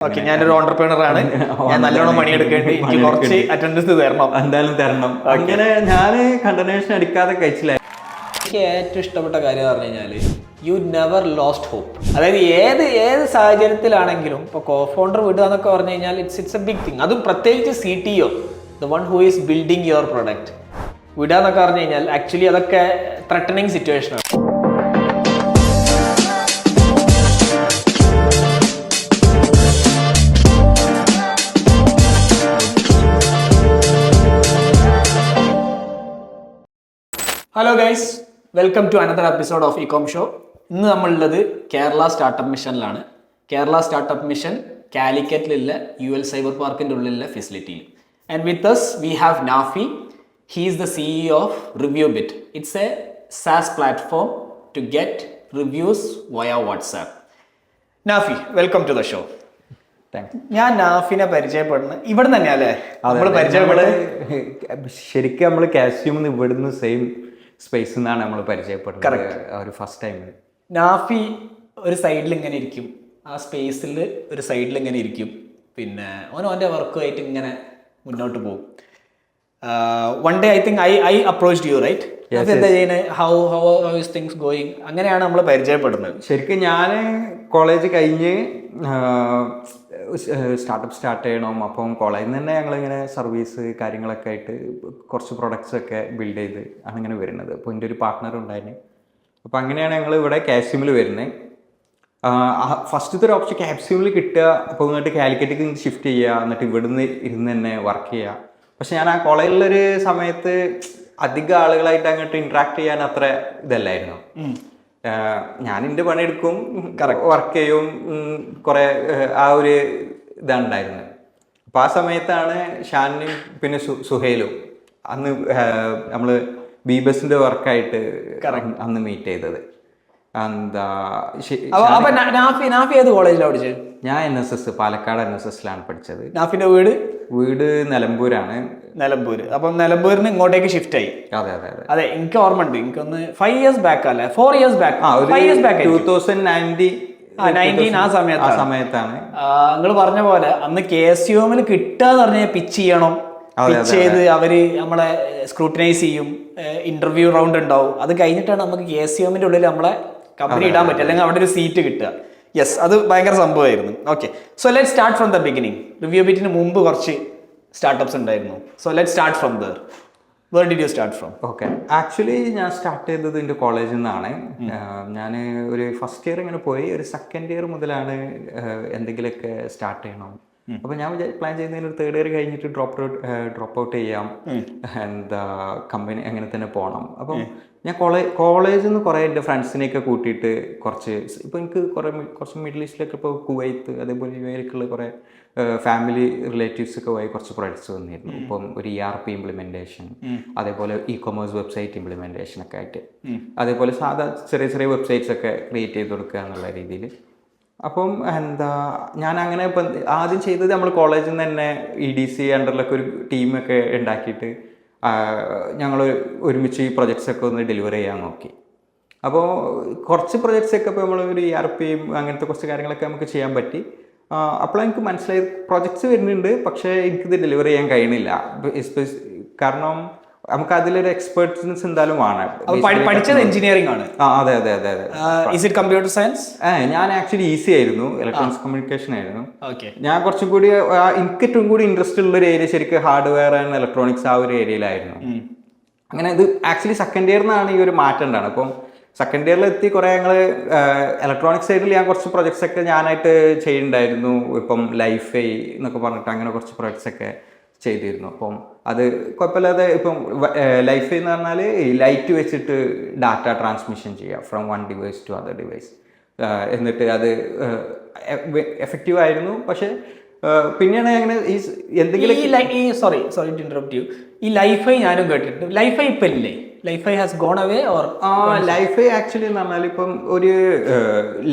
Okay, ഞാനൊരു entrepreneur ആണ്. ഞാൻ നല്ലോണം പണിയെടുക്കേണ്ടി എനിക്ക് കുറച്ച് അറ്റൻഡൻസ് തരണം, എന്തായാലും തരണം. അങ്ങനെ ഞാൻ കണ്ടനേഷൻ അടിക്കാതെ കഴിച്ചില്ല. എനിക്ക് ഏറ്റവും ഇഷ്ടപ്പെട്ട കാര്യം എന്ന് പറഞ്ഞു കഴിഞ്ഞാൽ യു നെവർ ലോസ്റ്റ് ഹോപ്പ്. അതായത് ഏത് സാഹചര്യത്തിലാണെങ്കിലും ഇപ്പോൾ കോ ഫൗണ്ടർ വിടുക എന്നൊക്കെ പറഞ്ഞു കഴിഞ്ഞാൽ ഇറ്റ്സ് എ ബിഗ് തിങ്. അതും പ്രത്യേകിച്ച് CTO, the one who is building your product, വിടുക എന്നൊക്കെ പറഞ്ഞു കഴിഞ്ഞാൽ ആക്ച്വലി അതൊക്കെ ത്രെട്ടനിങ് സിറ്റുവേഷനാണ്. Hello guys, welcome to another episode of ecom show. ഇന്ന് നമ്മളുള്ളത് കേരള സ്റ്റാർട്ടപ്പ് മിഷനിലാണ്. കേരള സ്റ്റാർട്ടപ്പ് മിഷൻ കാലിക്കറ്റിലുള്ള UL സൈബർ പാർക്കിൻ്റെ ഉള്ളിലുള്ള ഫെസിലിറ്റിയിൽ. And with us we have Nafi. He is the CEO of ReviewBit. It's a SaaS platform to get reviews via WhatsApp. Nafi, welcome to the show. ഞാൻ നാഫിനെ പരിചയപ്പെടുന്നത് ഇവിടെ തന്നെയല്ലേ നമ്മൾ പരിചയപ്പെടുന്നത്? ശരിക്കും നമ്മൾ കാസ്യൂമിന്ന് ഇവിടുന്ന് സെയിം സ്പേസിൽ നിന്നാണ് നമ്മൾ പരിചയപ്പെടുന്നത്. ഒരു ഫസ്റ്റ് ടൈം നാഫി ഒരു സൈഡിൽ ഇങ്ങനെ ഇരിക്കും, ആ സ്പേസിൽ ഒരു സൈഡിൽ ഇങ്ങനെ ഇരിക്കും, പിന്നെ ഓൻ്റെ വർക്കുമായിട്ട് ഇങ്ങനെ മുന്നോട്ട് പോകും. One day I think I approached you, right? എന്താ ചെയ്യുന്നത്? How is things going? അങ്ങനെയാണ് നമ്മൾ പരിചയപ്പെടുന്നത്. ശരിക്കും ഞാൻ കോളേജ് കഴിഞ്ഞ് സ്റ്റാർട്ടപ്പ് സ്റ്റാർട്ട് ചെയ്യണം. അപ്പം കോളേജിൽ നിന്ന് തന്നെ ഞങ്ങളിങ്ങനെ സർവീസ് കാര്യങ്ങളൊക്കെ ആയിട്ട് കുറച്ച് പ്രൊഡക്ട്സ് ഒക്കെ ബിൽഡ് ചെയ്ത് അങ്ങനെ വരുന്നത്. അപ്പോൾ എൻ്റെ ഒരു പാർട്ട്ണർ ഉണ്ടായിരുന്നു. അപ്പോൾ അങ്ങനെയാണ് ഞങ്ങൾ ഇവിടെ കാപ്സ്യൂമിൽ വരുന്നത്. ഫസ്റ്റത്തെ ഒരു ഓപ്ഷൻ കാപ്സ്യൂമിൽ കിട്ടുക. അപ്പോൾ എന്നിട്ട് കാലിക്കറ്റിലേക്ക് ഷിഫ്റ്റ് ചെയ്യുക, എന്നിട്ട് ഇവിടുന്ന് ഇരുന്ന് തന്നെ വർക്ക് ചെയ്യുക. പക്ഷെ ഞാൻ ആ കോളേജിലൊരു സമയത്ത് അധികം ആളുകളായിട്ട് അങ്ങോട്ട് ഇൻട്രാക്ട് ചെയ്യാൻ അത്ര ഇതല്ലായിരുന്നു. ഞാൻ എൻ്റെ പണിയെടുക്കും, വർക്ക് ചെയ്യും, കുറേ ആ ഒരു ഇതാണ് ഉണ്ടായിരുന്നത്. അപ്പോൾ ആ സമയത്താണ് ഷാനും പിന്നെ സുഹേലും അന്ന് നമ്മൾ ബീബസിൻ്റെ വർക്കായിട്ട് അന്ന് മീറ്റ് ചെയ്തത്. എന്താ നാഫി ഏത് കോളേജിലാണ് പഠിച്ചത്? ഞാൻ NSS പാലക്കാട് NSSലാണ് പഠിച്ചത്. നാഫിന്റെ വീട് നിലമ്പൂരാണ്. നിലമ്പൂര്. അപ്പം നിലമ്പൂരിന് ഇങ്ങോട്ടേക്ക് ഷിഫ്റ്റ് ആയി. അതെ, അതെ, എനിക്ക് ഓർമ്മ ഉണ്ട്. എനിക്കൊന്ന് 5 years ബാക്ക് അല്ലേ, 4 years ബാക്ക്, 5 years ബാക്ക്, 2019 ആ സമയത്താണ്. നിങ്ങൾ പറഞ്ഞ പോലെ അന്ന് KSUM കിട്ടാന്ന് പറഞ്ഞാൽ പിച്ച് ചെയ്യണം. പിച്ച് ചെയ്ത് അവര് നമ്മളെ സ്ക്രൂട്ടിനൈസ് ചെയ്യും, ഇന്റർവ്യൂ റൗണ്ട് ഉണ്ടാവും. അത് കഴിഞ്ഞിട്ടാണ് നമുക്ക് KSUM ഉള്ളിൽ നമ്മളെ കമ്പനി ഇടാൻ പറ്റുക, അല്ലെങ്കിൽ അവിടെ ഒരു സീറ്റ് കിട്ടുക. യെസ്, അത് ഭയങ്കര സംഭവമായിരുന്നു. Okay, so let start from the beginning. ReviewBitന് മുമ്പ് കുറച്ച് സ്റ്റാർട്ടപ്സ് ഉണ്ടായിരുന്നു. So let start from there. Where did you start from? Okay, actually ഞാൻ സ്റ്റാർട്ട് ചെയ്തത് എൻ്റെ കോളേജിൽ നിന്നാണ്. ഞാൻ ഒരു ഫസ്റ്റ് ഇയർ ഇങ്ങനെ പോയി, ഒരു സെക്കൻഡ് ഇയർ മുതലാണ് എന്തെങ്കിലുമൊക്കെ സ്റ്റാർട്ട് ചെയ്യണം. അപ്പോൾ ഞാൻ പ്ലാൻ ചെയ്യുന്നതിന് ഒരു തേർഡ് ഇയർ കഴിഞ്ഞിട്ട് ഡ്രോപ്പ് ഔട്ട് ചെയ്യാം, എന്താ കമ്പനി അങ്ങനെ തന്നെ പോകണം. അപ്പം ഞാൻ കോളേജിൽ നിന്ന് കുറേ എൻ്റെ ഫ്രണ്ട്സിനെയൊക്കെ കൂട്ടിയിട്ട് കുറച്ച് ഇപ്പോൾ എനിക്ക് കുറച്ച് മിഡിൽ ഈസ്റ്റിലൊക്കെ ഇപ്പോൾ കുവൈത്ത് അതേപോലെ UAE കുറേ ഫാമിലി റിലേറ്റീവ്സ് ഒക്കെ വഴി കുറച്ച് പ്രൊഡക്ട്സ് വന്നിരുന്നു. ഇപ്പം ഒരു ERP ഇംപ്ലിമെൻറ്റേഷൻ, അതേപോലെ ഇ-കൊമേഴ്സ് വെബ്സൈറ്റ് ഇംപ്ലിമെൻറ്റേഷൻ ഒക്കെ ആയിട്ട്, അതേപോലെ സാധാ ചെറിയ ചെറിയ വെബ്സൈറ്റ്സ് ഒക്കെ ക്രിയേറ്റ് ചെയ്ത് കൊടുക്കുക എന്നുള്ള രീതിയിൽ. അപ്പം എന്താ ഞാൻ അങ്ങനെ ഇപ്പം ആദ്യം ചെയ്തത് നമ്മൾ കോളേജിൽ നിന്ന് തന്നെ EDC അണ്ടറിലൊക്കെ ഒരു ടീമൊക്കെ ഉണ്ടാക്കിയിട്ട് ഞങ്ങൾ ഒരുമിച്ച് ഈ പ്രൊജക്ട്സൊക്കെ ഒന്ന് ഡെലിവർ ചെയ്യാൻ നോക്കി. അപ്പോൾ കുറച്ച് പ്രൊജക്ട്സൊക്കെ ഇപ്പോൾ നമ്മൾ ഒരു ERP അങ്ങനത്തെ കുറച്ച് കാര്യങ്ങളൊക്കെ നമുക്ക് ചെയ്യാൻ പറ്റി. അപ്പോൾ എനിക്ക് മനസ്സിലായി പ്രൊജക്ട്സ് വരുന്നുണ്ട്, പക്ഷേ എനിക്കിത് ഡെലിവർ ചെയ്യാൻ കഴിയണില്ല. കാരണം നമുക്ക് അതിലൊരു എക്സ്പെർട്ടൻസ് എന്തായാലും വേണം. പഠിച്ചത് എഞ്ചിനീയറിംഗ് ആണ്? അതെ. Is it computer science? ഞാൻ ആക്ച്വലി EC ആയിരുന്നു, ഇലക്ട്രോണിക്സ് കമ്മ്യൂണിക്കേഷൻ ആയിരുന്നു. ഞാൻ കുറച്ചും കൂടി എനിക്ക് ഏറ്റവും കൂടി ഇൻട്രസ്റ്റ് ഉള്ള ഒരു ഏരിയ ശരിക്കും ഹാർഡ്വെയർ ആൻഡ് ഇലക്ട്രോണിക്സ് ആ ഒരു ഏരിയയിലായിരുന്നു. അങ്ങനെ ഇത് ആക്ച്വലി സെക്കൻഡ് ഇയറിനാണ് ഈ ഒരു മാറ്റം ഉണ്ടാണ്. അപ്പം സെക്കൻഡ് ഇയറിൽ എത്തി കുറേ ഞങ്ങൾ ഇലക്ട്രോണിക്സ് സൈഡിൽ ഞാൻ കുറച്ച് പ്രൊജക്ട്സ് ഒക്കെ ഞാനായിട്ട് ചെയ്യുന്നുണ്ടായിരുന്നു. ഇപ്പം ലൈഫൈ എന്നൊക്കെ പറഞ്ഞിട്ട് അങ്ങനെ കുറച്ച് പ്രൊജക്ട്സ് ഒക്കെ ചെയ്തിരുന്നു. അപ്പം അത് കുഴപ്പമില്ലാതെ. ഇപ്പം ലൈഫൈ എന്ന് പറഞ്ഞാൽ ലൈറ്റ് വെച്ചിട്ട് ഡാറ്റ ട്രാൻസ്മിഷൻ ചെയ്യുക from one device to other device. എന്നിട്ട് അത് എഫക്റ്റീവ് ആയിരുന്നു. പക്ഷേ പിന്നെയാണ് അങ്ങനെ ഈ എന്തെങ്കിലും സോറി ടു ഇന്ററപ്റ്റ് യു, ഈ ലൈഫൈ ഞാനും കേട്ടിട്ടുണ്ട്. ലൈഫൈ ഇപ്പം ഇല്ലേ? LiFi has gone away or? LiFi actually എന്ന് പറഞ്ഞാൽ ഇപ്പം ഒരു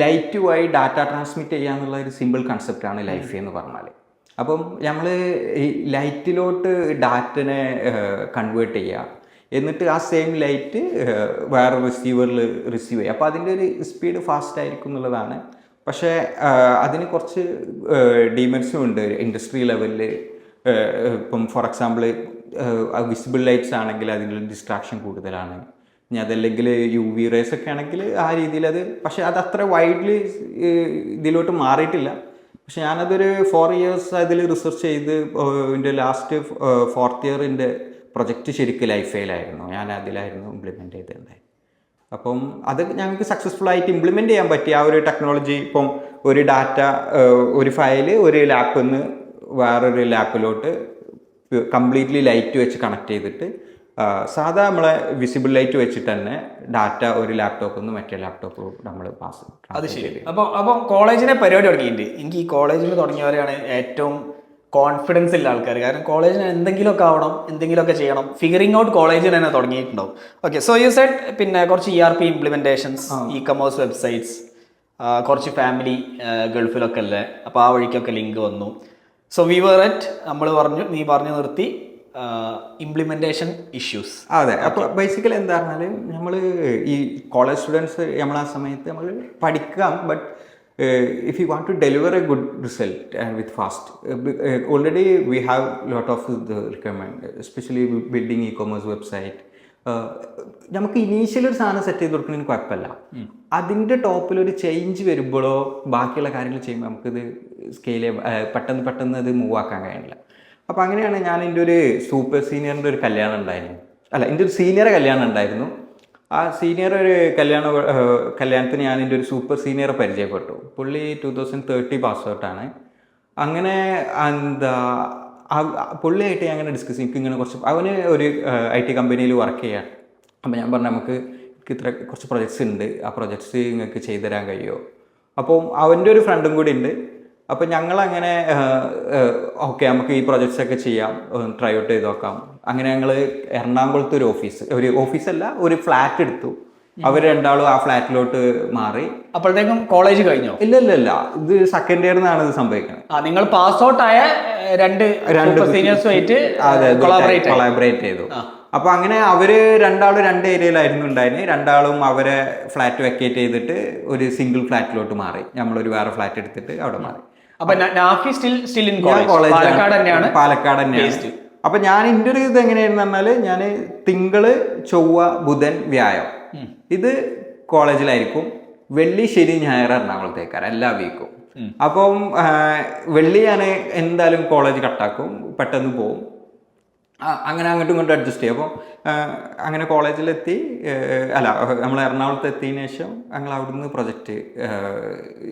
ലൈറ്റ് വഴി ഡാറ്റ ട്രാൻസ്മിറ്റ് ചെയ്യാന്നുള്ള ഒരു സിമ്പിൾ കൺസെപ്റ്റാണ് ലൈഫൈ എന്ന് പറഞ്ഞാൽ. അപ്പം നമ്മൾ ഈ ലൈറ്റിലോട്ട് ഡാറ്റനെ കൺവേർട്ട് ചെയ്യുക, എന്നിട്ട് ആ സെയിം ലൈറ്റ് വേറെ റിസീവറിൽ റിസീവ് ചെയ്യുക. അപ്പോൾ അതിൻ്റെ ഒരു സ്പീഡ് ഫാസ്റ്റ് ആയിരിക്കും എന്നുള്ളതാണ്. പക്ഷേ അതിന് കുറച്ച് ഡിമെറിറ്റ്സും ഉണ്ട് ഇൻഡസ്ട്രി ലെവലിൽ. ഇപ്പം ഫോർ എക്സാമ്പിൾ വിസിബിൾ ലൈറ്റ്സ് ആണെങ്കിൽ അതിൽ ഡിസ്ട്രാക്ഷൻ കൂടുതലാണ്. ഇനി അതല്ലെങ്കിൽ UV റേസ് ഒക്കെ ആണെങ്കിൽ ആ രീതിയിൽ അത്, പക്ഷേ അത് അത്ര വൈഡ്ലി ഇതിലോട്ട് മാറിയിട്ടില്ല. പക്ഷെ ഞാനതൊരു 4 years അതിൽ റിസർച്ച് ചെയ്ത് എൻ്റെ ലാസ്റ്റ് 4th year എൻ്റെ പ്രൊജക്റ്റ് ശരിക്കും ലൈഫ് ഫെയിലായിരുന്നു. ഞാൻ അതിലായിരുന്നു ഇംപ്ലിമെൻറ്റ് ചെയ്തിട്ടുണ്ടായി. അപ്പം അത് ഞങ്ങൾക്ക് സക്സസ്ഫുൾ ആയിട്ട് ഇംപ്ലിമെൻറ്റ് ചെയ്യാൻ പറ്റി ആ ഒരു ടെക്നോളജി. ഇപ്പം ഒരു ഡാറ്റ, ഒരു ഫയൽ ഒരു ലാപ്പിൽ നിന്ന് വേറൊരു ലാപ്പിലോട്ട് കംപ്ലീറ്റ്ലി ലൈറ്റ് വെച്ച് കണക്ട് ചെയ്തിട്ട് സാധാ നമ്മളെ വിസിബിൾ ലൈറ്റ് വെച്ചിട്ട് തന്നെ ഡാറ്റ ഒരു ലാപ്ടോപ്പിൽ നിന്ന് മറ്റേ ലാപ്ടോപ്പ് നമ്മൾ പാസ്. അത് ശരി. അപ്പം കോളേജിനെ പരിപാടി തുടങ്ങിയിട്ടുണ്ട്. എനിക്ക് ഈ കോളേജിൽ തുടങ്ങിയവരെയാണ് ഏറ്റവും കോൺഫിഡൻസ് ഉള്ള ആൾക്കാർ. കാരണം കോളേജിന് എന്തെങ്കിലുമൊക്കെ ആവണം, എന്തെങ്കിലുമൊക്കെ ചെയ്യണം, ഫിഗറിംഗ് ഔട്ട് കോളേജിൽ തന്നെ തുടങ്ങിയിട്ടുണ്ടാവും. ഓക്കെ, സോ യു സെഡ് പിന്നെ കുറച്ച് ERP ഇംപ്ലിമെൻറ്റേഷൻസ്, ഇ-കൊമേഴ്സ് വെബ്സൈറ്റ്സ്, കുറച്ച് ഫാമിലി ഗൾഫിലൊക്കെ അല്ലേ, അപ്പോൾ ആ വഴിക്കൊക്കെ ലിങ്ക് വന്നു. സോ വി വർ അറ്റ്, നീ പറഞ്ഞു നിർത്തി ഇംപ്ലിമെൻറ്റേഷൻ ഇഷ്യൂസ്. അതെ. അപ്പോൾ ബേസിക്കലി എന്താ പറഞ്ഞാൽ നമ്മൾ ഈ കോളേജ് സ്റ്റുഡൻസ് നമ്മൾ ആ സമയത്ത് നമ്മൾ പഠിക്കാം, but if you want to deliver a good result and with fast, already we have lot of the requirement, especially building e-commerce website. നമുക്ക് ഇനീഷ്യൽ ഒരു സാധനം സെറ്റ് ചെയ്ത് കൊടുക്കുന്നതിന് കുഴപ്പമില്ല. അതിൻ്റെ ടോപ്പിൽ ഒരു ചേഞ്ച് വരുമ്പോഴോ ബാക്കിയുള്ള കാര്യങ്ങൾ ചെയ്യുമ്പോൾ നമുക്കിത് സ്കെയിൽ പെട്ടെന്ന് അത് മൂവ് ആക്കാൻ കഴിയില്ല. അപ്പോൾ അങ്ങനെയാണ് ഞാൻ എൻ്റെ ഒരു സൂപ്പർ സീനിയറിൻ്റെ ഒരു കല്യാണം ഉണ്ടായിരുന്നു. എൻ്റെ ഒരു സീനിയറെ കല്യാണം ഉണ്ടായിരുന്നു. ആ സീനിയർ ഒരു കല്യാണത്തിന് ഞാൻ എൻ്റെ ഒരു സൂപ്പർ സീനിയറെ പരിചയപ്പെട്ടു. പുള്ളി 2030 പാസ് ഔട്ടാണ്. അങ്ങനെ എന്താ പുള്ളിയായിട്ട് ഞാൻ അങ്ങനെ ഡിസ്കസ് ചെയ്യും. ഇങ്ങനെ കുറച്ച് അവന് ഒരു IT കമ്പനിയിൽ വർക്ക് ചെയ്യാൻ. അപ്പോൾ ഞാൻ പറഞ്ഞു നമുക്ക് ഇത്ര കുറച്ച് പ്രൊജക്ട്സ് ഉണ്ട്, ആ പ്രൊജക്ട്സ് നിങ്ങൾക്ക് ചെയ്തു തരാൻ കഴിയുമോ? അപ്പം അവൻ്റെ ഒരു ഫ്രണ്ടും കൂടി ഉണ്ട്. അപ്പം ഞങ്ങളങ്ങനെ ഓക്കെ നമുക്ക് ഈ പ്രൊജക്ട്സ് ഒക്കെ ചെയ്യാം, ട്രൈ ഔട്ട് ചെയ്ത് നോക്കാം. അങ്ങനെ ഞങ്ങൾ എറണാകുളത്ത് ഒരു ഓഫീസല്ല ഒരു ഫ്ലാറ്റ് എടുത്തു. അവർ രണ്ടാളും ആ ഫ്ലാറ്റിലോട്ട് മാറി. അപ്പോഴത്തേക്കും കോളേജ് കഴിഞ്ഞോ? ഇല്ല, ഇത് സെക്കൻഡ് ഇയർ നിന്നാണ് ഇത് സംഭവിക്കുന്നത്. നിങ്ങൾ പാസ് ഔട്ട് ആയ രണ്ട് സീനിയേഴ്സുമായിട്ട് കൊളാബറേറ്റ് ചെയ്തു. അപ്പൊ അങ്ങനെ അവര് രണ്ടാളും 2 ഏരിയയിലായിരുന്നു ഉണ്ടായിരുന്നത്. രണ്ടാളും അവരെ ഫ്ലാറ്റ് വെക്കേറ്റ് ചെയ്തിട്ട് ഒരു സിംഗിൾ ഫ്ലാറ്റിലോട്ട് മാറി. നമ്മളൊരു വേറെ ഫ്ലാറ്റ് എടുത്തിട്ട് അവിടെ മാറി. പാലക്കാട് തന്നെയാണ്. അപ്പൊ ഞാൻ എൻ്റെ ഒരു ഇത് എങ്ങനെയായിരുന്നു പറഞ്ഞാല്, ഞാൻ തിങ്കള് ചൊവ്വ ബുധൻ വ്യാഴം ഇത് കോളേജിലായിരിക്കും. വെള്ളി ശനി ഞായർ എറണാകുളത്തേക്കാണ് എല്ലാ വീക്കും. അപ്പം വെള്ളി ഞാൻ എന്തായാലും കോളേജ് കട്ടാക്കും, പെട്ടെന്ന് പോവും. അങ്ങനെ അങ്ങോട്ടും ഇങ്ങോട്ടും അഡ്ജസ്റ്റ് ചെയ്യും. അപ്പം അങ്ങനെ കോളേജിലെത്തി, നമ്മൾ എറണാകുളത്ത് എത്തിയതിനു ശേഷം ഞങ്ങൾ അവിടുന്ന് പ്രൊജക്റ്റ്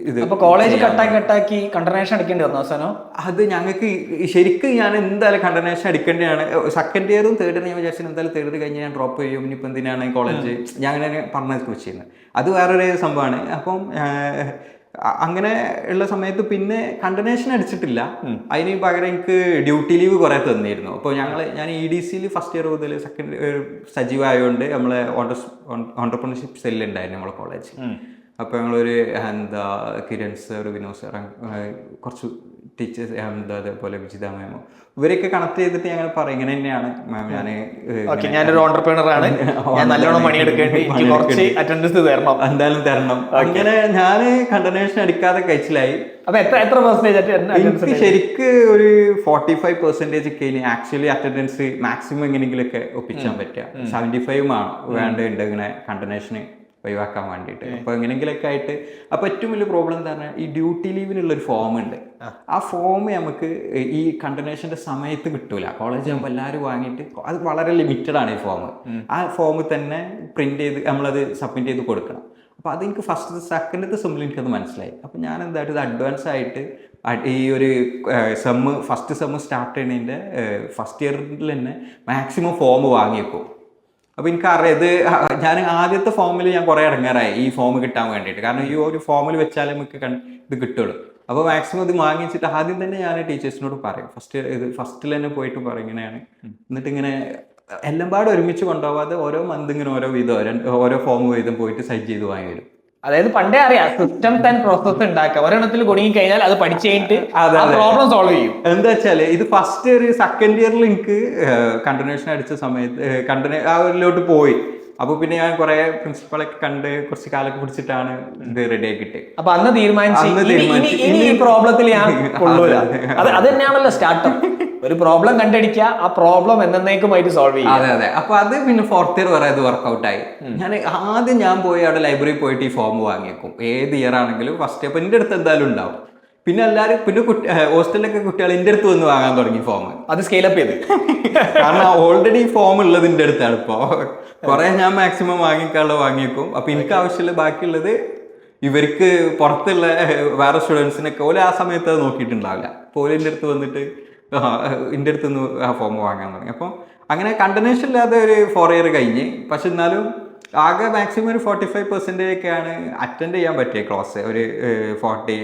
ഇത് കോളേജ് കട്ടാക്കി കണ്ടനേഷൻ അടിക്കേണ്ടി വന്നു അവസാനം. അത് ഞങ്ങൾക്ക് ശരിക്കും ഞാൻ എന്തായാലും കണ്ടനേഷൻ അടിക്കേണ്ടതാണ്. സെക്കൻഡ് ഇയറും തേർഡ് ഇയർ ഞാൻ വിചാരിച്ചു എന്തായാലും തേർഡ് കഴിഞ്ഞ് ഞാൻ ഡ്രോപ്പ് ചെയ്യും, ഇനിയിപ്പോൾ എന്തിനാണ് കോളേജ് ഞാൻ അങ്ങനെ പറഞ്ഞത് വെച്ചിരുന്നത്. അത് വേറൊരു സംഭവമാണ്. അപ്പം അങ്ങനെ ഉള്ള സമയത്ത് പിന്നെ കണ്ടനേഷൻ അടിച്ചിട്ടില്ല. അതിന് പകരം എനിക്ക് ഡ്യൂട്ടി ലീവ് കുറെ തന്നിരുന്നു. അപ്പോൾ ഞാൻ EDCയിൽ ഫസ്റ്റ് ഇയർ മുതൽ സെക്കൻഡ് സജീവമായതുകൊണ്ട് നമ്മളെ ഓണ്ടർപ്രണർഷിപ്പ് സെല്ലുണ്ടായിരുന്നു നമ്മളെ കോളേജ്. അപ്പോൾ ഞങ്ങളൊരു കിരൺ സർ, വിനോദ് സാർ, കുറച്ച് ടീച്ചേഴ്സ് അതേപോലെ വിജിത മാമോ ഇവരൊക്കെ കണക്ട് ചെയ്തിട്ട് ഞങ്ങൾ പറയും ഇങ്ങനെ തന്നെയാണ് മാം, ഞാനൊരു ഓണ്ടർപ്രണർ ആണ്, ഞാൻ നല്ലോണം പണിയെടുക്കേണ്ടി കുറച്ച് അറ്റൻഡൻസ് തരണം, എന്തായാലും തരണം. അങ്ങനെ ഞാൻ കണ്ടനേഷൻ അടിക്കാതെ കഴിച്ചിലായി. അപ്പൊ എത്ര പെർസെന്റേജ്? എനിക്ക് ശരിക്ക് ഒരു 45% ഒക്കെ ആക്ച്വലി അറ്റൻഡൻസ് മാക്സിമം എങ്ങനെയെങ്കിലുമൊക്കെ ഒപ്പിച്ചാൻ പറ്റുക. 75 വേണ്ടതുണ്ട് ഇങ്ങനെ കണ്ടനേഷന് ഒഴിവാക്കാൻ വേണ്ടിയിട്ട്. അപ്പോൾ എങ്ങനെയെങ്കിലൊക്കെ ആയിട്ട്. അപ്പോൾ ഏറ്റവും വലിയ പ്രോബ്ലം എന്താ പറഞ്ഞാൽ ഈ ഡ്യൂട്ടി ലീവിനുള്ളൊരു ഫോം ഉണ്ട്. ആ ഫോം നമുക്ക് ഈ കണ്ടനേഷൻ്റെ സമയത്ത് കിട്ടൂല. കോളേജ് ആകുമ്പോൾ എല്ലാവരും വാങ്ങിയിട്ട് അത് വളരെ ലിമിറ്റഡ് ആണ് ഈ ഫോം. ആ ഫോം തന്നെ പ്രിന്റ് ചെയ്ത് നമ്മളത് സബ്മിറ്റ് ചെയ്ത് കൊടുക്കണം. അപ്പോൾ അതെനിക്ക് സെക്കൻഡത്തെ സെമ്മിൽ എനിക്കത് മനസ്സിലായി. അപ്പോൾ ഞാൻ എന്തായിട്ട് ഇത് അഡ്വാൻസ് ആയിട്ട് ഈ ഒരു ഫസ്റ്റ് സെമ്മ് സ്റ്റാർട്ട് ചെയ്യുന്നതിൻ്റെ ഫസ്റ്റ് ഇയറിൽ തന്നെ മാക്സിമം ഫോം വാങ്ങിയേക്കും. അപ്പോൾ എനിക്കറിയാം ഇത് ഞാൻ ആദ്യത്തെ ഫോമിൽ ഞാൻ കുറേ ഇറങ്ങാറായി ഈ ഫോം കിട്ടാൻ വേണ്ടിയിട്ട്. കാരണം ഈ ഒരു ഫോമിൽ വെച്ചാലേ നമുക്ക് ഇത് കിട്ടുള്ളൂ. അപ്പോൾ മാക്സിമം ഇത് വാങ്ങിച്ചിട്ട് ആദ്യം തന്നെ ഞാൻ ടീച്ചേഴ്സിനോട് പറയും, ഫസ്റ്റിൽ തന്നെ പോയിട്ട് പറയും ഇങ്ങനെയാണ്. എന്നിട്ട് ഇങ്ങനെ എല്ലാം പാടെ ഒരുമിച്ച് കൊണ്ടുപോകാതെ ഓരോ മന്ത് ഇങ്ങനെ ഓരോ ഫോം വീതം പോയിട്ട് സൈറ്റ് ചെയ്ത് വാങ്ങി വരും. അതായത് പണ്ടേ അറിയാം സിസ്റ്റംസ് ആൻഡ് പ്രോസസ് ഉണ്ടാക്കുക. ഒരെണ്ണത്തിൽ കുടുങ്ങി കഴിഞ്ഞാൽ അത് പഠിച്ചു കഴിഞ്ഞിട്ട് പ്രോബ്ലം സോൾവ് ചെയ്യും. എന്താ വെച്ചാല് ഇത് ഫസ്റ്റ് ഇയർ സെക്കൻഡ് ഇയറിൽ എനിക്ക് കണ്ടിന്യൂഷൻ അടിച്ച സമയത്ത് ആ ഒരിലോട്ട് പോയി. അപ്പോൾ പിന്നെ ഞാൻ കുറെ പ്രിൻസിപ്പളൊക്കെ കണ്ട് കുറച്ച് കാലൊക്കെ പിടിച്ചിട്ടാണ് ഇത് റെഡി ആക്കിയിട്ട്. അപ്പൊ അന്ന് തീരുമാനിച്ചു ഇനി ഈ പ്രോബ്ലത്തിൽ ഞാൻ കൊള്ളൂല. അത് തന്നെയാണല്ലോ സ്റ്റാർട്ടപ്പ്. ഒരു പ്രോബ്ലം കണ്ടുപിടിക്കുക, ആ പ്രോബ്ലം എന്നേക്കുമായിട്ട് സോൾവ് ചെയ്യുക. അതെ അതെ. അപ്പൊ അത് പിന്നെ 4th ഇയർ വരെ അത് വർക്ക്ഔട്ട് ആയി. ഞാൻ പോയി അവിടെ ലൈബ്രറി പോയിട്ട് ഈ ഫോം വാങ്ങിയേക്കും. ഏത് ഇയർ ആണെങ്കിലും ഫസ്റ്റ്. അപ്പൊ എന്റെ അടുത്ത് എന്തായാലും ഉണ്ടാവും. പിന്നെ എല്ലാവരും പിന്നെ ഹോസ്റ്റലിലൊക്കെ കുട്ടികൾ എൻ്റെ അടുത്ത് വന്ന് വാങ്ങാൻ തുടങ്ങി ഫോം. അത് സ്കെയിലപ്പ് ചെയ്ത് കാരണം ഓൾറെഡി ഫോം ഉള്ളത് എൻ്റെ അടുത്താണ്. ഇപ്പോൾ കുറെ ഞാൻ മാക്സിമം വാങ്ങിക്കാനുള്ളത് വാങ്ങിയേക്കും. അപ്പൊ എനിക്ക് ആവശ്യമുള്ള ബാക്കിയുള്ളത് ഇവർക്ക് പുറത്തുള്ള വേറെ സ്റ്റുഡൻസിനൊക്കെ ഓല് ആ സമയത്ത് അത് നോക്കിയിട്ടുണ്ടാവില്ല. അപ്പോൾ എൻ്റെ അടുത്ത് വന്നിട്ട് എൻ്റെ അടുത്ത് നിന്ന് ആ ഫോം വാങ്ങാൻ തുടങ്ങി. അപ്പം അങ്ങനെ കണ്ടിന്യൂഷൻ ഇല്ലാതെ ഒരു 4 ഇയർ കഴിഞ്ഞ്. പക്ഷെ എന്നാലും ആകെ മാക്സിമം ഒരു 45% ഒക്കെയാണ് അറ്റൻഡ് ചെയ്യാൻ പറ്റിയ ക്ലാസ്. ഒരു 40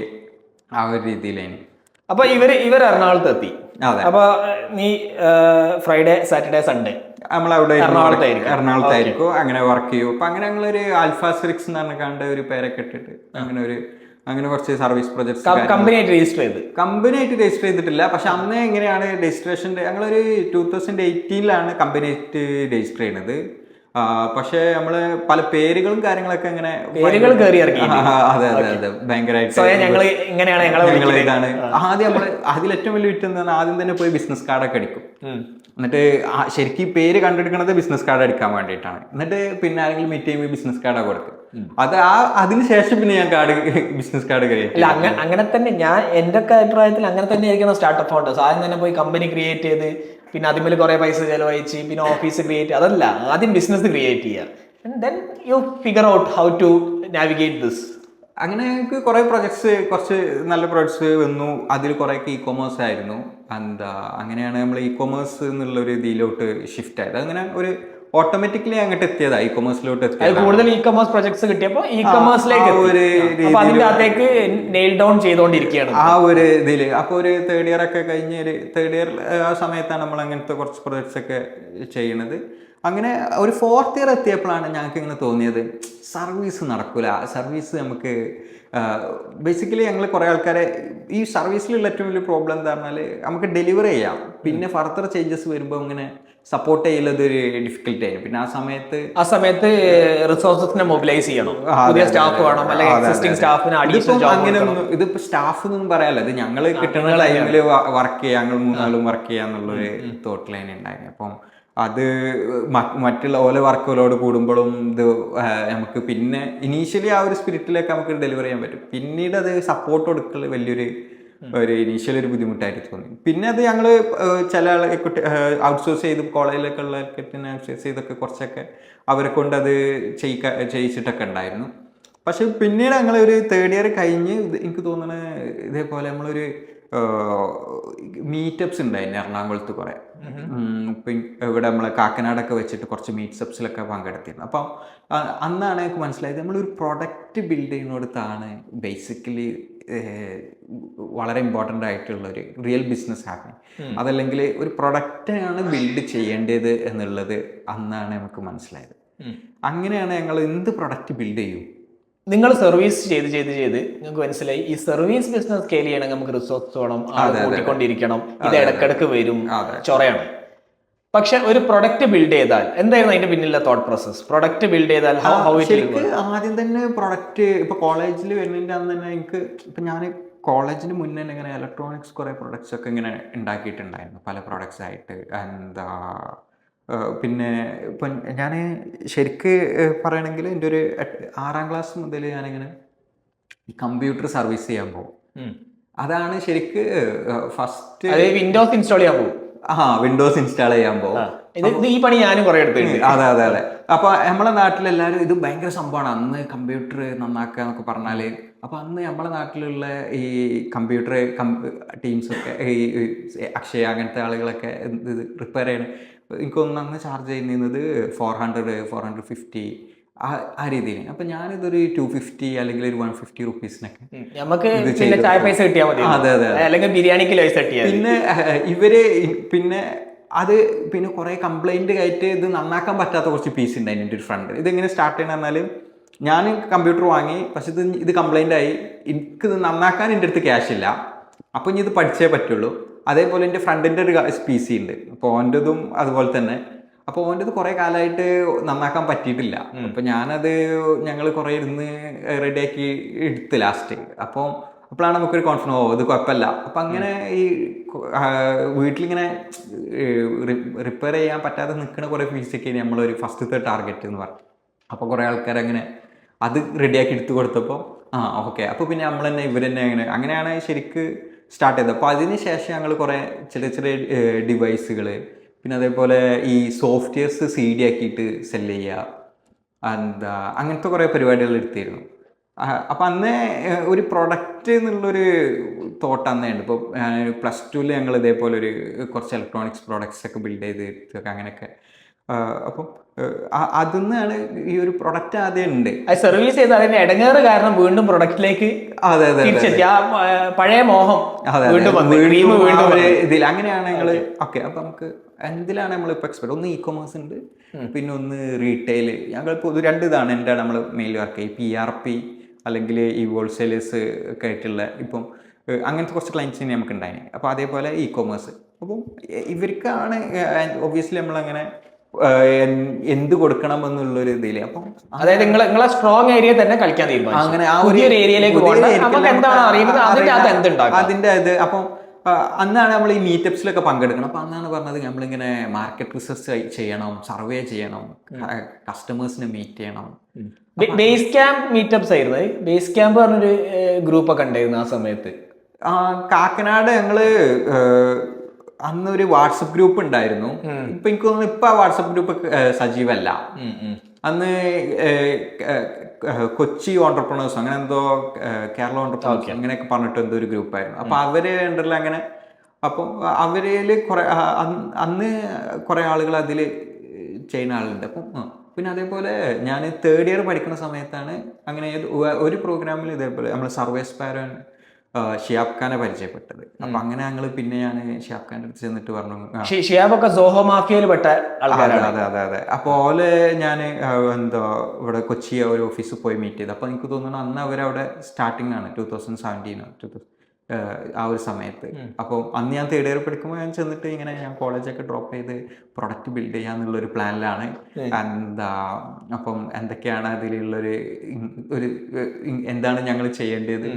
ആ ഒരു രീതിയിലേന്. അപ്പൊ ഇവർ എറണാകുളത്ത് എത്തി. അപ്പൊ നീ ഫ്രൈഡേ സാറ്റർഡേ സൺഡേ നമ്മളവിടെ എറണാകുളത്തായിരിക്കും അങ്ങനെ വർക്ക് ചെയ്യും. അപ്പൊ അങ്ങനെ ഞങ്ങളൊരു ആൽഫാസിറിക്സ് എന്ന് പറഞ്ഞ ഒരു പേരൊക്കെ ഇട്ടിട്ട് അങ്ങനെ കുറച്ച് സർവീസ് പ്രൊജക്ട്സ് കമ്പനിയായിട്ട് രജിസ്റ്റർ ചെയ്തിട്ടില്ല. പക്ഷെ അന്ന് എങ്ങനെയാണ് രജിസ്ട്രേഷൻ, ഞങ്ങളൊരു 2018 കമ്പനിയായിട്ട് രജിസ്റ്റർ ചെയ്യുന്നത്. പക്ഷെ നമ്മള് പല പേരുകളും കാര്യങ്ങളൊക്കെ ഇങ്ങനെ അതെ അതെ അതെ ഭയങ്കരമായിട്ട് ഇതാണ്. ആദ്യം നമ്മള് അതിലേറ്റവും വലിയ വിറ്റ് എന്താണ്, ആദ്യം തന്നെ പോയി ബിസിനസ് കാർഡൊക്കെ അടിക്കും. എന്നിട്ട് ശരിക്കും പേര് കണ്ടെടുക്കുന്നത് ബിസിനസ് കാർഡ് അടിക്കാൻ വേണ്ടിയിട്ടാണ്. എന്നിട്ട് പിന്നെ ആരെങ്കിലും മീറ്റ് ചെയ്യുമ്പോൾ ബിസിനസ് കാർഡാണ് കൊടുക്കും. അത് അതിനുശേഷം പിന്നെ ഞാൻ ബിസിനസ് കാർഡ് ക്രിയേറ്റ്. അങ്ങനെ തന്നെ ഞാൻ എന്റെ ഒക്കെ അഭിപ്രായത്തിൽ അങ്ങനെ തന്നെ ആയിരിക്കണം സ്റ്റാർട്ടപ്പ് ഫൗണ്ടേഴ്സ്. ആദ്യം തന്നെ പോയി കമ്പനി ക്രിയേറ്റ് ചെയ്ത് പിന്നെ അതിന്മേൽ കുറെ പൈസ ചെലവഴിച്ച് പിന്നെ ഓഫീസ് ക്രിയേറ്റ്. അതല്ല, ആദ്യം ബിസിനസ് ക്രിയേറ്റ് ചെയ്യുക. And then you figure out how to navigate this. അങ്ങനെ എനിക്ക് കുറേ കുറച്ച് നല്ല പ്രൊജക്ട്സ് വന്നു. അതിൽ കുറേയൊക്കെ ഇ-കൊമേഴ്സ് ആയിരുന്നു. അങ്ങനെയാണ് നമ്മൾ ഇ-കൊമേഴ്സ് എന്നുള്ളൊരു ഇതിലോട്ട് ഷിഫ്റ്റ് ആയത്. അങ്ങനെ ഒരു ഓട്ടോമാറ്റിക്കലി അങ്ങോട്ട് എത്തിയതാ ഇ-കൊമേഴ്സിലോട്ട് എത്തിയത്. കൂടുതൽ ഇ-കൊമേഴ്സ് പ്രൊജക്ട്സ് കിട്ടിയപ്പോൾ ഇ-കൊമേഴ്സിലേക്ക് അതിനകത്തേക്ക് നെയിൽ ഡൗൺ ചെയ്തുകൊണ്ടിരിക്കുകയാണ് ആ ഒരു ഇതിൽ. അപ്പോൾ ഒരു 3rd ഇയർ ഒക്കെ കഴിഞ്ഞ് തേർഡ് ഇയർ ആ സമയത്താണ് നമ്മൾ അങ്ങനത്തെ കുറച്ച് പ്രൊജക്ട്സ് ഒക്കെ ചെയ്യണത്. അങ്ങനെ ഒരു 4th ഇയർ എത്തിയപ്പോഴാണ് ഞങ്ങൾക്ക് ഇങ്ങനെ തോന്നിയത് സർവീസ് നടക്കില്ല. സർവീസ് നമുക്ക് ബേസിക്കലി ഞങ്ങൾ കുറേ ആൾക്കാരെ ഈ സർവീസിലുള്ള ഏറ്റവും വലിയ പ്രോബ്ലം എന്താ പറഞ്ഞാൽ നമുക്ക് ഡെലിവർ ചെയ്യാം, പിന്നെ ഫർദർ ചേഞ്ചസ് വരുമ്പോൾ ഇങ്ങനെ സപ്പോർട്ട് ചെയ്യുന്നത് ഒരു ഡിഫിക്കൽട്ടി ആയിരുന്നു. പിന്നെ ആ സമയത്ത് റിസോഴ്സസിനെ മൊബിലൈസ് ചെയ്യണം, പുതിയ സ്റ്റാഫ് വേണം, അല്ലെങ്കിൽ എക്സിസ്റ്റിംഗ് സ്റ്റാഫിന് അങ്ങനെ ഇതിപ്പോ സ്റ്റാഫ് എന്നൊന്നും പറയാല്ല, ഇത് ഞങ്ങൾ കിട്ടുന്ന ടൈമിൽ വർക്ക് ചെയ്യാം, ഞങ്ങൾ 3 വർക്ക് ചെയ്യാന്നുള്ളൊരു തോട്ട് ലൈൻ ഉണ്ടായിരുന്നു. അപ്പം അത് മറ്റുള്ള ഓരോ വർക്കുകളോട് കൂടുമ്പോഴും ഇത് നമുക്ക് പിന്നെ ഇനീഷ്യലി ആ ഒരു സ്പിരിറ്റിലേക്ക് നമുക്ക് ഡെലിവർ ചെയ്യാൻ പറ്റും. പിന്നീട് അത് സപ്പോർട്ട് കൊടുക്കൽ വലിയൊരു ഇനീഷ്യൽ ഒരു ബുദ്ധിമുട്ടായിട്ട് തോന്നി. പിന്നെ അത് ഞങ്ങൾ ചില ഔട്ട്സോഴ്സ് ചെയ്ത് കോളേജിലൊക്കെ ഉള്ള ഔട്ട്സോഴ്സ് ചെയ്തൊക്കെ കുറച്ചൊക്കെ അവരെ കൊണ്ട് അത് ചെയ്യിച്ചിട്ടൊക്കെ ഉണ്ടായിരുന്നു. പക്ഷെ പിന്നീട് ഞങ്ങളൊരു 3rd ഇയർ കഴിഞ്ഞ് എനിക്ക് തോന്നുന്നത് ഇതേപോലെ നമ്മളൊരു മീറ്റപ്സ് ഉണ്ടായിരുന്നു എറണാകുളത്ത് കുറേ. ഇവിടെ നമ്മളെ കാക്കനാടൊക്കെ വെച്ചിട്ട് കുറച്ച് മീറ്റപ്സിലൊക്കെ പങ്കെടുത്തിരുന്നു. അപ്പം അന്നാണ് എനിക്ക് മനസ്സിലായത് നമ്മളൊരു പ്രൊഡക്റ്റ് ബിൽഡ് ചെയ്യുന്നിടത്താണ് ബേസിക്കലി വളരെ ഇമ്പോർട്ടൻ്റ് ആയിട്ടുള്ളൊരു റിയൽ ബിസിനസ് ഹാപ്പൻ. അതല്ലെങ്കിൽ ഒരു പ്രൊഡക്റ്റാണ് ബിൽഡ് ചെയ്യേണ്ടത് എന്നുള്ളത് അന്നാണ് നമുക്ക് മനസ്സിലായത്. അങ്ങനെയാണ് ഞങ്ങൾ എന്ത് പ്രൊഡക്റ്റ് ബിൽഡ് ചെയ്യും. നിങ്ങൾ സർവീസ് ചെയ്ത് നിങ്ങൾക്ക് മനസ്സിലായി ഈ സർവീസ് ബിസിനസ് സ്കെയിൽ ചെയ്യണമെങ്കിൽ നമുക്ക് റിസോഴ്സ് വേണം, കൂട്ടിക്കൊണ്ടിരിക്കണം, ഇത് ഇടക്കിടക്ക് വരും, ചൊറയാണ്. പക്ഷെ ഒരു പ്രൊഡക്റ്റ് ബിൽഡ് ചെയ്താൽ എന്തായിരുന്നു അതിന്റെ പിന്നിലുള്ള തോട്ട് പ്രോസസ്? പ്രൊഡക്റ്റ് ബിൽഡ് ചെയ്താൽ ആദ്യം തന്നെ പ്രൊഡക്റ്റ് ഇപ്പൊ കോളേജിൽ വരുന്നതിന്റെ അന്ന് തന്നെ ഇപ്പൊ ഞാൻ കോളേജിന് മുന്നേ ഇങ്ങനെ ഇലക്ട്രോണിക്സ് കുറെ പ്രൊഡക്ട്സ് ഒക്കെ ഇങ്ങനെ ഉണ്ടാക്കിയിട്ടുണ്ടായിരുന്നു, പല പ്രൊഡക്ട്സ് ആയിട്ട്. പിന്നെ ഇപ്പം ഞാൻ ശരിക്ക് പറയണമെങ്കിൽ എൻ്റെ ഒരു 6ാം ക്ലാസ് മുതൽ ഞാനിങ്ങനെ ഈ കമ്പ്യൂട്ടർ സർവീസ് ചെയ്യാൻ പോകും. അതാണ് ശരിക്ക് ഫസ്റ്റ് വിൻഡോസ് ഇൻസ്റ്റാൾ ചെയ്യാൻ പോകും. വിൻഡോസ് ഇൻസ്റ്റാൾ ചെയ്യാൻ പോകും. ഈ പണി ഞാനും കുറെ എടുത്തിട്ടുണ്ട്. അതെ. അപ്പൊ നമ്മളെ നാട്ടിലെല്ലാവരും ഇത് ഭയങ്കര സംഭവമാണ് അന്ന് കമ്പ്യൂട്ടർ നന്നാക്കുക എന്നൊക്കെ പറഞ്ഞാല്. അപ്പൊ അന്ന് നമ്മളെ നാട്ടിലുള്ള ഈ കമ്പ്യൂട്ടർ ടീംസൊക്കെ ഈ അക്ഷയ അങ്ങനത്തെ ആളുകളൊക്കെ ഇത് റിപ്പയർ ചെയ്യണം. എനിക്കൊന്ന് അന്ന് ചാർജ് ചെയ്യുന്നത് 400-450 ആ രീതിയിൽ. അപ്പൊ ഞാനിതൊരു 250 അല്ലെങ്കിൽ ഒരു 150 റുപ്പീസിനൊക്കെ നമുക്ക് ചായ പൈസ കിട്ടിയാൽ മതി. അതെ, അല്ലെങ്കിൽ ബിരിയാണിക്ക് പൈസ കിട്ടിയാൽ. പിന്നെ ഇവര് പിന്നെ കുറെ കംപ്ലൈന്റ് ആയിട്ട് ഇത് നന്നാക്കാൻ പറ്റാത്ത കുറച്ച് പീസ് ഉണ്ടായിരുന്നു എൻ്റെ ഒരു ഫ്രണ്ട്. ഇതെങ്ങനെ സ്റ്റാർട്ട് ചെയ്യണം പറഞ്ഞാൽ ഞാൻ കമ്പ്യൂട്ടർ വാങ്ങി, പക്ഷെ ഇത് കംപ്ലൈന്റ് ആയി, എനിക്കിത് നന്നാക്കാൻ എൻ്റെ അടുത്ത് ക്യാഷ് ഇല്ല, അപ്പം ഇനി ഇത് പഠിച്ചേ പറ്റുള്ളൂ. അതേപോലെ എൻ്റെ ഫ്രണ്ടിൻ്റെ ഒരു PC ഉണ്ട്, അപ്പോൾ ഓൻ്റെതും അതുപോലെ തന്നെ. അപ്പോൾ ഓൻ്റെ ഇത് കുറേ കാലമായിട്ട് നന്നാക്കാൻ പറ്റിയിട്ടില്ല. അപ്പോൾ ഞാനത് ഞങ്ങൾ കുറേ ഇരുന്ന് റെഡിയാക്കി എടുത്ത് ലാസ്റ്റ്. അപ്പോഴാണ് നമുക്കൊരു കോൺഫിഡൻസ് ഇത് കുഴപ്പമില്ല. അപ്പം അങ്ങനെ ഈ വീട്ടിലിങ്ങനെ റിപ്പയർ ചെയ്യാൻ പറ്റാതെ നിൽക്കുന്ന കുറേ പീസൊക്കെ നമ്മളൊരു ഫസ്റ്റത്തെ ടാർഗറ്റ് എന്ന് പറഞ്ഞു. അപ്പോൾ കുറേ ആൾക്കാരങ്ങനെ അത് റെഡിയാക്കി എടുത്ത് കൊടുത്തപ്പോൾ ഓക്കെ, അപ്പോൾ പിന്നെ നമ്മൾ തന്നെ ഇവർ തന്നെ അങ്ങനെയാണ് ശരിക്ക് സ്റ്റാർട്ട് ചെയ്തത്. അപ്പോൾ അതിന് ശേഷം ഞങ്ങൾ കുറേ ചെറിയ ചെറിയ ഡിവൈസുകൾ, പിന്നെ അതേപോലെ ഈ സോഫ്റ്റ്വെയർസ് CD ആക്കിയിട്ട് സെല്ല് ചെയ്യുക, അങ്ങനത്തെ കുറേ പരിപാടികൾ എടുത്തിരുന്നു. അപ്പം അന്ന് ഒരു പ്രൊഡക്റ്റ് എന്നുള്ളൊരു തോട്ട് അന്നേ ഉണ്ട്. ഇപ്പോൾ +2 ഞങ്ങൾ ഇതേപോലെ കുറച്ച് ഇലക്ട്രോണിക്സ് പ്രോഡക്ട്സ് ഒക്കെ ബിൽഡ് ചെയ്ത് അങ്ങനെയൊക്കെ. അപ്പം അതിന്നാണ് ഈ ഒരു പ്രൊഡക്റ്റ് ആദ്യം ഉണ്ട്. സർവീസ് ചെയ്ത് അതിന്റെ ഇടങ്ങേറ് കാരണം വീണ്ടും പ്രൊഡക്റ്റിലേക്ക് തിരിച്ചെത്തി. ആ പഴയ മോഹം ഇതിൽ അങ്ങനെയാണ് ഞങ്ങൾ ഓക്കെ. അപ്പം നമുക്ക് എന്തിലാണ് നമ്മളിപ്പോൾ എക്സ്പെർട്ട്? ഒന്ന് ഇ-കൊമേഴ്സ് ഉണ്ട്, പിന്നെ ഒന്ന് റീറ്റെയിൽ. ഞങ്ങളിപ്പോൾ 2 ഇതാണ് എൻ്റെ നമ്മൾ മെയിൻ വർക്ക്. ഈ PRP അല്ലെങ്കിൽ ഈ ഹോൾസെയിലേഴ്സ് ഒക്കെ ആയിട്ടുള്ള ഇപ്പം അങ്ങനത്തെ കുറച്ച് ക്ലയൻസിനെ നമുക്ക് ഉണ്ടായിന്. അപ്പോൾ അതേപോലെ ഇ-കൊമേഴ്സ്. അപ്പം ഇവർക്കാണ് ഒബ്വിയസ്ലി നമ്മളങ്ങനെ എന്ത് കൊടുക്കണം എന്നുള്ളൊരു ഇതിൽ. അപ്പം അതായത് നിങ്ങളെ സ്ട്രോങ് ഏരിയ തന്നെ കളിക്കാൻ തീരുമാനിച്ചു. അങ്ങനെ ആ ഒരു ഏരിയയിലേക്ക് അതിൻ്റെ ഇത്. അപ്പം അന്നാണ് നമ്മൾ ഈ മീറ്റപ്സിലൊക്കെ പങ്കെടുക്കണം. അപ്പം അന്നാണ് പറഞ്ഞത് നമ്മളിങ്ങനെ മാർക്കറ്റ് റിസർച്ച് ചെയ്യണം, സർവേ ചെയ്യണം, കസ്റ്റമേഴ്സിനെ മീറ്റ് ചെയ്യണം. ബേസ് ക്യാമ്പ് മീറ്റപ്സ് ആയിരുന്നു. ബേസ് ക്യാമ്പ് പറഞ്ഞൊരു ഗ്രൂപ്പൊക്കെ ഉണ്ടായിരുന്നു ആ സമയത്ത്. കാക്കനാട് ഞങ്ങള് അന്നൊരു വാട്സപ്പ് ഗ്രൂപ്പ് ഉണ്ടായിരുന്നു. ഇപ്പൊ എനിക്ക് തോന്നുന്നു ഇപ്പൊ ആ വാട്സപ്പ് ഗ്രൂപ്പ് സജീവല്ല. അന്ന് കൊച്ചി ഓണ്ടർപ്രണേഴ്സ് അങ്ങനെ എന്തോ, കേരള ഓണ്ടർപ്രണേഴ്സ് അങ്ങനെയൊക്കെ പറഞ്ഞിട്ട് എന്തോ ഒരു ഗ്രൂപ്പായിരുന്നു. അപ്പൊ അവര് ഉണ്ടല്ലോ അങ്ങനെ. അപ്പം അവരില് കുറെ അന്ന് കുറെ ആളുകൾ അതിൽ ചെയ്യുന്ന ആളുണ്ട്. അപ്പം പിന്നെ അതേപോലെ ഞാൻ 3rd ഇയർ പഠിക്കുന്ന സമയത്താണ് അങ്ങനെ ഒരു പ്രോഗ്രാമിൽ ഇതേപോലെ നമ്മൾ സർവേസ് പാരൻ ഷിയാബ് ഖാനെ പരിചയപ്പെട്ടത്. അപ്പൊ അങ്ങനെ ഞങ്ങൾ പിന്നെ ഞാൻ ഷിയാബ് ഖാൻ്റെ അടുത്ത് ചെന്നിട്ട് പറഞ്ഞു, ഷിയാബൊക്കെ സോഹോ മാഫിയയിൽ പെട്ട ആൾക്കാരാണ്. അതെ. അപ്പോൾ ഞാൻ ഇവിടെ കൊച്ചി ഒരു ഓഫീസിൽ പോയി മീറ്റ് ചെയ്തു. അപ്പോൾ എനിക്ക് തോന്നുന്നു അന്ന് അവരവിടെ സ്റ്റാർട്ടിംഗ് ആണ് 2017 ആ ഒരു സമയത്ത്. അപ്പോൾ അന്ന് ഞാൻ 3rd ഇയർ പഠിക്കുമ്പോൾ ഞാൻ ചെന്നിട്ട് ഇങ്ങനെ ഞാൻ കോളേജൊക്കെ ഡ്രോപ്പ് ചെയ്ത് പ്രൊഡക്റ്റ് ബിൽഡ് ചെയ്യാന്നുള്ളൊരു പ്ലാനിലാണ്. അപ്പം എന്തൊക്കെയാണ് അതിലുള്ളൊരു എന്താണ് ഞങ്ങൾ ചെയ്യേണ്ടത്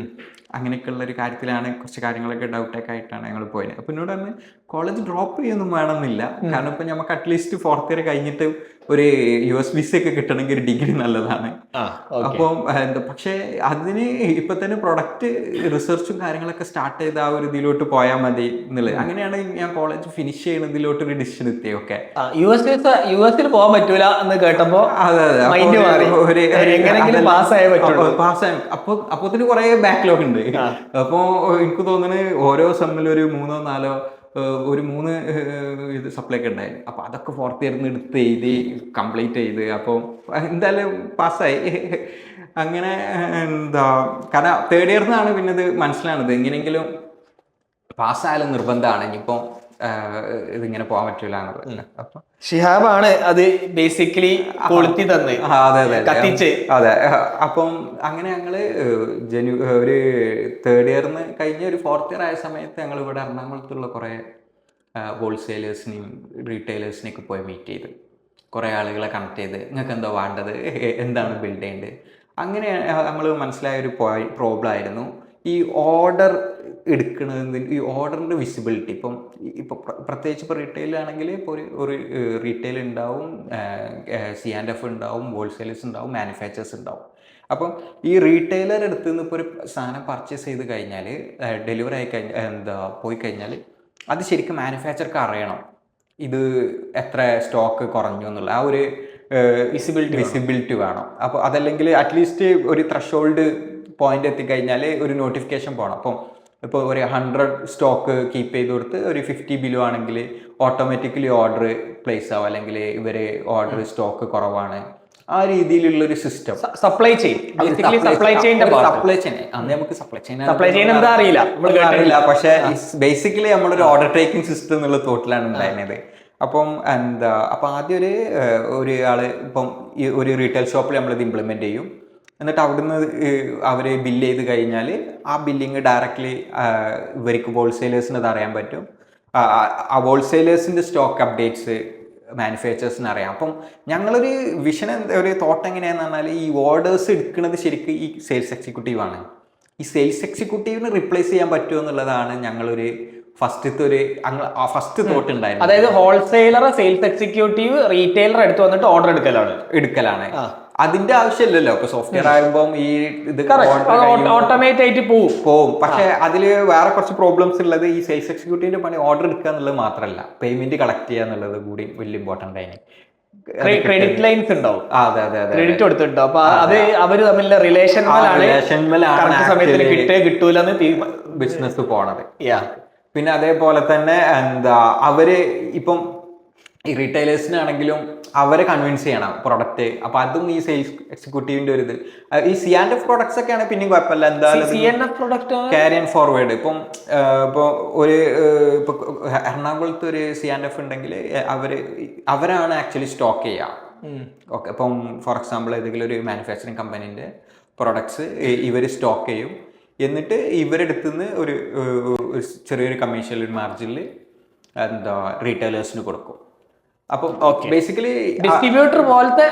അങ്ങനെയൊക്കെ ഉള്ളൊരു കാര്യത്തിലാണ് കുറച്ച് കാര്യങ്ങളൊക്കെ ഡൗട്ടൊക്കെ ആയിട്ടാണ് ഞങ്ങൾ പോയത്. അപ്പം എന്നോട് തന്നെ കോളേജ് ഡ്രോപ്പ് ചെയ്യൊന്നും വേണമെന്നില്ല, കാരണം ഇപ്പം നമുക്ക് അറ്റ്ലീസ്റ്റ് 4th ഇയർ കഴിഞ്ഞിട്ട് ഒരു US visa ഒക്കെ കിട്ടണമെങ്കിൽ ഒരു ഡിഗ്രി നല്ലതാണ്. അപ്പം പക്ഷേ അതിന് ഇപ്പം തന്നെ പ്രൊഡക്റ്റ് റിസർച്ചും കാര്യങ്ങളൊക്കെ സ്റ്റാർട്ട് ചെയ്ത് ആ ഒരു ഇതിലോട്ട് പോയാൽ മതി എന്നുള്ളത്. അങ്ങനെയാണ് ഞാൻ കോളേജ് ഫിനിഷ് ചെയ്യുന്നതിലോട്ട് ഒരു ഡിസിഷൻ എത്തിയൊക്കെ. യുഎസിൽ പോകാൻ പറ്റൂല എന്ന് കേട്ടപ്പോ പാസ്സായി. അപ്പോത്തിന് കുറെ ബാക്ക്ലോഗ് ഉണ്ട്. അപ്പോ എനിക്ക് തോന്നുന്നു ഓരോ സെമ്മിൽ ഒരു 3-4 ഒരു 3 ഇത് സപ്ലൈ ഒക്കെ ഉണ്ടായിരുന്നു. അപ്പോൾ അതൊക്കെ 4th ഇയറിൽ നിന്ന് എടുത്ത് എഴുതി കംപ്ലീറ്റ് ചെയ്ത് അപ്പോൾ എന്തായാലും പാസ്സായി. അങ്ങനെ കാരണം 3rd ഇയറിൽ നിന്നാണ് പിന്നെ ഇത് മനസ്സിലാണത് എങ്ങനെയെങ്കിലും പാസ്സായാലും നിർബന്ധമാണ്, ഇനിയിപ്പോൾ ഇതിങ്ങനെ പോകാൻ പറ്റൂല എന്നുള്ളത്. അപ്പം ഷിഹാബാണ് അത് ബേസിക്കലി കൊളുത്തി തന്നെ. കത്തിച്ച്. അതെ. അപ്പം അങ്ങനെ ഞങ്ങള് ഒരു 3rd ഇയറിന് കഴിഞ്ഞ് ഒരു 4th ഇയർ ആയ സമയത്ത് ഞങ്ങൾ ഇവിടെ എറണാകുളത്തുള്ള കുറേ ഹോൾസെയിലേഴ്സിനെയും റീറ്റെയിലേഴ്സിനെയൊക്കെ പോയി മീറ്റ് ചെയ്ത് കുറേ ആളുകളെ കണക്ട് ചെയ്ത് നിങ്ങൾക്ക് എന്താ വേണ്ടത്, എന്താണ് ബിൽഡ് ചെയ്യേണ്ടത്, അങ്ങനെ നമ്മൾ മനസ്സിലായ ഒരു പ്രോബ്ലം ആയിരുന്നു ഈ ഓർഡർ എടുക്കുന്നത്. ഈ ഓർഡറിൻ്റെ വിസിബിലിറ്റി ഇപ്പം പ്രത്യേകിച്ച് ഇപ്പോൾ റീറ്റെയിലാണെങ്കിൽ ഇപ്പോൾ ഒരു റീറ്റെയിൽ ഉണ്ടാവും, C&F ഉണ്ടാവും, ഹോൾസെയിലേഴ്സ് ഉണ്ടാവും, മാനുഫാക്ചേഴ്സ് ഉണ്ടാവും. അപ്പം ഈ റീറ്റെയിലർ അടുത്ത് നിന്ന് ഇപ്പോൾ ഒരു സാധനം പർച്ചേസ് ചെയ്ത് കഴിഞ്ഞാൽ ഡെലിവറി ആയി പോയി കഴിഞ്ഞാൽ അത് ശരിക്കും മാനുഫാക്ചർക്ക് അറിയണം ഇത് എത്ര സ്റ്റോക്ക് കുറഞ്ഞു എന്നുള്ള ആ ഒരു വിസിബിലിറ്റി വേണം. അപ്പോൾ അതല്ലെങ്കിൽ അറ്റ്ലീസ്റ്റ് ഒരു ത്രഷോൾഡ് പോയിന്റ് എത്തിക്കഴിഞ്ഞാൽ ഒരു നോട്ടിഫിക്കേഷൻ പോകണം. അപ്പം ഇപ്പോൾ ഒരു 100 സ്റ്റോക്ക് കീപ്പ് ചെയ്ത് കൊടുത്ത് ഒരു 50 ബിലോ ആണെങ്കിൽ ഓട്ടോമാറ്റിക്കലി ഓർഡർ പ്ലേസ് ആവും, അല്ലെങ്കിൽ ഇവർ ഓർഡർ സ്റ്റോക്ക് കുറവാണ്, ആ രീതിയിലുള്ളൊരു സിസ്റ്റം. സപ്ലൈ ചെയിൻ അന്ന് നമുക്ക് സപ്ലൈ ചെയിൻ എന്താ അറിയില്ല, പക്ഷേ ബേസിക്കലി നമ്മളൊരു ഓർഡർ ടേക്കിംഗ് സിസ്റ്റം എന്നുള്ള തോട്ടിലാണ് ഉണ്ടായിരുന്നത്. അപ്പം അപ്പം ആദ്യം ഒരാള് ഇപ്പം ഒരു റീറ്റെയിൽ ഷോപ്പിൽ നമ്മളിത് ഇംപ്ലിമെന്റ് ചെയ്യും. എന്നിട്ട് അവിടുന്ന് അവർ ബില്ല് ചെയ്ത് കഴിഞ്ഞാൽ ആ ബില്ലിങ് ഡയറക്റ്റ്ലി ഇവർക്ക് ഹോൾസെയിലേഴ്സിന് അത് അറിയാൻ പറ്റും. ആ ഹോൾസെയിലേഴ്സിൻ്റെ സ്റ്റോക്ക് അപ്ഡേറ്റ്സ് മാനുഫാക്ചേഴ്സിന് അറിയാം. അപ്പം ഞങ്ങളൊരു വിഷൻ ഒരു തോട്ട് എങ്ങനെയാന്ന് പറഞ്ഞാൽ ഈ ഓർഡേഴ്സ് എടുക്കുന്നത് ശരിക്കും ഈ സെയിൽസ് എക്സിക്യൂട്ടീവാണ്. ഈ സെയിൽസ് എക്സിക്യൂട്ടീവിന് റിപ്ലേസ് ചെയ്യാൻ പറ്റുമോ എന്നുള്ളതാണ് ഞങ്ങളൊരു ഫസ്റ്റ് തോട്ട് ഉണ്ടായിരുന്നു. അതായത് ഹോൾസെയിലർ, സെയിൽസ് എക്സിക്യൂട്ടീവ്, റീറ്റെയിലർ എടുത്തു വന്നിട്ട് ഓർഡർ എടുക്കലാണ്. അതിന്റെ ആവശ്യമില്ലല്ലോ. ഇപ്പൊ സോഫ്റ്റ്വെയർ ആകുമ്പോൾ ഈ ഇത് ഓട്ടോമേറ്റ് ആയിട്ട് പോവും. പക്ഷെ അതില് വേറെ കുറച്ച് പ്രോബ്ലംസ് ഉള്ളത് ഈ സെയിൽസ് എക്സിക്യൂട്ടീവിന്റെ പണി ഓർഡർ എടുക്കുക എന്നുള്ളത് മാത്രമല്ല, പേയ്മെന്റ് കളക്ട് ചെയ്യുക എന്നുള്ളത് കൂടി വലിയ ഇമ്പോർട്ടന്റ് ആയി. ക്രെഡിറ്റ് ലൈൻസ് ഉണ്ടാവും, അതെ ക്രെഡിറ്റ് കൊടുത്തിട്ടുണ്ടാവും. അപ്പൊ അത് അവര് തമ്മിലുള്ള റിലേഷൻമേലാണ് സമയത്തിന് കിട്ടൂലെന്ന് ബിസിനസ് പോണത്. പിന്നെ അതേപോലെ തന്നെ അവര് ഇപ്പം ഈ റീറ്റെയിലേഴ്സിനാണെങ്കിലും അവരെ കൺവിൻസ് ചെയ്യണം പ്രൊഡക്റ്റ്. അപ്പൊ അതും ഈ സെയിൽസ് എക്സിക്യൂട്ടീവിന്റെ ഒരു ഇത്. ഈ C&F പ്രോഡക്ട്സ് ഒക്കെ ആണെങ്കിൽ പിന്നെയും കുഴപ്പമില്ല, എന്തായാലും ക്യാരി ആൻഡ് ഫോർവേഡ്. ഇപ്പൊ എറണാകുളത്ത് ഒരു C&F ഉണ്ടെങ്കിൽ അവരാണ് ആക്ച്വലി സ്റ്റോക്ക് ചെയ്യുക. ഓക്കെ, ഇപ്പം ഫോർ എക്സാമ്പിൾ ഏതെങ്കിലും ഒരു മാനുഫാക്ചറിങ് കമ്പനീന്റെ പ്രൊഡക്ട്സ് ഇവർ സ്റ്റോക്ക് ചെയ്യും. എന്നിട്ട് ഇവരെടുത്തുനിന്ന് ഒരു ചെറിയൊരു കമ്മീഷൻ, ഒരു മാർജിനിൽ റീറ്റെയിലേഴ്സിന് കൊടുക്കും. അപ്പം ബേസിക്കലി ഡിസ്ട്രിബ്യൂട്ടർ പോലത്തെ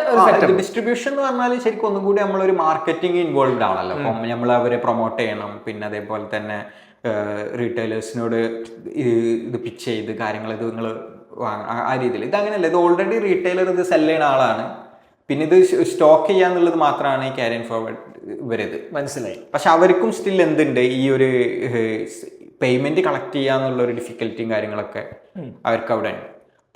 ഡിസ്ട്രിബ്യൂഷൻ എന്ന് പറഞ്ഞാൽ ശരിക്കും ഒന്നും കൂടി നമ്മളൊരു മാർക്കറ്റിംഗ് ഇൻവോൾവ് ആണല്ലോ. അപ്പം നമ്മൾ അവരെ പ്രൊമോട്ട് ചെയ്യണം. പിന്നെ അതേപോലെ തന്നെ റീറ്റെയിലേഴ്സിനോട് ഇത് പിച്ച് ചെയ്ത് കാര്യങ്ങൾ ഇത് നിങ്ങൾ ആ രീതിയിൽ. ഇതങ്ങനെയല്ല, ഇത് ഓൾറെഡി റീറ്റെയിലർ ഇത് സെല് ചെയ്യുന്ന ആളാണ്. പിന്നെ ഇത് സ്റ്റോക്ക് ചെയ്യാന്നുള്ളത് മാത്രമാണ് ഈ ക്യാരി ആൻഡ് ഫോർവേഡ് ഇവരത്. മനസ്സിലായി. പക്ഷെ അവർക്കും സ്റ്റിൽ എന്തുണ്ട്, ഈ ഒരു പേയ്മെന്റ് കളക്ട് ചെയ്യാന്നുള്ള ഒരു ഡിഫിക്കൽറ്റിയും കാര്യങ്ങളൊക്കെ അവർക്ക് അവിടെ ഉണ്ട്.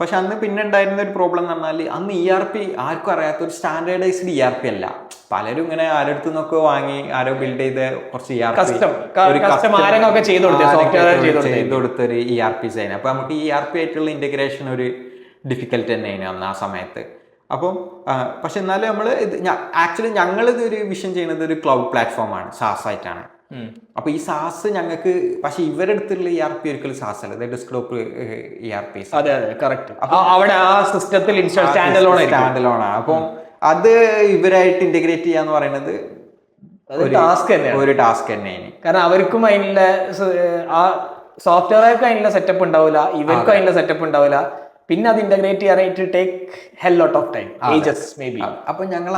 പക്ഷെ അന്ന് പിന്നെ ഉണ്ടായിരുന്ന ഒരു പ്രോബ്ലം എന്ന് പറഞ്ഞാൽ അന്ന് ERP ആർക്കും അറിയാത്ത ഒരു സ്റ്റാൻഡേർഡൈസ്ഡ് ERP അല്ല. പലരും ഇങ്ങനെ ആരടുത്തു നിന്നൊക്കെ വാങ്ങി ആരോ ബിൽഡ് ചെയ്ത കുറച്ച് ചെയ്ത് കൊടുത്തൊരു ERP സൈൻ. അപ്പൊ നമുക്ക് ഈ ERP ആയിട്ടുള്ള ഇന്റഗ്രേഷൻ ഒരു ഡിഫിക്കൽട്ട് തന്നെയാണ് അന്ന് ആ സമയത്ത്. അപ്പം പക്ഷെ എന്നാലും നമ്മൾ ആക്ച്വലി ഞങ്ങളിത് ഒരു വിഷൻ ചെയ്യുന്നത് ഒരു ക്ലൗഡ് പ്ലാറ്റ്ഫോമാണ്, SaaS ആയിട്ടാണ്. അപ്പൊ ഈ SaaS ഞങ്ങൾക്ക്, പക്ഷെ ഇവരുടെ അടുത്തുള്ള ERP ഒരിക്കലും SaaS അല്ല, ഡെസ്ക്ടോപ്പ് ERP. അതെ കറക്റ്റ്. അവിടെ ആ സിസ്റ്റത്തിൽ സ്റ്റാൻഡ് അലോൺ ആണ്. അപ്പം അത് ഇവരായിട്ട് ഇന്റഗ്രേറ്റ് ചെയ്യാന്ന് പറയുന്നത് ഒരു ടാസ്ക് തന്നെയാണ്. കാരണം അവർക്കും അതിനുള്ള ആ സോഫ്റ്റ്വെയർക്ക് അതിനുള്ള സെറ്റപ്പ് ഉണ്ടാവില്ല, ഇവർക്കും അതിനുള്ള സെറ്റപ്പ് ഉണ്ടാവില്ല. പിന്നെ അത് ഇന്റഗ്രേറ്റ് ചെയ്യാനായിട്ട് take hell lot of time, ages maybe. അപ്പൊ ഞങ്ങൾ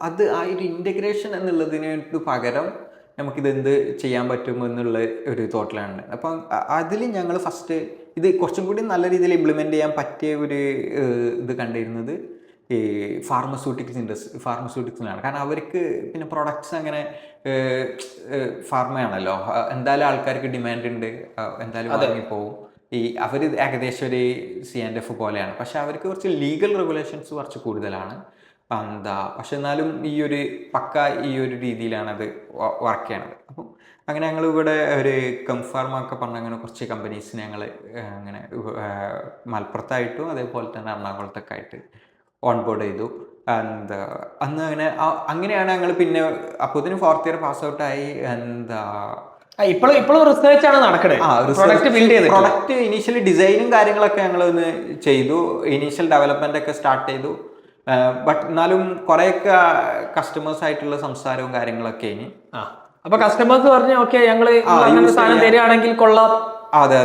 അത് ആ ഒരു ഇന്റഗ്രേഷൻ എന്നുള്ളതിന് പകരം നമുക്കിത് എന്ത് ചെയ്യാൻ പറ്റും എന്നുള്ള ഒരു തോട്ടിലാണ്. അപ്പം അതിൽ ഞങ്ങൾ ഫസ്റ്റ് ഇത് കുറച്ചും കൂടി നല്ല രീതിയിൽ ഇംപ്ലിമെന്റ് ചെയ്യാൻ പറ്റിയ ഒരു ഇത് കണ്ടിരുന്നത് ഈ ഫാർമസ്യൂട്ടിക്സിലാണ്. കാരണം അവർക്ക് പിന്നെ പ്രൊഡക്ട്സ് അങ്ങനെ ഫാർമയാണല്ലോ, എന്തായാലും ആൾക്കാർക്ക് ഡിമാൻഡ് ഉണ്ട്, എന്തായാലും വാങ്ങിപ്പോവും. അവർ ഏകദേശം ഒരു C&F പോലെയാണ്. പക്ഷെ അവർക്ക് കുറച്ച് ലീഗൽ റെഗുലേഷൻസ് കുറച്ച് കൂടുതലാണ്. പക്ഷെ എന്നാലും ഈ ഒരു ഈ ഒരു രീതിയിലാണ് അത് വർക്ക് ചെയ്യണത്. അപ്പം അങ്ങനെ ഞങ്ങൾ ഇവിടെ ഒരു കംഫാർമൊക്കെ പറഞ്ഞ അങ്ങനെ കുറച്ച് കമ്പനീസിനെ ഞങ്ങൾ അങ്ങനെ മലപ്പുറത്തായിട്ടും അതേപോലെ തന്നെ എറണാകുളത്തൊക്കെ ആയിട്ട് ഓൺബോർഡ് ചെയ്തു. അന്ന് അങ്ങനെയാണ് ഞങ്ങൾ പിന്നെ അപ്പോഴത്തേനും 4th ഇയർ പാസ് ഔട്ടായി. ഇപ്പോഴും റിസർച്ച് ആണ് നടക്കുന്നത്. പ്രൊഡക്റ്റ് ഇനീഷ്യലി ഡിസൈനും കാര്യങ്ങളൊക്കെ ഞങ്ങൾ ഒന്ന് ചെയ്തു, ഇനീഷ്യൽ ഡെവലപ്മെന്റ് ഒക്കെ സ്റ്റാർട്ട് ചെയ്തു. ബട്ട് എന്നാലും കുറെയൊക്കെ കസ്റ്റമേഴ്സ് ആയിട്ടുള്ള സംസാരവും കാര്യങ്ങളൊക്കെ ഇനി അപ്പൊ കസ്റ്റമേഴ്സ് പറഞ്ഞു ഓക്കെ ഞങ്ങള് സാധനം തരികയാണെങ്കിൽ കൊള്ളാം. അതെ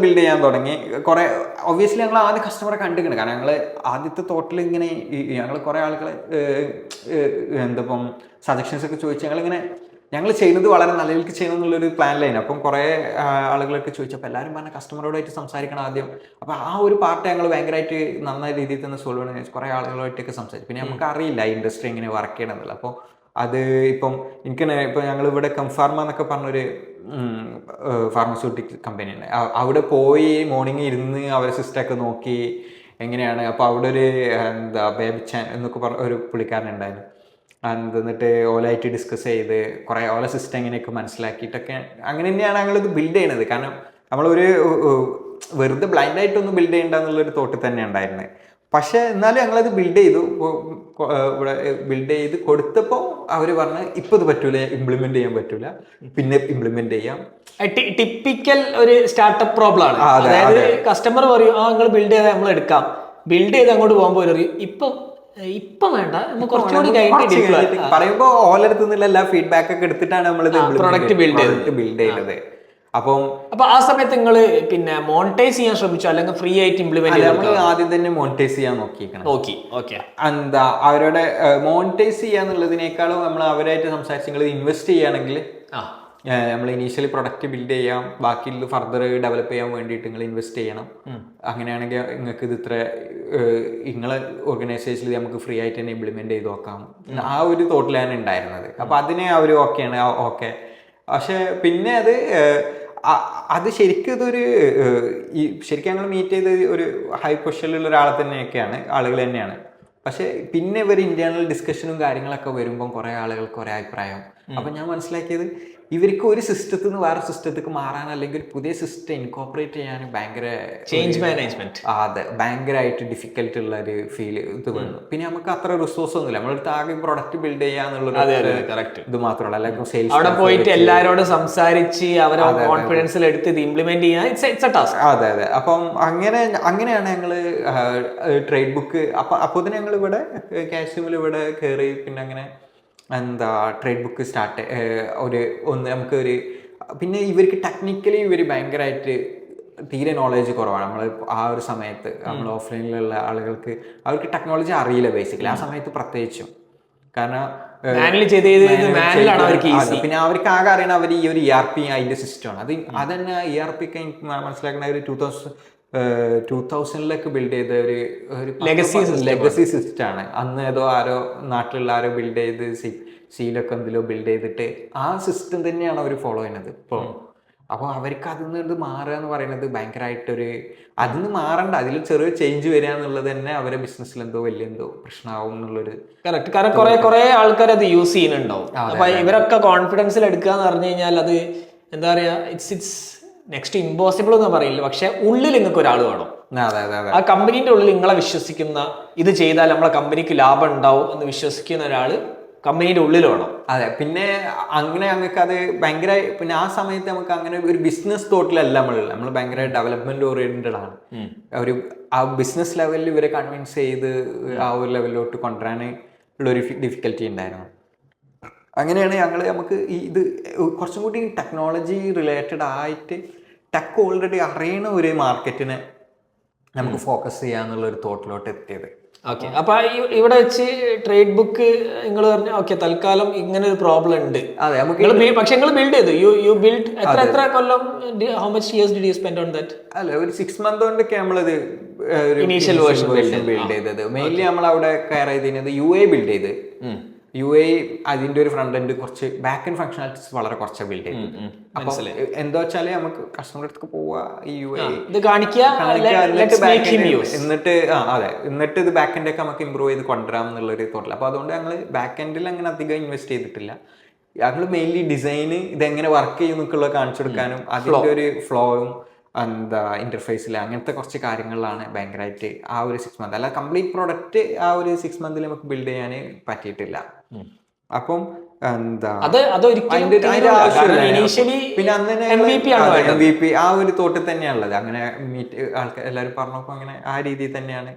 ബിൽഡ് ചെയ്യാൻ തുടങ്ങി. കുറെ ഒബ്വിയസ്ലി ഞങ്ങൾ ആദ്യം കസ്റ്റമറെ കണ്ടിരിക്കണം. കാരണം ഞങ്ങൾ ആദ്യത്തെ തോട്ടിൽ ഇങ്ങനെ ഞങ്ങൾ കുറെ ആളുകളെ എന്തപ്പം സജഷൻസ് ഒക്കെ ചോദിച്ചു ഞങ്ങൾ ചെയ്യുന്നത് വളരെ നല്ല രീതിക്ക് ചെയ്യണം എന്നുള്ളൊരു പ്ലാനിലായിരുന്നു. അപ്പം കുറേ ആളുകളൊക്കെ ചോദിച്ചപ്പോൾ എല്ലാവരും പറഞ്ഞ കസ്റ്റമറോടായിട്ട് സംസാരിക്കണം ആദ്യം. അപ്പോൾ ആ ഒരു പാർട്ട് ഞങ്ങൾ ഭയങ്കരമായിട്ട് നന്നായ രീതിയിൽ തന്നെ സോൾവ് ചെയ്യണമെന്ന് കുറേ ആളുകളായിട്ടൊക്കെ സംസാരിച്ചു. പിന്നെ നമുക്ക് അറിയില്ല ഇൻഡസ്ട്രി എങ്ങനെ വർക്ക് ചെയ്യണമെന്നില്ല. അപ്പോൾ അത് ഇപ്പം ഇപ്പോൾ ഞങ്ങളിവിടെ കംഫാർമ എന്നൊക്കെ പറഞ്ഞൊരു ഫാർമസ്യൂട്ടിക് കമ്പനിയുണ്ട്. അവിടെ പോയി മോർണിംഗ് ഇരുന്ന് അവരെ സിസ്റ്റമൊക്കെ നോക്കി എങ്ങനെയാണ്. അപ്പോൾ അവിടെ ഒരു ബേബിച്ചാൻ എന്നൊക്കെ പറഞ്ഞ ഒരു പുള്ളിക്കാരനുണ്ടായിരുന്നു. എന്നിട്ട് ഓലായിട്ട് ഡിസ്കസ് ചെയ്ത് കുറേ ഓല സിസ്റ്റം എങ്ങനെയൊക്കെ മനസ്സിലാക്കിയിട്ടൊക്കെ അങ്ങനെ തന്നെയാണ് ഞങ്ങളിത് ബിൽഡ് ചെയ്യണത്. കാരണം നമ്മളൊരു വെറുതെ ബ്ലൈൻഡായിട്ടൊന്നും ബിൽഡ് ചെയ്യണ്ട എന്നുള്ളൊരു തോട്ടിൽ തന്നെ ഉണ്ടായിരുന്നത്. പക്ഷെ എന്നാലും ഞങ്ങളത് ബിൽഡ് ചെയ്തു. ഇവിടെ ബിൽഡ് ചെയ്ത് കൊടുത്തപ്പോൾ അവർ പറഞ്ഞ് ഇപ്പോൾ ഇത് പറ്റൂല, ഇംപ്ലിമെന്റ് ചെയ്യാൻ പറ്റൂല, പിന്നെ ഇംപ്ലിമെന്റ് ചെയ്യാം. ടിപ്പിക്കൽ ഒരു സ്റ്റാർട്ടപ്പ് പ്രോബ്ലം ആണ്. അതായത് കസ്റ്റമർ പറയും നിങ്ങൾ ബിൽഡ് ചെയ്താൽ നമ്മൾ എടുക്കാം, ബിൽഡ് ചെയ്ത് അങ്ങോട്ട് പോകുമ്പോൾ ഇപ്പൊ വേണ്ട, കുറച്ചുകൂടി പറയുമ്പോ ഓലടുത്ത് നിന്നുള്ള എല്ലാ ഫീഡ്ബാക്ക് ഒക്കെ എടുത്തിട്ടാണ് നമ്മൾ പ്രൊഡക്റ്റ് ബിൽഡ് ചെയ്യുന്നത്. അപ്പൊ ആ സമയത്ത് നിങ്ങൾ പിന്നെ മോണിറ്റൈസ് ചെയ്യാൻ ശ്രമിച്ചു അല്ലെങ്കിൽ ഫ്രീ ആയിട്ട് ഇംപ്ലിമെന്റ് നമ്മൾ ആദ്യം തന്നെ മോണിറ്റൈസ് ചെയ്യാൻ നോക്കി. ഓക്കെ. എന്താ അവരുടെ മോണിറ്റൈസ് ചെയ്യാന്നുള്ളതിനേക്കാളും നമ്മൾ അവരായിട്ട് സംസാരിച്ച് നിങ്ങൾ ഇൻവെസ്റ്റ് ചെയ്യുകയാണെങ്കിൽ നമ്മൾ ഇനീഷ്യലി പ്രൊഡക്റ്റ് ബിൽഡ് ചെയ്യാം, ബാക്കി ഫർദർ ഡെവലപ്പ് ചെയ്യാൻ വേണ്ടിയിട്ട് നിങ്ങൾ ഇൻവെസ്റ്റ് ചെയ്യണം. അങ്ങനെയാണെങ്കിൽ നിങ്ങൾക്ക് ഇത് ഇത്ര നിങ്ങളെ ഓർഗനൈസേഷനിൽ നമുക്ക് ഫ്രീ ആയിട്ട് തന്നെ ഇംപ്ലിമെന്റ് ചെയ്ത് നോക്കാം. ആ ഒരു തോട്ടിലാണ് ഉണ്ടായിരുന്നത്. അപ്പൊ അതിനെ അവർ ഓക്കെ. പക്ഷെ പിന്നെ അത് ശരിക്കും ഇതൊരു ശരിക്കും ഞങ്ങൾ മീറ്റ് ചെയ്ത് ഒരു ഹൈ പൊസിഷനിലുള്ള ആളുകൾ തന്നെയാണ്. പക്ഷെ പിന്നെ ഇവർ ഇന്റേണൽ ഡിസ്കഷനും കാര്യങ്ങളൊക്കെ വരുമ്പം കുറെ ആളുകൾക്ക് ഒരേ അഭിപ്രായം. അപ്പൊ ഞാൻ മനസ്സിലാക്കിയത് ഇവർക്ക് ഒരു സിസ്റ്റത്തിൽ നിന്ന് വേറെ സിസ്റ്റത്തേക്ക് മാറാൻ അല്ലെങ്കിൽ ഒരു പുതിയ സിസ്റ്റം ഇൻകോപ്പറേറ്റ് ചെയ്യാൻ ഭയങ്കര ചേഞ്ച് മാനേജ്മെന്റ് അതെ ഭയങ്കരമായിട്ട് ഡിഫിക്കൽട്ട് ഉള്ള ഒരു ഫീൽ ഇത് വന്നു. പിന്നെ നമുക്ക് അത്ര റിസോഴ്സ് ഒന്നുമില്ല, നമ്മളടുത്ത് ആകെ പ്രൊഡക്റ്റ് ബിൽഡ് ചെയ്യാന്നുള്ളത് ഇത് മാത്രമല്ല. അല്ലെങ്കിൽ സെയിൽസ് അവിടെ പോയിട്ട് എല്ലാവരോടും സംസാരിച്ച് അവരെ കോൺഫിഡൻസിൽ എടുത്ത് ഇത് ഇംപ്ലിമെന്റ് ചെയ്യാൻ ഇറ്റ്സ് എ ടാസ്ക്. അതെ. അപ്പം അങ്ങനെയാണ് ഞങ്ങള് ട്രേഡ് ബുക്ക് അപ്പോൾ തന്നെ ഞങ്ങൾ ഇവിടെ കാഷ്യൂമിൽ ഇവിടെ കയറി. പിന്നെ അങ്ങനെ ട്രേഡ് ബുക്ക് സ്റ്റാർട്ട് നമുക്ക് പിന്നെ ഇവർക്ക് ടെക്നിക്കലി ഇവർ ഭയങ്കരമായിട്ട് തീരെ നോളജ് കുറവാണ്. നമ്മൾ ആ ഒരു സമയത്ത് നമ്മൾ ഓഫ്ലൈനിലുള്ള ആളുകൾക്ക് അവർക്ക് ടെക്നോളജി അറിയില്ല ബേസിക്കലി ആ സമയത്ത് പ്രത്യേകിച്ചും. കാരണം പിന്നെ അവർക്ക് ആകെ അറിയണം അവർ ഈ ഒരു ERP അതിന്റെ സിസ്റ്റമാണ്. അത് തന്നെ ERP ഒക്കെ മനസ്സിലാക്കുന്ന ഒരു 2000 ബിൽഡ് ചെയ്ത ഒരു ലെഗസി സിസ്റ്റം ആണ്. അന്ന് ആരോ നാട്ടിലുള്ള ആരോ ബിൽഡ് ചെയ്ത് സീലൊക്കെ എന്തിലോ ബിൽഡ് ചെയ്തിട്ട് ആ സിസ്റ്റം തന്നെയാണ് അവർ ഫോളോ ചെയ്യുന്നത് ഇപ്പോൾ. അപ്പോൾ അവർക്ക് അതിൽ നിന്ന് മാറുക എന്ന് പറയുന്നത് ഭയങ്കരമായിട്ടൊരു അതിന് മാറണ്ട, അതിൽ ചെറിയ ചേഞ്ച് വരിക എന്നുള്ളത് തന്നെ അവരെ ബിസിനസ്സിൽ വലിയ പ്രശ്നമാവും എന്നുള്ളൊരു കറക്റ്റ്. കാരണം കുറെ ആൾക്കാർ അത് യൂസ് ചെയ്യുന്നുണ്ടാവും. അപ്പൊ ഇവരൊക്കെ കോൺഫിഡൻസിൽ എടുക്കുക എന്ന് പറഞ്ഞു കഴിഞ്ഞാൽ അത് എന്താ പറയാ, ഇറ്റ്സ് നെക്സ്റ്റ് ഇമ്പോസിബിൾ എന്ന് പറയില്ല, പക്ഷെ ഉള്ളിൽ നിങ്ങൾക്ക് ഒരാൾ വേണം. ആ കമ്പനീന്റെ ഉള്ളിൽ നിങ്ങളെ വിശ്വസിക്കുന്ന, ഇത് ചെയ്താൽ നമ്മളെ കമ്പനിക്ക് ലാഭം ഉണ്ടാവും എന്ന് വിശ്വസിക്കുന്ന ഒരാള് കമ്പനീന്റെ ഉള്ളിൽ വേണം. അതെ. പിന്നെ അങ്ങനെ ഞങ്ങൾക്ക് അത് ഭയങ്കര പിന്നെ ആ സമയത്ത് നമുക്ക് അങ്ങനെ ഒരു ബിസിനസ് തോട്ടിലല്ല നമ്മൾ ഭയങ്കര ഡെവലപ്മെന്റ് ഓറിയന്റഡ് ആണ്. ആ ബിസിനസ് ലെവലിൽ ഇവരെ കൺവിൻസ് ചെയ്ത് ആ ഒരു ലെവലിലോട്ട് കൊണ്ടുവരാൻ ഉള്ളൊരു ഡിഫിക്കൽറ്റി ഉണ്ടായിരുന്നു. അങ്ങനെയാണ് നമുക്ക് ഇത് കുറച്ചും കൂടി ടെക്നോളജി റിലേറ്റഡ് ആയിട്ട് ടെക് ഓൾറെഡി അറിയണ ഒരു മാർക്കറ്റിനെ നമുക്ക് ഫോക്കസ് ചെയ്യാന്നുള്ള ഒരു തോട്ടിലോട്ട് എത്തിയത്. ഓക്കെ. അപ്പൊ ഇവിടെ വെച്ച് ട്രേഡ് ബുക്ക് നിങ്ങൾ പറഞ്ഞു ഓക്കെ തൽക്കാലം ഇങ്ങനെ ഒരു പ്രോബ്ലം ഉണ്ട്. അതെ. പക്ഷെ നിങ്ങൾ ബിൽഡ് ചെയ്തു, യു ബിൽഡ് എത്ര കൊല്ലം, how much years did you spend on that? അല്ല, ഒരു 6 months കൊണ്ടൊക്കെ നമ്മളിത് ഇനീഷ്യൽ വേർഷൻ ബിൽഡ് ചെയ്തത്. മെയിൻലി നമ്മൾ അവിടെ കയർ ചെയ്തിരുന്നത് UAE ബിൽഡ് ചെയ്ത്. UAE അതിന്റെ ഒരു ഫ്രണ്ട് എൻഡ് കുറച്ച് ബാക്ക് എൻഡ് ഫംഗ്ഷനാലിറ്റീസ് വളരെ കുറച്ച് ബിൽഡ് ചെയ്തു. അപ്പൊ എന്താ വെച്ചാല് നമുക്ക് കസ്റ്റമർ അടുത്ത് പോവുക, ഈ UAE എന്നിട്ട് ഇത് ബാക്ക് എൻഡ് ഒക്കെ നമുക്ക് ഇമ്പ്രൂവ് ചെയ്ത് കൊണ്ടുവരാം എന്നുള്ളൊരു തോട്ടില്ല. അപ്പൊ അതുകൊണ്ട് ഞങ്ങൾ ബാക്ക് എൻഡിൽ അങ്ങനെ അധികം ഇൻവെസ്റ്റ് ചെയ്തിട്ടില്ല. ഞങ്ങൾ മെയിൻലി ഡിസൈന് ഇതെങ്ങനെ വർക്ക് ചെയ്യുന്നൊക്കെയുള്ള കാണിച്ചു കൊടുക്കാനും അതിന്റെ ഒരു ഫ്ലോയും ഇന്റർഫേസിൽ അങ്ങനത്തെ കുറച്ച് കാര്യങ്ങളിലാണ് ഭയങ്കരമായിട്ട് ആ ഒരു 6 months. അല്ല, കംപ്ലീറ്റ് പ്രോഡക്റ്റ് ആ ഒരു 6 months നമുക്ക് ബിൽഡ് ചെയ്യാൻ പറ്റിയിട്ടില്ല. അപ്പം പിന്നെ അന്ന് MVP ആ ഒരു തോട്ടിൽ തന്നെയാണുള്ളത്. അങ്ങനെ ആൾക്കാർ എല്ലാവരും പറഞ്ഞപ്പോ അങ്ങനെ ആ രീതിയിൽ തന്നെയാണ്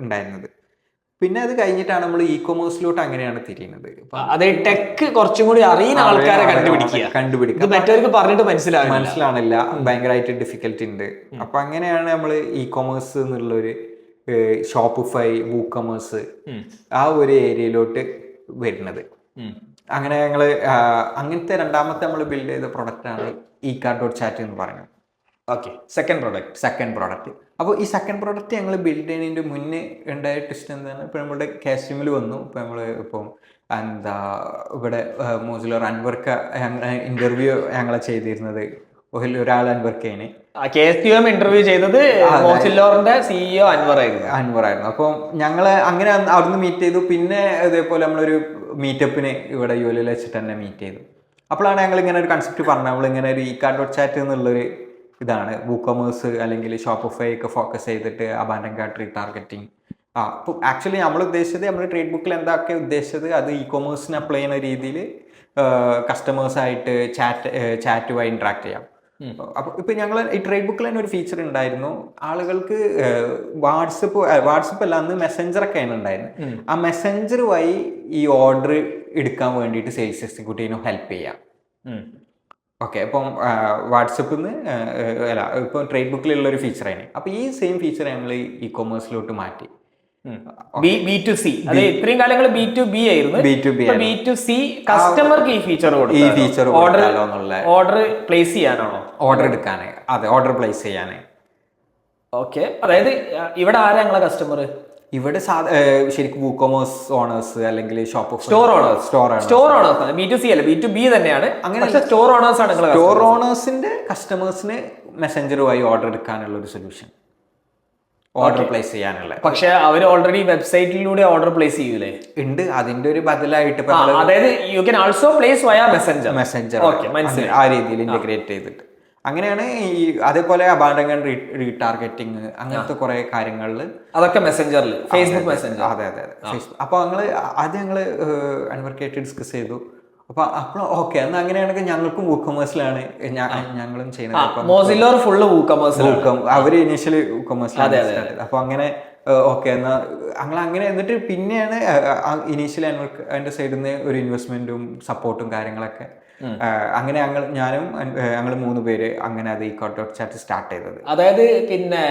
ഉണ്ടായിരുന്നത്. പിന്നെ അത് കഴിഞ്ഞിട്ടാണ് നമ്മൾ ഇ-കൊമേഴ്സിലോട്ട് അങ്ങനെയാണ് തിരിയുന്നത്. അതെ, ടെക് കുറച്ചും കൂടി അറിയുന്ന ആൾക്കാരെ കണ്ടുപിടിക്കുക, മറ്റവർക്ക് പറഞ്ഞിട്ട് മനസ്സിലാണില്ല, ഭയങ്കരമായിട്ട് ഡിഫിക്കൽറ്റി ഉണ്ട്. അപ്പൊ അങ്ങനെയാണ് നമ്മൾ ഇ-കൊമേഴ്സ് എന്നുള്ളൊരു ഷോപ്പിഫൈ, വൂക്കമേഴ്സ് ആ ഒരു ഏരിയയിലോട്ട് വരുന്നത്. അങ്ങനെ ഞങ്ങള് അങ്ങനത്തെ രണ്ടാമത്തെ നമ്മൾ ബിൽഡ് ചെയ്ത പ്രൊഡക്റ്റ് ആണ് e-cart.chat എന്ന് പറയുന്നത്. ഓക്കെ. Second product. അപ്പോൾ ഈ സെക്കൻഡ് പ്രോഡക്റ്റ് ഞങ്ങൾ ബിൽഡ് ചെയ്യുന്നതിൻ്റെ മുന്നേ ഉണ്ടായ ടെസ്റ്റ് എന്താണ്, ഇപ്പോൾ നമ്മുടെ കാസ്യൂമിൽ വന്നു. ഇപ്പോൾ നമ്മൾ ഇപ്പം ഇവിടെ മോസിലർ അൻവർക്ക് ഇന്റർവ്യൂ ഞങ്ങളെ ചെയ്തിരുന്നത് ഒരാൾ അൻവർക്കേന് ഇന്റർവ്യൂ ചെയ്തത് മോസിലോറിന്റെ CEO അൻവറായിരുന്നു. അപ്പോൾ ഞങ്ങൾ അങ്ങനെ അവിടുന്ന് മീറ്റ് ചെയ്തു. പിന്നെ ഇതേപോലെ നമ്മളൊരു മീറ്റപ്പിന് ഇവിടെ UAE വെച്ചിട്ട് തന്നെ മീറ്റ് ചെയ്തു. അപ്പോഴാണ് ഞങ്ങൾ ഇങ്ങനെ ഒരു കൺസെപ്റ്റ് പറഞ്ഞത്, നമ്മളിങ്ങനെ ഒരു e-cart.chat എന്നുള്ളൊരു ഇതാണ് വൂക്കമേഴ്സ് അല്ലെങ്കിൽ ഷോപ്പിഫൈ ഒക്കെ ഫോക്കസ് ചെയ്തിട്ട് അബാൻഡൻ കാർട്ട് റീടാർഗറ്റിംഗ്. അപ്പോൾ ആക്ച്വലി നമ്മൾ ഉദ്ദേശിച്ചത്, നമ്മൾ ട്രേഡ് ബുക്കിൽ എന്തൊക്കെ ഉദ്ദേശിച്ചത് അത് ഇ-കൊമേഴ്സിന് അപ്ലൈ ചെയ്യുന്ന രീതിയിൽ കസ്റ്റമേഴ്സായിട്ട് ചാറ്റ് വഴി ഇൻട്രാക്ട് ചെയ്യാം. അപ്പോൾ ഇപ്പം ഞങ്ങൾ ഈ ട്രേഡ് ബുക്കിൽ തന്നെ ഒരു ഫീച്ചർ ഉണ്ടായിരുന്നു, ആളുകൾക്ക് വാട്സപ്പ് അല്ല അന്ന് മെസ്സഞ്ചറൊക്കെയാണ് ഉണ്ടായിരുന്നത്. ആ മെസ്സഞ്ചർ വഴി ഈ ഓർഡർ എടുക്കാൻ വേണ്ടിയിട്ട് സെയിൽസ് എക്സിക്യൂട്ടീവിനും ഹെൽപ്പ് ചെയ്യാം. ഓക്കെ, അപ്പം വാട്സപ്പിൽ നിന്ന് അല്ല ഇപ്പം ട്രേഡ് ബുക്കിലുള്ള ഒരു ഫീച്ചറാണ്. അപ്പോൾ ഈ സെയിം ഫീച്ചർ ഞങ്ങൾ ഇ കൊമേഴ്സിലോട്ട് മാറ്റി. B2C, അതെ ഇത്രയും കാലങ്ങൾ B2B ആയിരുന്നു. B2B B2C കസ്റ്റമർക്ക് ഈ ഫീച്ചർ ഈ ഫീച്ചർ ഓർഡർ പ്ലേസ് ചെയ്യാനാണോ? ഓർഡർ എടുക്കാനേ, അതെ, ഓർഡർ പ്ലേസ് ചെയ്യാനേ. ഓക്കെ, അതായത് ഇവിടെ ആരാ ഞങ്ങളെ കസ്റ്റമർ? ഇവിടെ ശരിക്കും WooCommerce ഓണേഴ്സ് അല്ലെങ്കിൽ ഷോപ്പ് സ്റ്റോർ ഓണേഴ്സ് B2C അല്ല B2B തന്നെയാണ്. അങ്ങനെ സ്റ്റോർ ഓണേഴ്സ് ആണ്. സ്റ്റോർ ഓണേഴ്സിന്റെ കസ്റ്റമേഴ്സിന് മെസ്സഞ്ചർ വഴി ഓർഡർ എടുക്കാനുള്ള ഒരു സൊല്യൂഷൻ, ഓർഡർ പ്ലേസ് ചെയ്യാനുള്ള. പക്ഷെ അവർ ഓൾറെഡി വെബ്സൈറ്റിലൂടെ ഓർഡർ പ്ലേസ് ചെയ്യൂലേ? ഉണ്ട്, അതിന്റെ ഒരു ബദലായിട്ട് അതായത് യു ക്യാൻ ആൾസോ പ്ലേസ് വയ മെസ്സഞ്ചർ ആ രീതിയിൽ ഇന്റഗ്രേറ്റ് ചെയ്തിട്ട് അങ്ങനെയാണ് ഈ അതേപോലെ അബാൻഡൻ റീടാർഗറ്റിംഗ് അങ്ങനത്തെ കുറെ കാര്യങ്ങളിൽ അതൊക്കെ മെസ്സഞ്ചറിൽ, ഫേസ്ബുക്ക് മെസ്സഞ്ചർ. അതെ ഫേസ്ബുക്ക്. അപ്പോൾ ഞങ്ങള് അൻവർക്കായിട്ട് ഡിസ്കസ് ചെയ്തു. അപ്പോൾ ഓക്കെ, എന്നാൽ അങ്ങനെയാണെങ്കിൽ ഞങ്ങൾക്കും WooCommerceലാണ് ഞങ്ങളും ചെയ്യുന്നത്. മോസില്ല ഫുള്ള് WooCommerce, അവര് ഇനീഷ്യലി WooCommerceലാണ്. അപ്പൊ അങ്ങനെ ഓക്കെ എന്നാ ഞങ്ങൾ അങ്ങനെ എന്നിട്ട് പിന്നെയാണ് ഇനീഷ്യലി അതിന്റെ സൈഡിൽ നിന്ന് ഒരു ഇൻവെസ്റ്റ്മെന്റും സപ്പോർട്ടും കാര്യങ്ങളൊക്കെ അങ്ങനെ ഞങ്ങൾ 3 പേര് അങ്ങനെ അത് ഇക്കോമേഴ്സ് സ്റ്റാർട്ട് ചെയ്തത്. അതായത് പിന്നെ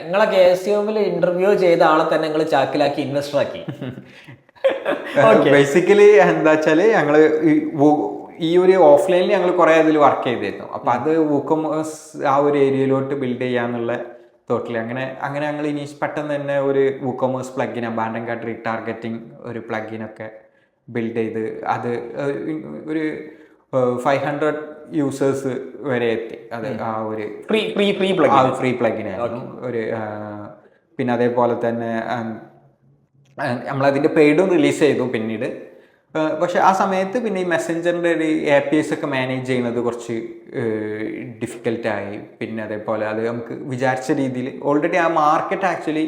നിങ്ങളെ KSTMൽ ഇന്റർവ്യൂ ചെയ്ത ആളെ തന്നെ നിങ്ങൾ ചാക്കിലാക്കി ഇൻവെസ്റ്റർ ആക്കി. ബേസിക്കലി എന്താ വെച്ചാല് ഞങ്ങള് ഈ ഒരു ഓഫ്ലൈനിൽ ഞങ്ങൾ കുറെ അതിൽ വർക്ക് ചെയ്തിരുന്നു. അപ്പൊ അത് WooCommerce ആ ഒരു ഏരിയയിലോട്ട് ബിൽഡ് ചെയ്യാന്നുള്ള തോട്ടിൽ അങ്ങനെ ഞങ്ങൾ ഇനി പെട്ടെന്ന് തന്നെ ഒരു WooCommerce plugin, abandon cart retargeting ഒരു പ്ലഗിനൊക്കെ ബിൽഡ് ചെയ്ത് അത് ഒരു 500 യൂസേഴ്സ് വരെ എത്തി. അത് ആ ഒരു ഫ്രീ പ്ലഗിനായിരുന്നു ഒരു. പിന്നെ അതേപോലെ തന്നെ നമ്മളതിൻ്റെ പെയ്ഡും റിലീസ് ചെയ്തു പിന്നീട്. പക്ഷെ ആ സമയത്ത് പിന്നെ ഈ മെസ്സഞ്ചറിൻ്റെ ഒരു APIs ഒക്കെ മാനേജ് ചെയ്യുന്നത് കുറച്ച് ഡിഫിക്കൽട്ടായി. പിന്നെ അതേപോലെ അത് നമുക്ക് വിചാരിച്ച രീതിയിൽ ഓൾറെഡി ആ മാർക്കറ്റ് ആക്ച്വലി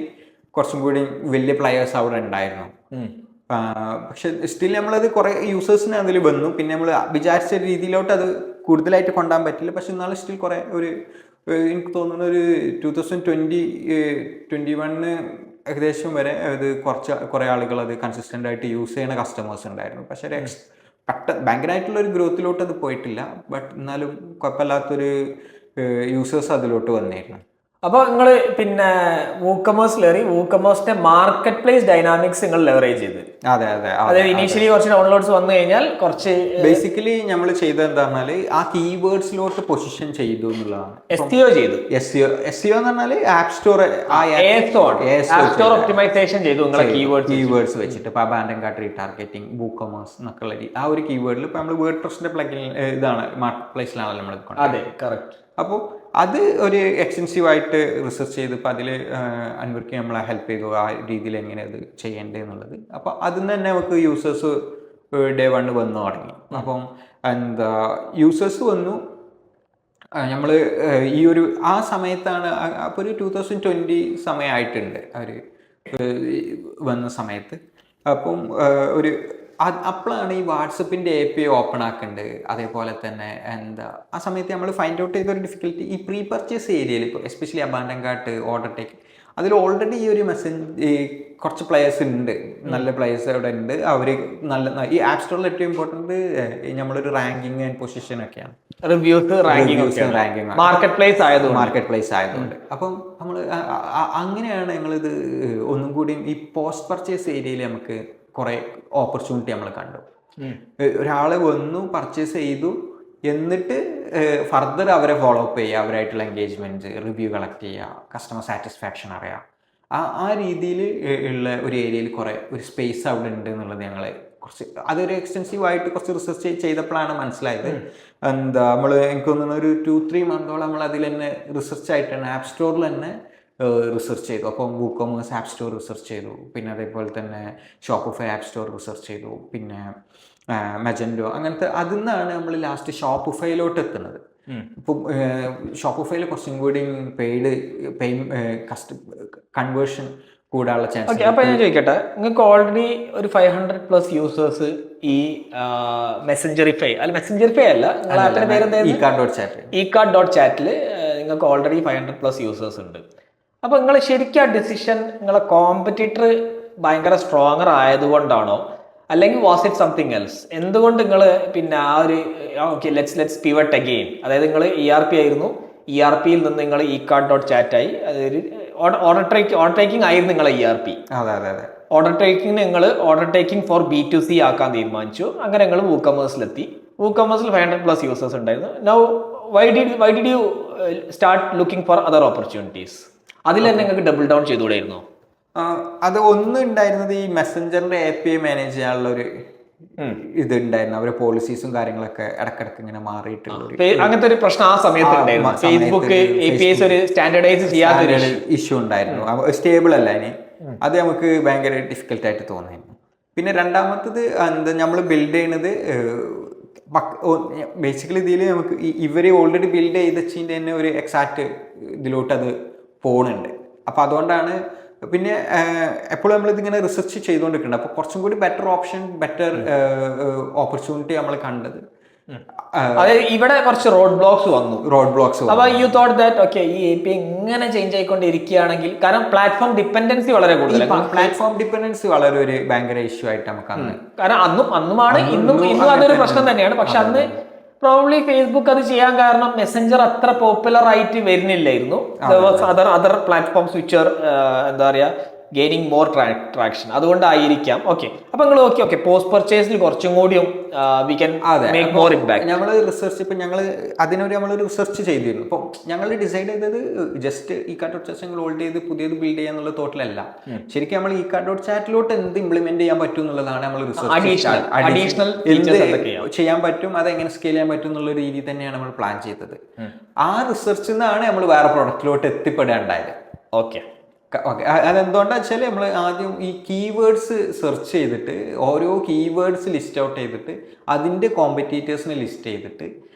കുറച്ചും കൂടി വലിയ പ്ലെയേഴ്സ് അവിടെ ഉണ്ടായിരുന്നു. പക്ഷെ സ്റ്റിൽ നമ്മളത് കുറേ യൂസേഴ്സിന് അതിൽ വന്നു. പിന്നെ നമ്മൾ വിചാരിച്ച രീതിയിലോട്ട് അത് കൂടുതലായിട്ട് കൊണ്ടുപോകാൻ പറ്റില്ല. പക്ഷെ എന്നാലും സ്റ്റിൽ കുറേ എനിക്ക് തോന്നുന്ന ഒരു 2021 ഏകദേശം വരെ അത് കുറേ ആളുകൾ അത് കൺസിസ്റ്റൻ്റ് ആയിട്ട് യൂസ് ചെയ്യുന്ന കസ്റ്റമേഴ്സ് ഉണ്ടായിരുന്നു. പക്ഷേ ഭയങ്കരമായിട്ടുള്ള ഒരു ഗ്രോത്തിലോട്ട് അത് പോയിട്ടില്ല. ബട്ട് എന്നാലും കുഴപ്പമില്ലാത്തൊരു യൂസേഴ്സ് അതിലോട്ട് വന്നിരുന്നു. അപ്പോൾ നിങ്ങൾ പിന്നെ WooCommerceന്റെ മാർക്കറ്റ് പ്ലേസ് ഡൈനാമിക്സ് നിങ്ങൾ ലെവറേജ് ചെയ്ത്. അതെ ഇനീഷ്യലി കുറച്ച് ഡൗൺലോഡ്സ് വന്നു കഴിഞ്ഞാൽ കുറച്ച് ബേസിക്കലി നമ്മൾ ചെയ്തത് എന്താ പറഞ്ഞാൽ ആ കീവേഡ്സിലോട്ട് പൊസിഷൻ ചെയ്തു എന്നുള്ളതാണ്. SEO ചെയ്തു. SEO എന്ന് പറഞ്ഞാൽ ആപ്പ് സ്റ്റോർ ഒപ്റ്റിമൈസേഷൻ ചെയ്തു നിങ്ങളെ കീവേഡ്സ് വെച്ചിട്ട്. ഇപ്പോൾ അബാൻഡൻ കാർട്ട് റീടാർഗറ്റിംഗ്, WooCommerce എന്നൊക്കെ ഉള്ള ആ ഒരു കീവേഡിൽ ഇപ്പോൾ നമ്മൾ വേർഡ്പ്രസ്സിന്റെ പ്ലഗിൻ ഇതാണ് മാർക്കറ്റ് പ്ലേസിലാണല്ലോ നമ്മൾ. അതെ, കറക്റ്റ്. അപ്പോൾ അത് ഒരു എക്സ്റ്റെൻസീവായിട്ട് റിസർച്ച് ചെയ്ത് ഇപ്പോൾ അതിൽ അൻവർക്ക് നമ്മളെ ഹെൽപ്പ് ചെയ്തു ആ രീതിയിൽ എങ്ങനെ അത് ചെയ്യേണ്ടത് എന്നുള്ളത്. അപ്പോൾ അതിൽ നിന്ന് തന്നെ നമുക്ക് യൂസേഴ്സ് ഡേ 1 വന്നു തുടങ്ങി. അപ്പം എന്താ യൂസേഴ്സ് വന്നു. നമ്മൾ ഈ ഒരു ആ സമയത്താണ് അപ്പോൾ ഒരു 2020 സമയമായിട്ടുണ്ട് അവർ വന്ന സമയത്ത്. അപ്പം ഒരു അപ്പോഴാണ് ഈ വാട്സപ്പിൻ്റെ API ഓപ്പൺ ആക്കേണ്ടത്. അതേപോലെ തന്നെ എന്താ ആ സമയത്ത് നമ്മൾ ഫൈൻഡ് ഔട്ട് ചെയ്തൊരു ഡിഫിക്കൽറ്റി ഈ പ്രീ പർച്ചേസ് ഏരിയയിൽ, ഇപ്പോൾ especially abandon cart, order take, അതിൽ ഓൾറെഡി ഈ ഒരു കുറച്ച് പ്ലേയേഴ്സ് ഉണ്ട്, നല്ല പ്ലേയേഴ്സ് അവിടെ ഉണ്ട്. അവർ നല്ല ഈ ആപ്പ് സ്റ്റോറിൽ ഏറ്റവും ഇമ്പോർട്ടൻറ്റ് നമ്മളൊരു റാങ്കിങ് ആൻഡ് പൊസിഷൻ ഒക്കെയാണ്. റിവ്യൂസ് റാങ്കിങ് മാർക്കറ്റ് പ്ലേസ് ആയതുകൊണ്ട്. അപ്പം നമ്മൾ അങ്ങനെയാണ് ഞങ്ങളിത് ഒന്നും കൂടി ഈ പോസ്റ്റ് പർച്ചേസ് ഏരിയയിൽ നമുക്ക് കുറേ ഓപ്പർച്യൂണിറ്റി നമ്മൾ കണ്ടു. ഒരാൾ വന്നു, പർച്ചേസ് ചെയ്തു, എന്നിട്ട് ഫർദർ അവരെ ഫോളോ അപ്പ് ചെയ്യുക, അവരായിട്ടുള്ള എൻഗേജ്മെൻറ്റ്, റിവ്യൂ കളക്ട് ചെയ്യുക, കസ്റ്റമർ സാറ്റിസ്ഫാക്ഷൻ അറിയാം. ആ രീതിയിൽ ഉള്ള ഒരു ഏരിയയിൽ കുറേ ഒരു സ്പേസ് അവിടെ ഉണ്ട് എന്നുള്ളത് ഞങ്ങൾ കുറച്ച് അതൊരു എക്സ്റ്റെൻസീവായിട്ട് കുറച്ച് റിസർച്ച് ചെയ്തപ്പോഴാണ് മനസ്സിലായത്. എന്താ നമ്മൾ എനിക്ക് തോന്നുന്ന ഒരു 2-3 മന്തോളം നമ്മൾ അതിൽ തന്നെ റിസർച്ച് ആയിട്ടാണ് ആപ്പ് സ്റ്റോറിൽ തന്നെ റിസർച്ച് ചെയ്തു. അപ്പം WooCommerce ആപ്പ് സ്റ്റോർ റിസർച്ച് ചെയ്തു. പിന്നെ അതേപോലെ തന്നെ ഷോപ്പിഫൈ ആപ്പ് സ്റ്റോർ റിസർച്ച് ചെയ്തു. പിന്നെ മെജൻഡോ അങ്ങനത്തെ അതിൽ നിന്നാണ് നമ്മൾ ലാസ്റ്റ് ഷോപ്പിഫൈയിലോട്ട് എത്തുന്നത്. ഇപ്പം ഷോപ്പിഫൈയിൽ കുറച്ചും കൂടി കൺവേർഷൻ കൂടാനുള്ള ചാൻസ്. അപ്പോൾ ഞാൻ ചോദിക്കട്ടെ, നിങ്ങൾക്ക് ഓൾറെഡി ഒരു 500+ യൂസേഴ്സ് ഈ മെസ്സഞ്ചറിഫൈ അല്ല ആപ്പിന്റെ പേര് e-cart.chat നിങ്ങൾക്ക് ഓൾറെഡി 500+ യൂസേഴ്സ് ഉണ്ട്. അപ്പോൾ നിങ്ങൾ ശരിക്കും ആ ഡിസിഷൻ നിങ്ങളെ കോമ്പറ്റീറ്റർ ഭയങ്കര സ്ട്രോങ്ങർ ആയതുകൊണ്ടാണോ, അല്ലെങ്കിൽ വാസ് ഇറ്റ് സംതിങ് എൽസ്? എന്തുകൊണ്ട് നിങ്ങൾ പിന്നെ ആ ഒരു ഓക്കെ ലെറ്റ്സ് പിവട്ട് അഗെയിൻ, അതായത് നിങ്ങൾ ERP ആയിരുന്നു, ERPയിൽ നിന്ന് നിങ്ങൾ e-card.chat ആയി, അതൊരു ഓർഡർ ടേക്കിംഗ് ആയിരുന്നു നിങ്ങളെ ERP. അതെ അതെ അതെ. ഓർഡർ ടേക്കിംഗ് നിങ്ങൾ ഓർഡർ ടേക്കിംഗ് ഫോർ B2C ആക്കാൻ തീരുമാനിച്ചു. അങ്ങനെ നിങ്ങൾ WooCommerceലെത്തി. WooCommerceൽ 500+ യൂസേഴ്സ് ഉണ്ടായിരുന്നു. Now why did you start looking for other opportunities? അതിൽ തന്നെ നിങ്ങൾക്ക് ഡബിൾ ഡൗൺ ചെയ്തുകൂടായിരുന്നോ? അത് ഒന്ന് ഉണ്ടായിരുന്നത് ഈ മെസ്സഞ്ചറിന്റെ API മാനേജ് ചെയ്യാനുള്ള ഒരു ഇത് ഉണ്ടായിരുന്നു. അവരെ പോളിസീസും കാര്യങ്ങളൊക്കെ ഇടക്കിടക്ക് ഇങ്ങനെ മാറിയിട്ടുള്ള അങ്ങനത്തെ ഒരു പ്രശ്നം ആ സമയത്ത് ഉണ്ടായിരുന്നു. ഫേസ്ബുക്ക് APIs ഒരു സ്റ്റാൻഡർഡൈസ് ചെയ്യാത്ത ഇഷ്യൂ ഉണ്ടായിരുന്നു. സ്റ്റേബിൾ അല്ല ഇനി, അത് നമുക്ക് ഭയങ്കര ഡിഫിക്കൽട്ടായിട്ട് തോന്നിയിരുന്നു. പിന്നെ രണ്ടാമത്തത് എന്താ, നമ്മൾ ബിൽഡ് ചെയ്യുന്നത് ബേസിക്കലി ഇതിൽ നമുക്ക് ഇവർ ഓൾറെഡി ബിൽഡ് ചെയ്തതിൻ്റെ തന്നെ ഒരു എക്സാക്ട് ഇതിലോട്ട് അത് പോകുന്നുണ്ട്. അപ്പോൾ അതുകൊണ്ടാണ് പിന്നെ എപ്പോഴും നമ്മളിതിങ്ങനെ റിസർച്ച് ചെയ്തുകൊണ്ടിരിക്കുന്നുണ്ട്. അപ്പോൾ കുറച്ചും കൂടി ബെറ്റർ ഓപ്ഷൻ, ബെറ്റർ ഓപ്പർച്യൂണിറ്റി നമ്മൾ കണ്ടത്. അതായത് ഇവിടെ കുറച്ച് റോഡ് ബ്ലോക്സ് വന്നു. അപ്പൊ യു തോട്ട് ദാറ്റ് ഓക്കെ ഈ API ഇങ്ങനെ ചേഞ്ച് ആയിക്കൊണ്ടിരിക്കുകയാണെങ്കിൽ, കാരണം പ്ലാറ്റ്ഫോം ഡിപ്പെൻഡൻസി വളരെ കൂടുതലാണ്. പ്ലാറ്റ്ഫോം ഡിപ്പെൻഡൻസി വളരെ ഒരു ഭയങ്കര ഇഷ്യൂ ആയിട്ട് നമുക്ക് അന്ന്, കാരണം അന്നുമാണ് ഇന്നും അതൊരു പ്രശ്നം തന്നെയാണ്. പക്ഷെ അന്ന് പ്രോബ്ലി ഫേസ്ബുക്ക് അത് ചെയ്യാൻ കാരണം മെസ്സഞ്ചർ അത്ര പോപ്പുലർ ആയിട്ട് വരുന്നില്ലായിരുന്നു. അതർ പ്ലാറ്റ്ഫോംസ് വിച്ച് ആർ എന്താ പറയാ ഗെയിനിങ് മോർ ട്രാക്ഷൻ, അതുകൊണ്ടായിരിക്കാം. ഓക്കെ, അപ്പൊ നിങ്ങൾ ഓക്കെ പോസ്റ്റ് പർച്ചേസിൽ കുറച്ചും കൂടിയും we can make more impact. ഞങ്ങൾ റിസർച്ച് ഇപ്പം ഞങ്ങൾ അതിനൊരു നമ്മളൊരു റിസർച്ച് ചെയ്തിരുന്നു. അപ്പം ഞങ്ങൾ ഡിസൈഡ് ചെയ്തത് ജസ്റ്റ് e-card.chat ഞങ്ങൾ ഹോൾഡ് ചെയ്ത് പുതിയത് ബിൽഡ് ചെയ്യാന്നുള്ള തോട്ടിലല്ല. ശരിക്കും നമ്മൾ e-card.chat എന്ത് ഇംപ്ലിമെന്റ് ചെയ്യാൻ പറ്റും എന്നുള്ളതാണ് നമ്മൾ റിസർച്ച്. അഡീഷണൽ ചെയ്യാൻ പറ്റും, അതെങ്ങനെ സ്കെയിൽ ചെയ്യാൻ പറ്റും എന്നുള്ള രീതി തന്നെയാണ് നമ്മൾ പ്ലാൻ ചെയ്തത്. ആ റിസർച്ചിൽ നിന്നാണ് നമ്മൾ വേറെ പ്രൊഡക്റ്റിലോട്ട് എത്തിപ്പെടാനുണ്ടായത്. ഓക്കെ, അതെന്തുകൊണ്ടാ വെച്ചാൽ നമ്മൾ ആദ്യം ഈ കീവേഡ്സ് സെർച്ച് ചെയ്തിട്ട് ഓരോ കീവേഡ്സ് ലിസ്റ്റ് ഔട്ട് ചെയ്തിട്ട് അതിൻ്റെ കോമ്പറ്റീറ്റേഴ്സിനെ ലിസ്റ്റ് ചെയ്തിട്ട്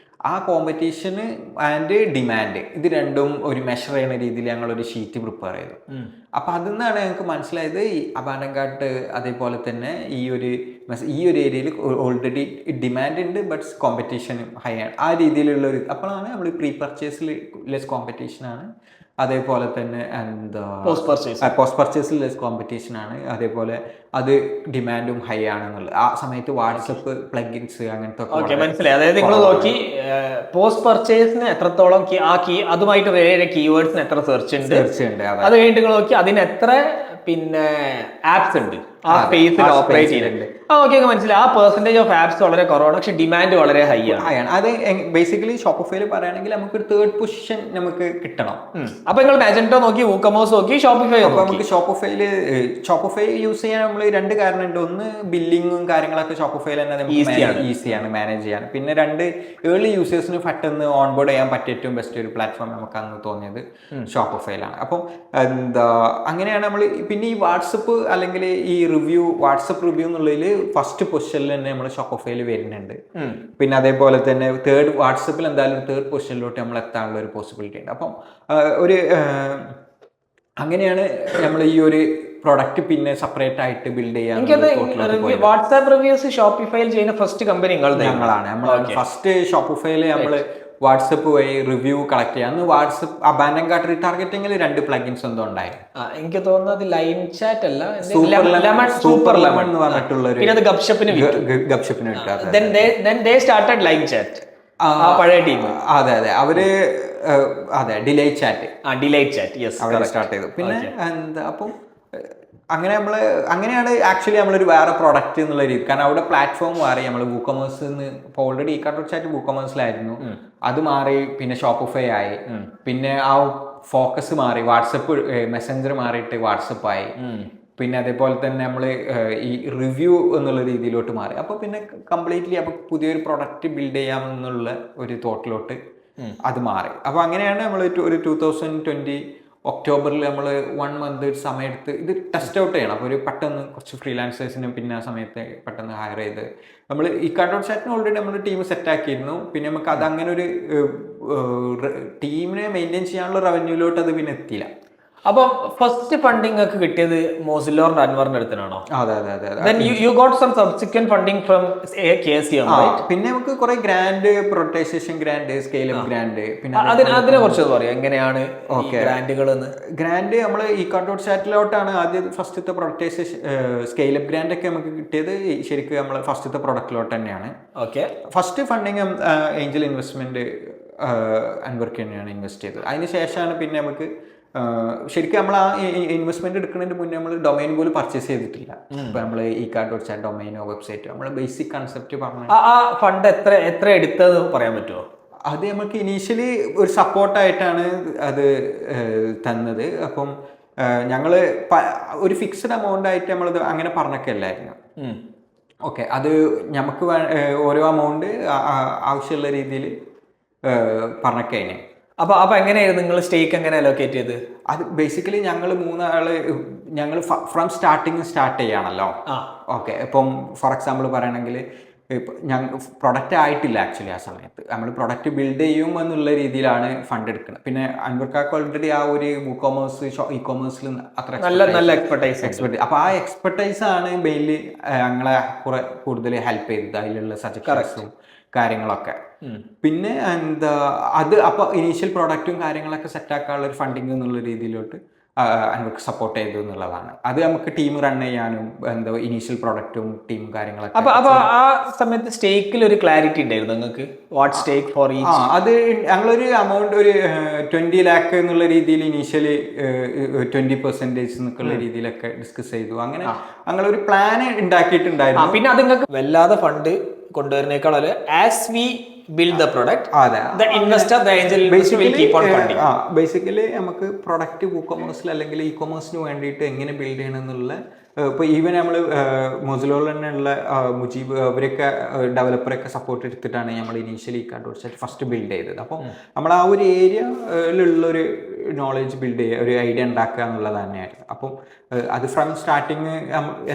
ആ കോമ്പറ്റീഷന് ആൻഡ് ഡിമാൻഡ് ഇത് രണ്ടും ഒരു മെഷർ ചെയ്യുന്ന രീതിയിൽ ഞങ്ങളൊരു ഷീറ്റ് പ്രിപ്പയർ ചെയ്തു. അപ്പം അതിൽ നിന്നാണ് ഞങ്ങൾക്ക് മനസ്സിലായത് ഈ അബാൻഡൻകാർട്ട് അതേപോലെ തന്നെ ഈ ഒരു ഏരിയയിൽ ഓൾറെഡി ഡിമാൻഡ് ഉണ്ട്, ബട്ട് കോമ്പറ്റീഷൻ ഹൈ ആണ്. ആ രീതിയിലുള്ള ഒരു അപ്പോഴാണ് നമ്മൾ പ്രീ പർച്ചേസിൽ ലെസ് കോമ്പറ്റീഷനാണ്, അതേപോലെ തന്നെ എന്താ പോസ്റ്റ് പർച്ചേസിൽ ലെസ് കോമ്പറ്റീഷൻ ആണ്, അതേപോലെ അത് ഡിമാൻഡും ഹൈ ആണെന്നുള്ളത്. ആ സമയത്ത് വാട്സപ്പ് പ്ലഗിൻസ് അങ്ങനത്തെ മനസ്സിലായി. അതായത് നിങ്ങൾ നോക്കി പോസ്റ്റ് പർച്ചേസിന് എത്രത്തോളം അതുമായിട്ട് വേറെ കീവേഡ്സിന് എത്ര സെർച്ച് ഉണ്ട്, അത് കഴിഞ്ഞിട്ട് നിങ്ങൾ നോക്കി അതിന് എത്ര പിന്നെ ആപ്സ് ഉണ്ട് ആ സ്പേസിൽ ഓപ്പറേറ്റ് ചെയ്യുന്നുണ്ട്. ഓക്കെ, മനസ്സിലായി. ആ പെർസെന്റേജ് ഓഫ് ആപ്സ് വളരെ കുറവാണ്, പക്ഷെ ഡിമാൻഡ് വളരെ ഹൈ ആണ്. അത് ബേസിക്കലി ഷോപ്പിഫൈയിൽ പറയുകയാണെങ്കിൽ നമുക്ക് ഒരു തേർഡ് പൊസിഷൻ നമുക്ക് കിട്ടണം. അപ്പൊ നിങ്ങൾ മാജന്റോ നോക്കി, WooCommerce നോക്കി, ഷോപ്പിഫൈ നോക്കി. നമുക്ക് ഷോപ്പിഫൈ യൂസ് ചെയ്യാൻ നമ്മൾ രണ്ട് കാരണമുണ്ട്. ഒന്ന്, ബില്ലിങ്ങും കാര്യങ്ങളൊക്കെ ഷോപ്പിഫൈയിൽ തന്നെ ഈസിയാണ് മാനേജ് ചെയ്യാൻ. പിന്നെ രണ്ട്, ഏർലി യൂസേഴ്സിന് പെട്ടെന്ന് ഓൺബോർഡ് ചെയ്യാൻ പറ്റിയ ഏറ്റവും ബെസ്റ്റ് ഒരു പ്ലാറ്റ്ഫോം നമുക്ക് അന്ന് തോന്നിയത് ഷോപ്പിഫൈയിലാണ്. അപ്പം എന്താ അങ്ങനെയാണ് നമ്മൾ. പിന്നെ ഈ വാട്സപ്പ് അല്ലെങ്കിൽ ഈ വാട്സപ്പ് റിവ്യൂ എന്നുള്ളതിൽ ഫസ്റ്റ് പൊസിഷനിൽ തന്നെ നമ്മൾ ഷോപ്പിഫൈയിൽ വരുന്നുണ്ട്. പിന്നെ അതേപോലെ തന്നെ വാട്സപ്പിൽ എന്തായാലും തേർഡ് പൊസിഷനിലോട്ട് നമ്മൾ എത്താനുള്ള ഒരു പോസിബിലിറ്റി ഉണ്ട്. അപ്പം ഒരു അങ്ങനെയാണ് നമ്മൾ ഈ ഒരു പ്രൊഡക്റ്റ് പിന്നെ സെപ്പറേറ്റ് ആയിട്ട് ബിൽഡ് ചെയ്യാൻ. വാട്സാപ്പ് റിവ്യൂസ് ഷോപ്പിഫൈയിൽ ചെയ്യുന്ന ഫസ്റ്റ് കമ്പനി ഞങ്ങളാണ്. ഫസ്റ്റ് ഷോപ്പിഫൈയിൽ നമ്മൾ വാട്സപ്പ് വഴി റിവ്യൂ കളക്ട് ചെയ്യാം. അന്ന് വാട്സപ്പ് അബാൻഡൻകാർട്ട് റീടാർഗറ്റിംഗിൽ 2 പ്ലഗിൻസ് എന്തോ ഉണ്ടായിരുന്നു. എനിക്ക് തോന്നുന്നത് ലൈൻ ചാറ്റ് അല്ല, സൂപ്പർ ലെമൺ എന്ന് പറഞ്ഞിട്ടുള്ള ഒരു ഗപ്ഷപ്പിന് പഴയ ടീം. അതെ അവര് ഡിലൈറ്റ് ചാറ്റ് അവര് സ്റ്റാർട്ട് ചെയ്തു. പിന്നെ എന്താ അപ്പം അങ്ങനെയാണ് ആക്ച്വലി നമ്മളൊരു വേറെ പ്രോഡക്റ്റ് എന്നുള്ള രീതി. കാരണം അവിടെ പ്ലാറ്റ്ഫോം മാറി. നമ്മൾ WooCommerce ഇപ്പോൾ ഓൾറെഡി e-card.chat WooCommerceലായിരുന്നു, അത് മാറി. പിന്നെ ഷോപ്പിഫൈ ആയി. പിന്നെ ആ ഫോക്കസ് മാറി. വാട്സപ്പ് മെസ്സഞ്ചർ മാറിയിട്ട് വാട്സപ്പ് ആയി. പിന്നെ അതേപോലെ തന്നെ നമ്മൾ ഈ റിവ്യൂ എന്നുള്ള രീതിയിലോട്ട് മാറി. അപ്പോൾ പിന്നെ കംപ്ലീറ്റ്ലി അപ്പോൾ പുതിയൊരു പ്രൊഡക്റ്റ് ബിൽഡ് ചെയ്യാമെന്നുള്ള ഒരു തോട്ടിലോട്ട് അത് മാറി. അപ്പോൾ അങ്ങനെയാണ് നമ്മൾ ഒരു 2020 ഒക്ടോബറിൽ നമ്മൾ 1 മന്ത് സമയത്ത് ഇത് ടെസ്റ്റ് ഔട്ട് ചെയ്യണം. അപ്പോൾ ഒരു പെട്ടെന്ന് കുറച്ച് ഫ്രീലാൻസേഴ്സിനും പിന്നെ ആ സമയത്ത് പെട്ടെന്ന് ഹയർ ചെയ്ത് നമ്മൾ e-card.chat ഓൾറെഡി നമ്മൾ ടീം സെറ്റാക്കിയിരുന്നു. പിന്നെ നമുക്ക് അത് അങ്ങനെ ഒരു ടീമിനെ മെയിൻറ്റെയിൻ ചെയ്യാനുള്ള റവന്യൂലോട്ട് അത് പിന്നെ എത്തിയില്ല. അപ്പം ഫസ്റ്റ് ഫണ്ടിങ് ഒക്കെ കിട്ടിയത് മോസിലോറിന്റെ അൻവറിന്റെ അടുത്തിനാണോ? അതെ അതെ അതെ. Then you got some subsequent funding from KSCM, right? പിന്നെ നമുക്ക് കുറെ ഗ്രാൻഡ്, പ്രൊട്ടൈസേഷൻ ഗ്രാൻഡ്, സ്കെയിൽ അപ്പ് ഗ്രാൻഡ്, പിന്നെ അതിനെ കുറിച്ച് പറയാം, എങ്ങനെയാണ് ഗ്രാൻഡുകൾ? ഗ്രാൻഡ് നമ്മൾ ഈ കാർഡോട്ട് സാറ്റിലോട്ടാണ് ആദ്യം ഫസ്റ്റത്തെ പ്രൊട്ടൈസേഷൻ സ്കെയിൽ അപ്പ് ഗ്രാൻഡ് ഒക്കെ നമുക്ക് കിട്ടിയത് ശരിക്കും നമ്മൾ ഫസ്റ്റത്തെ പ്രൊഡക്റ്റിലോട്ട് തന്നെയാണ്. Okay. First funding angel investment അൻവർക്ക് തന്നെയാണ് ഇൻവെസ്റ്റ് ചെയ്തത്. അതിന് ശേഷമാണ് പിന്നെ നമുക്ക് ശരിക്കും നമ്മൾ ആ ഇൻവെസ്റ്റ്മെന്റ് എടുക്കുന്നതിന് മുന്നേ നമ്മൾ ഡൊമൈൻ പോലും പർച്ചേസ് ചെയ്തിട്ടില്ല. ഇപ്പൊ നമ്മൾ ഈ കാർഡ് ചാറ്റ് ഡൊമൈനോ വെബ്സൈറ്റോ നമ്മൾ ബേസിക് കൺസെപ്റ്റ് പറഞ്ഞു. ആ ഫണ്ട് എത്ര എടുത്തത് പറയാൻ പറ്റുമോ? അത് നമുക്ക് ഇനീഷ്യലി ഒരു സപ്പോർട്ടായിട്ടാണ് അത് തന്നത്. അപ്പം ഞങ്ങൾ ഒരു ഫിക്സ്ഡ് എമൗണ്ട് ആയിട്ട് നമ്മളത് അങ്ങനെ പറഞ്ഞൊക്കെ അല്ലായിരുന്നു. ഓക്കെ, അത് നമുക്ക് ഓരോ എമൗണ്ട് ആവശ്യമുള്ള രീതിയിൽ പറഞ്ഞൊക്കെ അതിന്. അപ്പൊ എങ്ങനെയായിരുന്നു നിങ്ങൾ സ്റ്റേക്ക് എങ്ങനെ അലോക്കേറ്റ് ചെയ്ത്? അത് ബേസിക്കലി ഞങ്ങൾ മൂന്നാള് ഞങ്ങൾ ഫ്രം സ്റ്റാർട്ട് ചെയ്യാണല്ലോ. ഓക്കെ, ഇപ്പം ഫോർ എക്സാമ്പിൾ പറയണമെങ്കിൽ ഞങ്ങൾ പ്രൊഡക്റ്റ് ആയിട്ടില്ല ആക്ച്വലി. ആ സമയത്ത് നമ്മൾ പ്രൊഡക്റ്റ് ബിൽഡ് ചെയ്യും എന്നുള്ള രീതിയിലാണ് ഫണ്ട് എടുക്കുന്നത്. പിന്നെ അൻവർക്കാക്ക് ഓൾറെഡി ആ ഒരു ഇ കോമേഴ്സിൽ അത്ര നല്ല എക്സ്പെർട്ടൈസ്. അപ്പോൾ ആ എക്സ്പെർട്ടൈസ് ആണ് മെയിൻലി ഞങ്ങളെ കുറെ കൂടുതൽ ഹെൽപ്പ് ചെയ്തത്, അതിലുള്ള സജഷൻസും കാര്യങ്ങളൊക്കെ. പിന്നെ അത് അപ്പോൾ ഇനീഷ്യൽ പ്രൊഡക്റ്റും കാര്യങ്ങളൊക്കെ സെറ്റാക്കാനുള്ള ഒരു ഫണ്ടിങ് എന്നുള്ള രീതിയിലോട്ട് നമുക്ക് സപ്പോർട്ട് ചെയ്തു എന്നുള്ളതാണ്. അത് നമുക്ക് ടീം റൺ ചെയ്യാനും ഇനീഷ്യൽ പ്രൊഡക്റ്റും ടീം കാര്യങ്ങളൊക്കെ. അപ്പൊ ആ സമയത്ത് സ്റ്റേക്കിൽ ഒരു ക്ലാരിറ്റി ഉണ്ടായിരുന്നു നിങ്ങൾക്ക്? What stake for each? അത് ഞങ്ങളൊരു എമൗണ്ട് ഒരു 20 lakh എന്നുള്ള രീതിയിൽ ഇനീഷ്യലി 20% എന്നൊക്കെയുള്ള രീതിയിലൊക്കെ ഡിസ്കസ് ചെയ്തു. അങ്ങനെ ഞങ്ങളൊരു പ്ലാൻ ഉണ്ടാക്കിയിട്ടുണ്ടായിരുന്നു. പിന്നെ അത് നിങ്ങൾക്ക് വല്ലാതെ ഫണ്ട് കൊണ്ടുവരുന്നേക്കാൾ as we build the product, the investor, the angel investor will keep on funding. Basically നമുക്ക് പ്രൊഡക്റ്റ് WooCommerce അല്ലെങ്കിൽ ഇ കൊമേഴ്സിന് വേണ്ടിയിട്ട് എങ്ങനെ ബിൽഡ് ചെയ്യണം എന്നുള്ള, ഇപ്പോൾ ഈവൻ നമ്മൾ മൊസിലോയിൽ തന്നെയുള്ള മുജീബ് അവരൊക്കെ ഡെവലപ്പറൊക്കെ സപ്പോർട്ട് എടുത്തിട്ടാണ് നമ്മൾ ഇനീഷ്യലി ഈ കാർഡ് വെബ്സൈറ്റ് ഫസ്റ്റ് ബിൽഡ് ചെയ്തത്. അപ്പോൾ നമ്മൾ ആ ഒരു ഏരിയയിലുള്ളൊരു നോളേജ് ബിൽഡ് ചെയ്യുക, ഒരു ഐഡിയ ഉണ്ടാക്കുക എന്നുള്ളത് തന്നെയായിരുന്നു. അപ്പം അത് ഫ്രം സ്റ്റാർട്ടിങ്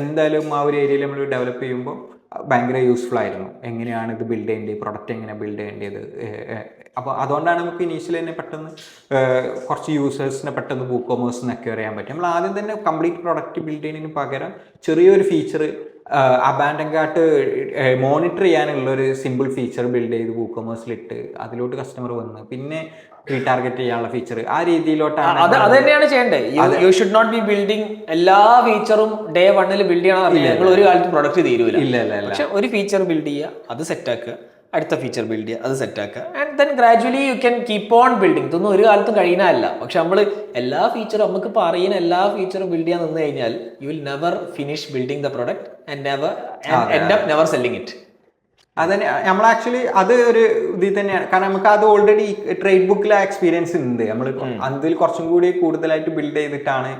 എന്തായാലും ആ ഒരു ഏരിയയിൽ നമ്മൾ ഡെവലപ്പ് ചെയ്യുമ്പോൾ ഭയങ്കര യൂസ്ഫുൾ ആയിരുന്നു. എങ്ങനെയാണ് ഇത് ബിൽഡ് ചെയ്യേണ്ടത്, പ്രൊഡക്റ്റ് എങ്ങനെ ബിൽഡ് ചെയ്യേണ്ടത്. അപ്പോൾ അതുകൊണ്ടാണ് നമുക്ക് ഇനീഷ്യലി തന്നെ പെട്ടെന്ന് കുറച്ച് യൂസേഴ്സിനെ പെട്ടെന്ന് WooCommerce എന്നൊക്കെ അറിയാൻ പറ്റും. നമ്മൾ ആദ്യം തന്നെ കംപ്ലീറ്റ് പ്രൊഡക്റ്റ് ബിൽഡ് ചെയ്യുന്നതിന് പകരം ചെറിയൊരു ഫീച്ചർ അബാൻഡൻകാട്ട് മോണിറ്റർ ചെയ്യാനുള്ള ഒരു സിമ്പിൾ ഫീച്ചർ ബിൽഡ് ചെയ്ത് WooCommerceലിട്ട് അതിലോട്ട് കസ്റ്റമർ വന്ന് പിന്നെ റീടാർഗറ്റ് ചെയ്യാനുള്ള ഫീച്ചർ ആ രീതിയിലോട്ടാണ്. അത് തന്നെയാണ് ചെയ്യേണ്ടത്. You should not be building എല്ലാ ഫീച്ചറും ഡേ 1 ബിൽഡ് ചെയ്യണം. നിങ്ങൾ ഒരു കാലത്ത് പ്രൊഡക്റ്റ് തീരുവില്ല. പക്ഷെ ഒരു ഫീച്ചർ ബിൽഡ് ചെയ്യുക, അത് സെറ്റാക്കുക, അടുത്ത ഫീച്ചർ ബിൽഡ് ചെയ്യുക, അത് സെറ്റാക്കുക, and then gradually you can keep on building. ഇതൊന്നും ഒരു കാലത്തും കഴിയുന്നതല്ല. പക്ഷെ നമ്മൾ എല്ലാ ഫീച്ചറും നമുക്ക് പറയുന്ന എല്ലാ ഫീച്ചറും ബിൽഡ് ചെയ്യാൻ നിന്ന് കഴിഞ്ഞാൽ you will never finish building the product and end up never selling it. അതന്നെ നമ്മൾ ആക്ച്വലി അത് ഒരു ഇതിൽ തന്നെയാണ്. കാരണം നമുക്ക് അത് ഓൾറെഡി ട്രേഡ് ബുക്കിലെ എക്സ്പീരിയൻസ് ഉണ്ട്. നമ്മൾ അതിൽ കുറച്ചും കൂടി കൂടുതലായിട്ട് ബിൽഡ് ചെയ്തിട്ടാണ്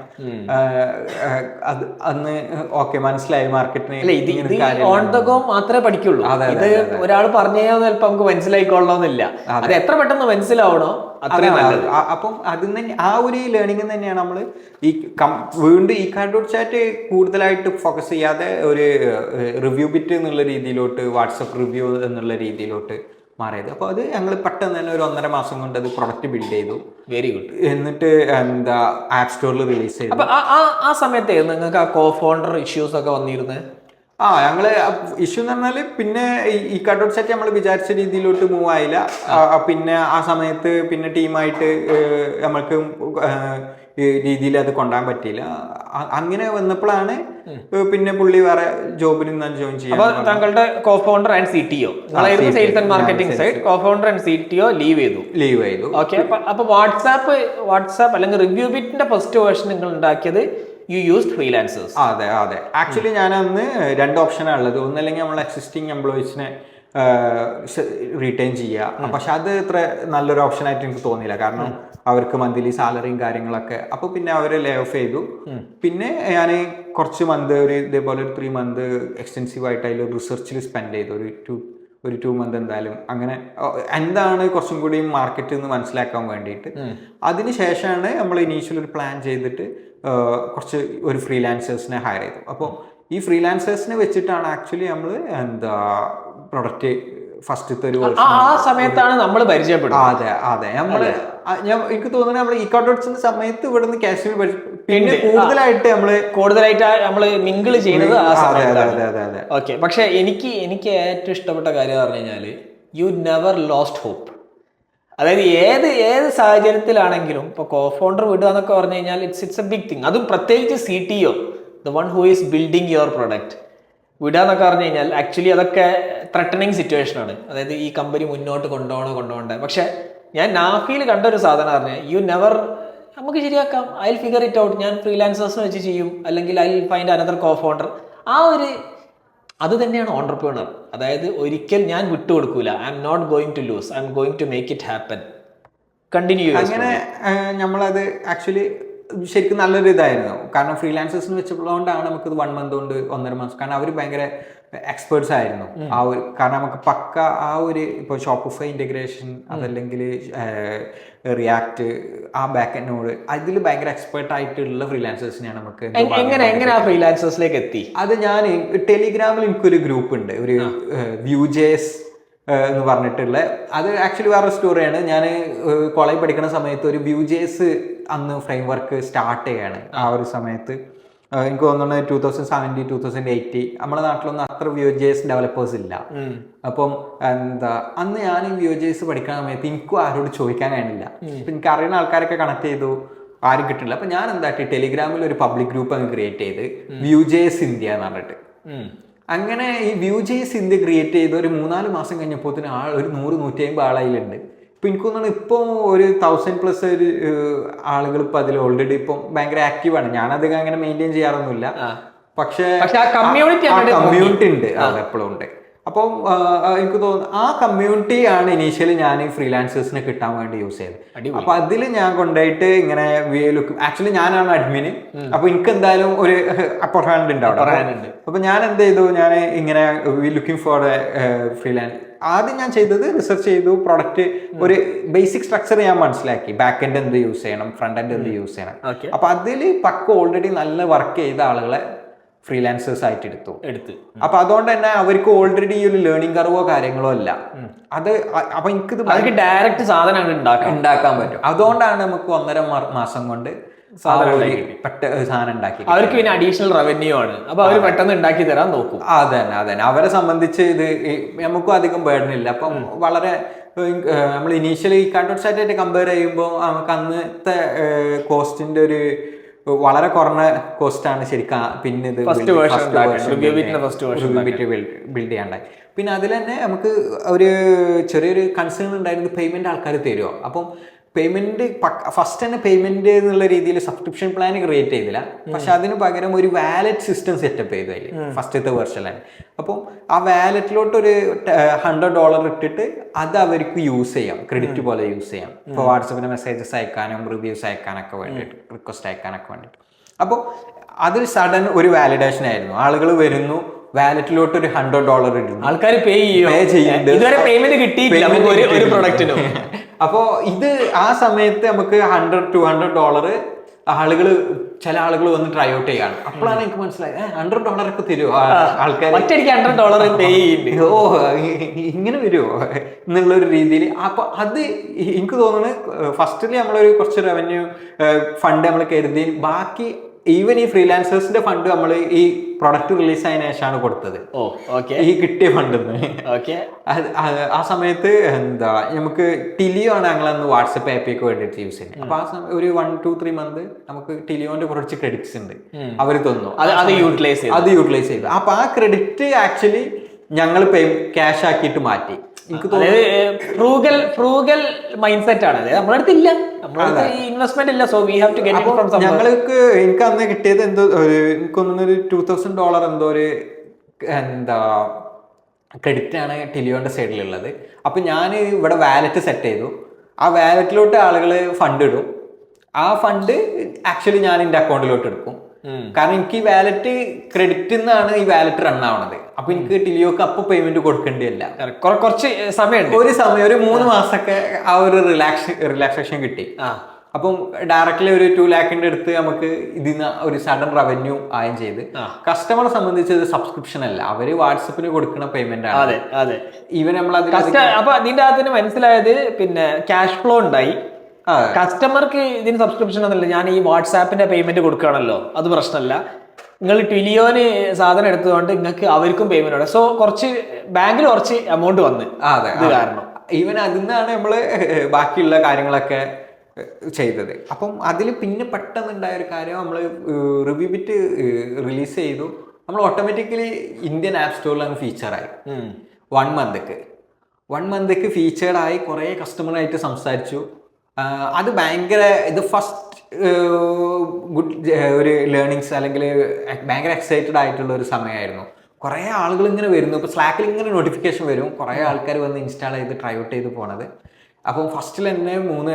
അത് അന്ന് ഓക്കെ മനസ്സിലായി മാർക്കറ്റിന്. ഓൺ ദ ഗോ മാത്രമേ പഠിക്കുള്ളൂ. ഇത് ഒരാൾ പറഞ്ഞു കഴിഞ്ഞാൽ ചിലപ്പോൾ നമുക്ക് മനസ്സിലായിക്കൊള്ളണമെന്നില്ല. അത് എത്ര പെട്ടെന്ന് മനസ്സിലാവണോ അത്രയും നല്ലത്. അപ്പം അതിൽ നിന്ന് ആ ഒരു ലേണിംഗ് തന്നെയാണ് നമ്മൾ ഈ വീണ്ടും ഈ കാർഡ് ചാറ്റ് കൂടുതലായിട്ട് ഫോക്കസ് ചെയ്യാതെ ഒരു റിവ്യൂ ബിറ്റ് എന്നുള്ള രീതിയിലോട്ട്, വാട്സപ്പ് റിവ്യൂ എന്നുള്ള രീതിയിലോട്ട് മാറിയത്. അപ്പോൾ അത് ഞങ്ങൾ പെട്ടെന്ന് തന്നെ ഒരു 1.5 മാസം കൊണ്ട് അത് പ്രൊഡക്റ്റ് ബിൽഡ് ചെയ്തു. Very good. എന്നിട്ട് ആപ്പ് സ്റ്റോറിൽ റിലീസ് ചെയ്തു. അപ്പൊ ആ സമയത്ത് നിങ്ങൾക്ക് ആ കോ ഫൗണ്ടർ ഇഷ്യൂസ് ഒക്കെ വന്നിരുന്നത്? ഞങ്ങള് ഇഷ്യൂ എന്ന് പറഞ്ഞാല് പിന്നെ ഈ കാർഡ് സെറ്റ് നമ്മൾ വിചാരിച്ച രീതിയിലോട്ട് മൂവ് ആയില്ല. പിന്നെ ആ സമയത്ത് പിന്നെ ടീമായിട്ട് നമ്മൾക്ക് രീതിയിൽ അത് കൊണ്ടുപോകാൻ പറ്റിയില്ല. അങ്ങനെ വന്നപ്പോഴാണ് പിന്നെ പുള്ളി വേറെ ജോബിന് ജോയിൻ ചെയ്യാൻ. താങ്കളുടെ co founder and CTO sales and marketing side, co founder and CTO leave ചെയ്തു. ഓക്കെ. അപ്പൊ വാട്സാപ്പ് അല്ലെങ്കിൽ റിവ്യൂ ബിറ്റിന്റെ ഫസ്റ്റ് വേർഷൻ നിങ്ങൾ ഉണ്ടാക്കിയത് യു യൂസ്ഡ് ഫ്രീലാൻസേഴ്സ്? അതെ. ആക്ച്വലി ഞാൻ അന്ന് 2 ഓപ്ഷനാണ് ഉള്ളത്. ഒന്നല്ലെങ്കിൽ നമ്മൾ എക്സിസ്റ്റിംഗ് എംപ്ലോയീസിനെ റീറ്റെയിൻ ചെയ്യുക. പക്ഷെ അത് ഇത്ര നല്ലൊരു ഓപ്ഷനായിട്ട് എനിക്ക് തോന്നിയില്ല. കാരണം അവർക്ക് മന്ത്ലി സാലറിയും കാര്യങ്ങളൊക്കെ. അപ്പോൾ പിന്നെ അവരെ ലേ ഓഫ് ചെയ്തു. പിന്നെ ഞാൻ കുറച്ച് മന്ത് ഇതേപോലെ ഒരു 3 month എക്സ്റ്റെൻസീവ് ആയിട്ട് അതിൽ റിസർച്ചിൽ സ്പെൻഡ് ചെയ്തു. ഒരു 2 month എന്തായാലും. അങ്ങനെ എന്താണ് കുറച്ചും കൂടി മാർക്കറ്റ് എന്ന് മനസ്സിലാക്കാൻ വേണ്ടിയിട്ട്. അതിനുശേഷമാണ് നമ്മൾ ഇനീഷ്യൽ ഒരു പ്ലാൻ ചെയ്തിട്ട് കുറച്ച് ഒരു ഫ്രീലാൻസേഴ്സിനെ ഹയർ ചെയ്തു. അപ്പോൾ ഈ ഫ്രീലാൻസേഴ്സിനെ വെച്ചിട്ടാണ് ആക്ച്വലി നമ്മൾ പ്രൊഡക്റ്റ് ഫസ്റ്റത്തെ ഒരു ആ സമയത്താണ് നമ്മൾ പരിചയപ്പെടുന്നത്. അതെ അതെ എനിക്ക് തോന്നുന്നത് നമ്മൾ ഇക്കോഡോട്സിന്റെ സമയത്ത് ഇവിടുന്ന് കാശ്മീർ പിന്നെ കൂടുതലായിട്ട് നമ്മള് മിങ്കിൾ ചെയ്യുന്നത് ആ സമയത്താണ്. ഓക്കെ, പക്ഷെ എനിക്ക് ഏറ്റവും ഇഷ്ടപ്പെട്ട കാര്യം എന്ന് പറഞ്ഞു കഴിഞ്ഞാല് യു നെവർ ലോസ്റ്റ് ഹോപ്പ്. അതായത് ഏത് സാഹചര്യത്തിലാണെങ്കിലും ഇപ്പൊ കോഫൗണ്ടർ വിടുക എന്നൊക്കെ പറഞ്ഞു കഴിഞ്ഞാൽ ഇറ്റ്സ് എ ബിഗ് തിങ്. അതും പ്രത്യേകിച്ച് CTO, the one who is building your product, വിടുക എന്നൊക്കെ പറഞ്ഞു കഴിഞ്ഞാൽ ആക്ച്വലി അതൊക്കെ ത്രട്ടണിങ് സിറ്റുവേഷൻ ആണ്. അതായത് ഈ കമ്പനി മുന്നോട്ട് കൊണ്ടുപോകണ്ടേ. പക്ഷെ ഞാൻ നാഫിയിൽ കണ്ട ഒരു സാധനം പറഞ്ഞാൽ യു നെവർ, നമുക്ക് ശരിയാക്കാം, I will figure it out, ഞാൻ ഫ്രീലാൻസേഴ്സിനെ വെച്ച് ചെയ്യും, അല്ലെങ്കിൽ I will find another cofounder. അത് തന്നെയാണ് ഓൺട്രപ്രണർ. അതായത് ഒരിക്കൽ ഞാൻ വിട്ടുകൊടുക്കൂല, I am not going to lose, I am going to make it happen, continue. അങ്ങനെ നമ്മളത് ആക്ച്വലി ശരിക്കും നല്ലൊരു ഇതായിരുന്നു. കാരണം ഫ്രീലാൻസേഴ്സിന് വെച്ചപ്പോഴാണ് നമുക്കിത് 1 month കൊണ്ട് 1.5 months, കാരണം അവർ ഭയങ്കര എക്സ്പേർട്സ് ആയിരുന്നു ആ ഒരു. കാരണം നമുക്ക് പക്ക ആ ഒരു ഇപ്പോൾ ഷോപ്പിഫൈ ഇൻ്റഗ്രേഷൻ, അതല്ലെങ്കിൽ റിയാക്ട്, ആ ബാക്ക് എൻഡ് അതിൽ ഭയങ്കര എക്സ്പേർട്ട് ആയിട്ടുള്ള ഫ്രീലാൻസേഴ്സിനെയാണ് നമുക്ക്. എങ്ങനെ ആ ഫ്രീലാൻസേഴ്സിലേക്ക് എത്തി? അത് ഞാൻ ടെലിഗ്രാമിൽ എനിക്കൊരു ഗ്രൂപ്പ് ഉണ്ട്, ഒരു Vue.js എന്ന് പറഞ്ഞിട്ടുള്ള. അത് ആക്ച്വലി വേറെ സ്റ്റോറിയാണ്. ഞാൻ കോളേജ് പഠിക്കുന്ന സമയത്ത് ഒരു Vue.js അന്ന് ഫ്രെയിം വർക്ക് സ്റ്റാർട്ട് ചെയ്യാണ്. ആ ഒരു സമയത്ത് എനിക്ക് തോന്നുന്നത് 2017, 2018 നമ്മുടെ നാട്ടിലൊന്നും അത്ര Vue.js ഡെവലപ്പേഴ്സ് ഇല്ല. അപ്പം അന്ന് ഞാൻ Vue.js പഠിക്കുന്ന സമയത്ത് എനിക്കും ആരോട് ചോദിക്കാൻ കഴിയില്ല. ഇപ്പം എനിക്ക് അറിയുന്ന ആൾക്കാരൊക്കെ കണക്ട് ചെയ്തു, ആരും കിട്ടില്ല. അപ്പം ഞാൻ എന്താക്കി ടെലിഗ്രാമിൽ ഒരു പബ്ലിക് ഗ്രൂപ്പ് അങ്ങ് ക്രിയേറ്റ് ചെയ്ത് Vue.js India എന്ന് പറഞ്ഞിട്ട്. അങ്ങനെ ഈ Vue.js India ക്രിയേറ്റ് ചെയ്ത് ഒരു 3-4 മാസം കഴിഞ്ഞപ്പോൾ ഒരു 100-150 ആളതിലുണ്ട്. ഇപ്പം എനിക്ക് തോന്നുന്നു ഇപ്പോൾ ഒരു 1000+ ഒരു ആളുകൾ ഇപ്പം അതിൽ ഓൾറെഡി ഇപ്പം ഭയങ്കര ആക്റ്റീവാണ്. ഞാനധികം അങ്ങനെ മെയിൻറ്റെയിൻ ചെയ്യാറൊന്നുമില്ല, പക്ഷേ കമ്മ്യൂണിറ്റി ഉണ്ട്, അത് എപ്പോഴും ഉണ്ട്. അപ്പം എനിക്ക് തോന്നുന്നു ആ കമ്മ്യൂണിറ്റിയാണ് ഇനീഷ്യലി ഞാൻ ഫ്രീലാൻസേഴ്സിനെ കിട്ടാൻ വേണ്ടി യൂസ് ചെയ്തത്. അപ്പൊ അതിൽ ഞാൻ കൊണ്ടുപോയിട്ട് ഇങ്ങനെ ആക്ച്വലി ഞാനാണ് അഡ്മിന്. അപ്പൊ എനിക്ക് എന്തായാലും ഒരു അപ്പർ ഹാൻഡ് ഉണ്ട് അവിടെ. അപ്പൊ ഞാൻ എന്ത് ചെയ്തു, ഞാൻ ഇങ്ങനെ ലുക്കിംഗ് ഫോർ ഫ്രീലാൻസ്. ആദ്യം ഞാൻ ചെയ്തത് റിസർച്ച് ചെയ്തു, പ്രൊഡക്റ്റ് ഒരു ബേസിക് സ്ട്രക്ചർ ഞാൻ മനസ്സിലാക്കി, ബാക്ക് എൻഡ് എന്ത് യൂസ് ചെയ്യണം, ഫ്രണ്ട് എൻഡ് എന്ത് യൂസ് ചെയ്യണം. അപ്പൊ അതിൽ പക്ക ഓൾറെഡി നല്ല വർക്ക് ചെയ്ത ആളുകളെ ഫ്രീലാൻസേഴ്സ് ആയിട്ട് എടുത്തു. അപ്പൊ അതുകൊണ്ട് തന്നെ അവർക്ക് ഓൾറെഡി ഈ ഒരു ലേണിംഗ് കർവോ കാര്യങ്ങളോ അല്ല. അത് അപ്പൊ എനിക്കിത് ഡയറക്റ്റ് സാധനം ഉണ്ടാക്കാൻ പറ്റും. അതുകൊണ്ടാണ് നമുക്ക് 1.5 മാസം കൊണ്ട് സാധനം ഉണ്ടാക്കി. അവർക്ക് പിന്നെ അഡീഷണൽ റവന്യൂ ആണ്, അപ്പൊ അവർ പെട്ടെന്ന് ഉണ്ടാക്കി തരാൻ നോക്കും. അതന്നെ അവരെ സംബന്ധിച്ച് ഇത് നമുക്കും അധികം ബേർഡൻ ഇല്ല. അപ്പം വളരെ നമ്മൾ ഇനീഷ്യലി കണ്ടോട്ട്സായിട്ട് കമ്പയർ ചെയ്യുമ്പോൾ നമുക്ക് അന്നത്തെ കോസ്റ്റിന്റെ ഒരു വളരെ കുറഞ്ഞ കോസ്റ്റാണ് ശരിക്കും. പിന്നെ ഇത് ബിൽഡ് ചെയ്യാണ്ടായി. പിന്നെ അതിൽ തന്നെ നമുക്ക് ഒരു ചെറിയൊരു കൺസേൺ ഉണ്ടായിരുന്നു, പേയ്മെന്റ് ആൾക്കാർ തരുമോ. അപ്പം പേയ്മെന്റ് ഫസ്റ്റ് തന്നെ പേയ്മെന്റ് എന്നുള്ള രീതിയിൽ സബ്സ്ക്രിപ്ഷൻ പ്ലാൻ ക്രിയേറ്റ് ചെയ്തില്ല, പക്ഷെ അതിന് പകരം ഒരു വാലറ്റ് സിസ്റ്റം സെറ്റപ്പ് ചെയ്തു അതിൽ ഫസ്റ്റത്തെ വെർഷനിലാണ്. അപ്പം ആ വാലറ്റിലോട്ട് ഒരു $100 ഇട്ടിട്ട് അത് അവർക്ക് യൂസ് ചെയ്യാം, ക്രെഡിറ്റ് പോലെ യൂസ് ചെയ്യാം. ഇപ്പോൾ വാട്സപ്പിന് മെസ്സേജസ് അയക്കാനും റിവ്യൂസ് അയക്കാനൊക്കെ വേണ്ടിയിട്ട്, റിക്വസ്റ്റ് അയക്കാനൊക്കെ വേണ്ടിയിട്ട്. അപ്പോൾ അതൊരു സഡൻ ഒരു വാലിഡേഷൻ ആയിരുന്നു. ആളുകൾ വരുന്നു, വാലറ്റിലോട്ട് ഒരു $100 ഇടുന്നു, ആൾക്കാർ പേ ചെയ്യുന്നുണ്ട്. അപ്പോ ഇത് ആ സമയത്ത് നമുക്ക് $100-200 ചില ആളുകൾ വന്ന് ട്രൈ ഔട്ട് ചെയ്യാണ്. അപ്പോഴാണ് എനിക്ക് മനസ്സിലായത് $100 ഒക്കെ തരുമോ ആൾക്കാർ, $100 പേ ചെയ്യുന്നുണ്ട്, ഓ ഇങ്ങനെ വരുമോ എന്നുള്ളൊരു രീതിയിൽ. അപ്പൊ അത് എനിക്ക് തോന്നുന്നു ഫസ്റ്റില് നമ്മളൊരു കുറച്ച് റവന്യൂ ഫണ്ട് നമ്മൾ കരുതി, ബാക്കി ഈവൻ ഈ ഫ്രീലാൻസേഴ്സിന്റെ ഫണ്ട് നമ്മൾ ഈ പ്രൊഡക്റ്റ് റിലീസ് ആയതിനു ശേഷമാണ് കൊടുത്തത്. ഈ കിട്ടിയ ഫണ്ടെന്ന്. ആ സമയത്ത് നമുക്ക് ടിലിയോ ആണ് ഞങ്ങളന്ന് വാട്സപ്പ് ആപ്പിയൊക്കെ വേണ്ടിയിട്ട് യൂസ് ചെയ്യുന്നത്. അപ്പൊ ആ സമയം ഒരു 1-2-3 മന്ത് നമുക്ക് ടിലിയോന്റെ കുറച്ച് ക്രെഡിറ്റ്സ് ഉണ്ട്, അവർ തന്നു, അത് യൂട്ടിലൈസ് ചെയ്തു. അപ്പൊ ആ ക്രെഡിറ്റ് ആക്ച്വലി ഞങ്ങൾ ക്യാഷ് ആക്കിയിട്ട് മാറ്റി. ഫ്രൂഗൽ മൈൻഡ് സെറ്റ് ആണ് നമ്മളടുത്ത് ഇല്ല, ഇൻവെസ്റ്റ്മെന്റ് ഇല്ല, so we have to get it from somewhere. ഞങ്ങൾക്ക് എനിക്ക് അന്ന് കിട്ടിയത് എന്തോ എനിക്കൊന്നും ഒരു $2,000 എന്തോ ഒരു ക്രെഡിറ്റ് ആണ് ടിലിയോന്റെ സൈഡിലുള്ളത്. അപ്പൊ ഞാൻ ഇവിടെ വാലറ്റ് സെറ്റ് ചെയ്തു. ആ വാലറ്റിലോട്ട് ആളുകൾ ഫണ്ട് ഇടും. ആ ഫണ്ട് ആക്ച്വലി ഞാൻ എൻ്റെ അക്കൗണ്ടിലോട്ട് എടുക്കും. കാരണം എനിക്ക് ഈ വാലറ്റ് ക്രെഡിറ്റ് നിന്നാണ് ഈ വാലറ്റ് റൺ ആവണത്. അപ്പൊ എനിക്ക് ടിലിയോക്ക് അപ്പൊ പേയ്മെന്റ് കൊടുക്കേണ്ടിയല്ല. കുറച്ച് സമയം, ഒരു 3 മാസമൊക്കെ ആ ഒരു റിലാക്സേഷൻ കിട്ടി. അപ്പം ഡയറക്റ്റ്ലി ഒരു 2 ലാഖിന്റെ അടുത്ത് നമുക്ക് ഇതിന് ഒരു സഡൻ റവന്യൂ ആയും ചെയ്ത്. കസ്റ്റമറെ സംബന്ധിച്ച് ഇത് സബ്സ്ക്രിപ്ഷൻ അല്ല, അവര് വാട്സപ്പിന് കൊടുക്കുന്ന പേയ്മെന്റ് ആണ്. അതെ അതെ. ഈവൻ നമ്മൾ അപ്പൊ അതിന്റെ അകത്തിന് മനസ്സിലായത് പിന്നെ ക്യാഷ് ഫ്ലോ ഉണ്ടായി. കസ്റ്റമർക്ക് ഇതിന് സബ്സ്ക്രിപ്ഷൻ ഒന്നുമില്ല, ഞാൻ ഈ വാട്സാപ്പിന്റെ പേയ്മെന്റ് കൊടുക്കുകയാണല്ലോ, അത് പ്രശ്നമല്ല. നിങ്ങൾ ട്വിലിയോന് സാധനം എടുത്തുകൊണ്ട് നിങ്ങൾക്ക് അവർക്കും പേയ്മെന്റ് ഉണ്ട്. സോ കുറച്ച് ബാങ്കിൽ കുറച്ച് എമൗണ്ട് വന്ന് ഇത് കാരണം ഈവൻ അതിൽ നിന്നാണ് നമ്മള് ബാക്കിയുള്ള കാര്യങ്ങളൊക്കെ ചെയ്തത്. അപ്പം അതിൽ പിന്നെ പെട്ടെന്നുണ്ടായ ഒരു കാര്യം, നമ്മൾ റിവ്യൂ ബിറ്റ് റിലീസ് ചെയ്തു, നമ്മൾ ഓട്ടോമാറ്റിക്കലി ഇന്ത്യൻ ആപ്പ് സ്റ്റോറിൽ അങ്ങ് ഫീച്ചറായി. 1 മന്ത്ക്ക് ഫീച്ചേർഡായി. കുറേ കസ്റ്റമറായിട്ട് സംസാരിച്ചു. അത് ഭയങ്കര ഇത് ഫസ്റ്റ് ഗുഡ് ഒരു ലേണിങ്സ്, അല്ലെങ്കിൽ ഭയങ്കര എക്സൈറ്റഡ് ആയിട്ടുള്ള ഒരു സമയമായിരുന്നു. കുറേ ആളുകൾ ഇങ്ങനെ വരുന്നു. ഇപ്പോൾ സ്ലാക്കിൽ ഇങ്ങനെ നോട്ടിഫിക്കേഷൻ വരും, കുറേ ആൾക്കാർ വന്ന് ഇൻസ്റ്റാൾ ചെയ്ത് ട്രൈ ഔട്ട് ചെയ്ത് പോണത്. അപ്പം ഫസ്റ്റിൽ തന്നെ 3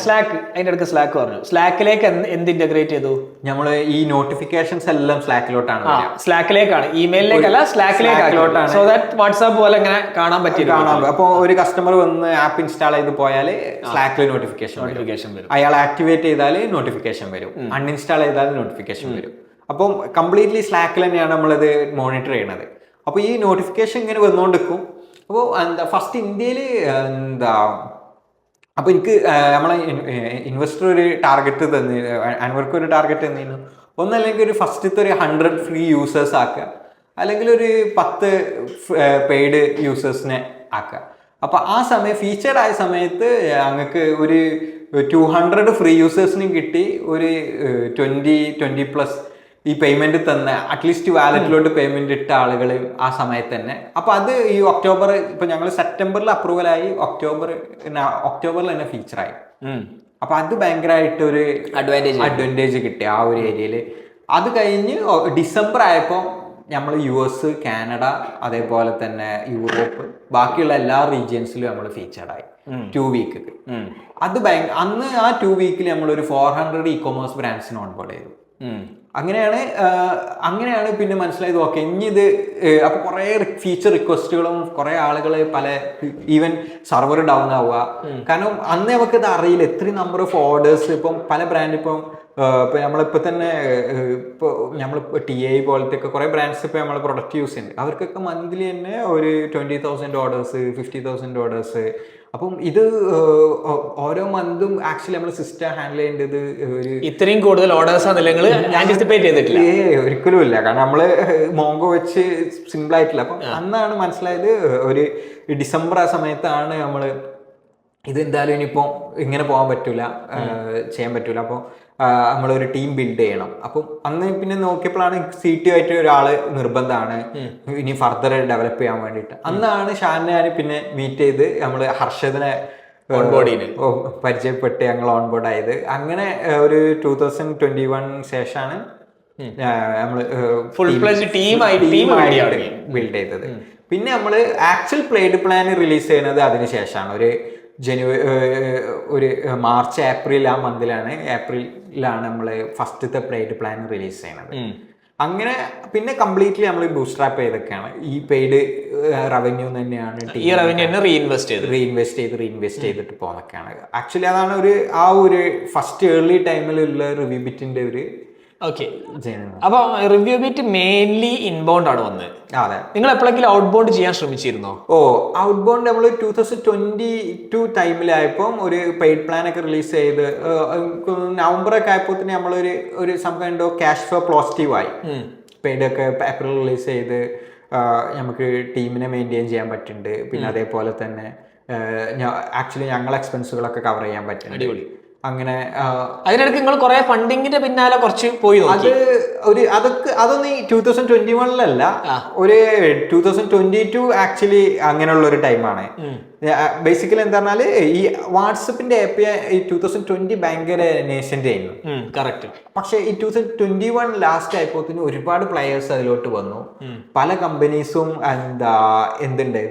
സ്ലാക്ക് അതിന്റെ അടുത്ത് സ്ലാക്ക് പറഞ്ഞു. സ്ലാക്കിലേക്ക് എന്ത് ഇന്റഗ്രേറ്റ് ചെയ്തു? നമ്മൾ ഈ നോട്ടിഫിക്കേഷൻസ് എല്ലാം സ്ലാക്കിലോട്ടാണ്. സ്ലാക്കിലേക്കാണ്, ഇമെയിലിലേക്കല്ല, സ്ലാക്കിലേക്കാണ്. സോ ദാറ്റ് വാട്സാപ്പ് പോലെ ഇങ്ങനെ കാണാൻ പറ്റും. അപ്പോൾ ഒരു കസ്റ്റമർ വന്ന് ആപ്പ് ഇൻസ്റ്റാൾ ചെയ്ത് പോയാൽ സ്ലാക്കിൽ നോട്ടിഫിക്കേഷൻ വരും. അയാൾ ആക്ടിവേറ്റ് ചെയ്താൽ നോട്ടിഫിക്കേഷൻ വരും, അൺഇൻസ്റ്റാൾ ചെയ്താൽ നോട്ടിഫിക്കേഷൻ വരും. അപ്പം കംപ്ലീറ്റ്ലി സ്ലാക്കിൽ തന്നെയാണ് നമ്മളിത് മോണിറ്റർ ചെയ്യണത്. അപ്പോൾ ഈ നോട്ടിഫിക്കേഷൻ ഇങ്ങനെ വന്നുകൊണ്ടിരിക്കും. അപ്പോൾ ഫസ്റ്റ് ഇന്ത്യയിൽ അപ്പോൾ എനിക്ക് നമ്മളെ ഇൻവെസ്റ്റർ ഒരു ടാർഗറ്റ് അൻവർക്ക് ഒരു ടാർഗറ്റ് തന്നിരുന്നു. ഒന്നല്ലെങ്കിൽ ഒരു ഫസ്റ്റത്തെ ഒരു 100 ഫ്രീ യൂസേഴ്സ് ആക്കുക, അല്ലെങ്കിൽ ഒരു 10 പെയ്ഡ് യൂസേഴ്സിനെ ആക്കുക. അപ്പോൾ ആ സമയം ഫീച്ചേർഡ് ആയ സമയത്ത് ഞങ്ങൾക്ക് ഒരു 200 ഫ്രീ യൂസേഴ്സിനും കിട്ടി, ഒരു 20+ ഈ പേയ്മെന്റ് തന്നെ അറ്റ്ലീസ്റ്റ് വാലറ്റിലോട്ട് പേയ്മെന്റ് ഇട്ട ആളുകൾ ആ സമയത്ത് തന്നെ. അപ്പൊ അത് ഈ ഒക്ടോബർ, ഇപ്പൊ ഞങ്ങൾ സെപ്റ്റംബറിൽ അപ്രൂവലായി, ഒക്ടോബറിൽ തന്നെ ഫീച്ചറായി. അപ്പൊ അത് ഭയങ്കരമായിട്ട് ഒരു അഡ്വാൻറ്റേജ് കിട്ടി ആ ഒരു ഏരിയയിൽ. അത് കഴിഞ്ഞ് ഡിസംബർ ആയപ്പോൾ നമ്മൾ US, കാനഡ, അതേപോലെ തന്നെ യൂറോപ്പ്, ബാക്കിയുള്ള എല്ലാ റീജിയൻസിലും നമ്മൾ ഫീച്ചർഡായി 2 വീക്ക്. അത് അന്ന് ആ 2 വീക്കിൽ നമ്മളൊരു 400 ഇ-കൊമേഴ്സ് ബ്രാൻഡ്സിന് ഓൺബോർഡ് ചെയ്തു. അങ്ങനെയാണ് പിന്നെ മനസ്സിലായത്, ഓക്കെ ഇനി ഇത്. അപ്പൊ കുറെ ഫീച്ചർ റിക്വസ്റ്റുകളും കുറെ ആളുകൾ പല ഈവൻ സെർവർ ഡൗൺ ആവുക. കാരണം അന്ന് നമുക്ക് ഇത് അറിയില്ല, എത്രയും നമ്പർ ഓഫ് ഓർഡേഴ്സ്. ഇപ്പം പല ബ്രാൻഡ് ഇപ്പം നമ്മളിപ്പോൾ തന്നെ ഇപ്പോൾ നമ്മളിപ്പോൾ TI പോലത്തെ ഒക്കെ കുറേ ബ്രാൻഡ്സ് ഇപ്പോൾ നമ്മൾ പ്രൊഡക്റ്റ് യൂസ് ചെയ്യുന്നുണ്ട്. അവർക്കൊക്കെ മന്ത്ലി തന്നെ ഒരു 20,000 ഓർഡേഴ്സ്, 50,000 ഓർഡേഴ്സ്. അപ്പം ഇത് ഓരോ മന്തും ആക്ച്വലി നമ്മൾ സിസ്റ്റം ഹാൻഡിൽ ചെയ്യേണ്ടത് ഒരു ഇത്രയും കൂടുതൽ ഓർഡേഴ്സ് ആന്റിസിപ്പേറ്റ് ചെയ്തിട്ടില്ല. ഒരിക്കലും ഇല്ല. കാരണം നമ്മള് മോങ്കോ വെച്ച് സിമ്പിൾ ആയിട്ടില്ല. അപ്പം അന്നാണ് മനസ്സിലായത്, ഒരു ഡിസംബർ ആ സമയത്താണ് നമ്മള് ഇതെന്തായാലും ഇനിയിപ്പോൾ ഇങ്ങനെ പോകാൻ പറ്റൂല, ചെയ്യാൻ പറ്റൂല. അപ്പോൾ നമ്മളൊരു ടീം ബിൽഡ് ചെയ്യണം. അപ്പം അന്ന് പിന്നെ നോക്കിയപ്പോഴാണ് CTO ആയിട്ട് ഒരാൾ നിർബന്ധമാണ് ഇനി ഫർദർ ഡെവലപ്പ് ചെയ്യാൻ വേണ്ടിയിട്ട്. അന്നാണ് ഷാനെ പിന്നെ മീറ്റ് ചെയ്ത് നമ്മൾ ഹർഷദിനെ പരിചയപ്പെട്ട് ഞങ്ങൾ ഓൺബോർഡ് ആയത്. അങ്ങനെ ഒരു 2021 ശേഷമാണ് നമ്മൾ ബിൽഡ് ചെയ്തത്. പിന്നെ നമ്മൾ ആക്ച്വൽ പ്ലേഡ് പ്ലാൻ റിലീസ് ചെയ്യുന്നത് അതിന് ശേഷമാണ്. ഒരു മാർച്ച് ഏപ്രിൽ ആ മന്തിലാണ്, ഏപ്രിലാണ് നമ്മൾ ഫസ്റ്റത്തെ പ്ലേഡ് പ്ലാൻ റിലീസ് ചെയ്യുന്നത്. അങ്ങനെ പിന്നെ കംപ്ലീറ്റ്ലി നമ്മൾ ബൂസ്ട്രാപ്പ് ചെയ്തൊക്കെയാണ്. ഈ പെയ്ഡ് റവന്യൂ തന്നെയാണ് റീഇൻവെസ്റ്റ് ചെയ്തിട്ട് പോകുന്നൊക്കെയാണ്. ആക്ച്വലി അതാണ് ആ ഒരു ഫസ്റ്റ് ഏർലി ടൈമിലുള്ള റിവ്യൂ ബിറ്റിന്റെ ഒരു അപ്പൊ റിവ്യൂ ബിറ്റ് മെയിൻലി ഇൻബൗണ്ട് ആണ് വന്നത്. അതെ. നിങ്ങൾ എപ്പോഴെങ്കിലും ഔട്ട്ബൗണ്ട് ചെയ്യാൻ ശ്രമിച്ചിരുന്നോ? ഔട്ട്ബൗണ്ട് നമ്മൾ 2022 ടൈമിലായപ്പോൾ ഒരു പെയ്ഡ് പ്ലാൻ ഒക്കെ റിലീസ് ചെയ്ത് നവംബർ ഒക്കെ ആയപ്പോൾ തന്നെ നമ്മളൊരു some kind of cash flow positive ആയി. പെയ്ഡ് ഒക്കെ ഏപ്രിൽ റിലീസ് ചെയ്ത് നമുക്ക് ടീമിനെ മെയിൻറ്റെയിൻ ചെയ്യാൻ പറ്റുന്നുണ്ട്. പിന്നെ അതേപോലെ തന്നെ ആക്ച്വലി ഞങ്ങളെ എക്സ്പെൻസുകളൊക്കെ കവർ ചെയ്യാൻ പറ്റുന്നുണ്ട്. അങ്ങനെ അതിനിടയ്ക്ക് നിങ്ങൾ കുറെ ഫണ്ടിങ്ങിന്റെ പിന്നാലെ കുറച്ച് പോയി. അതൊന്നും 2021 ഒരു 2022 ആക്ച്വലി അങ്ങനെയുള്ള ഒരു ടൈമാണ്. ബേസിക്കലി എന്താ പറഞ്ഞാല് ഈ വാട്സപ്പിന്റെ API ഈ 2020 ഭയങ്കര നേഷന്റ് ആയിരുന്നു. കറക്റ്റ്. പക്ഷെ ഈ 2021 ലാസ്റ്റ് ആയപ്പോൾ ഒരുപാട് പ്ലെയേഴ്സ് അതിലോട്ട് വന്നു. പല കമ്പനീസും എന്തുണ്ട്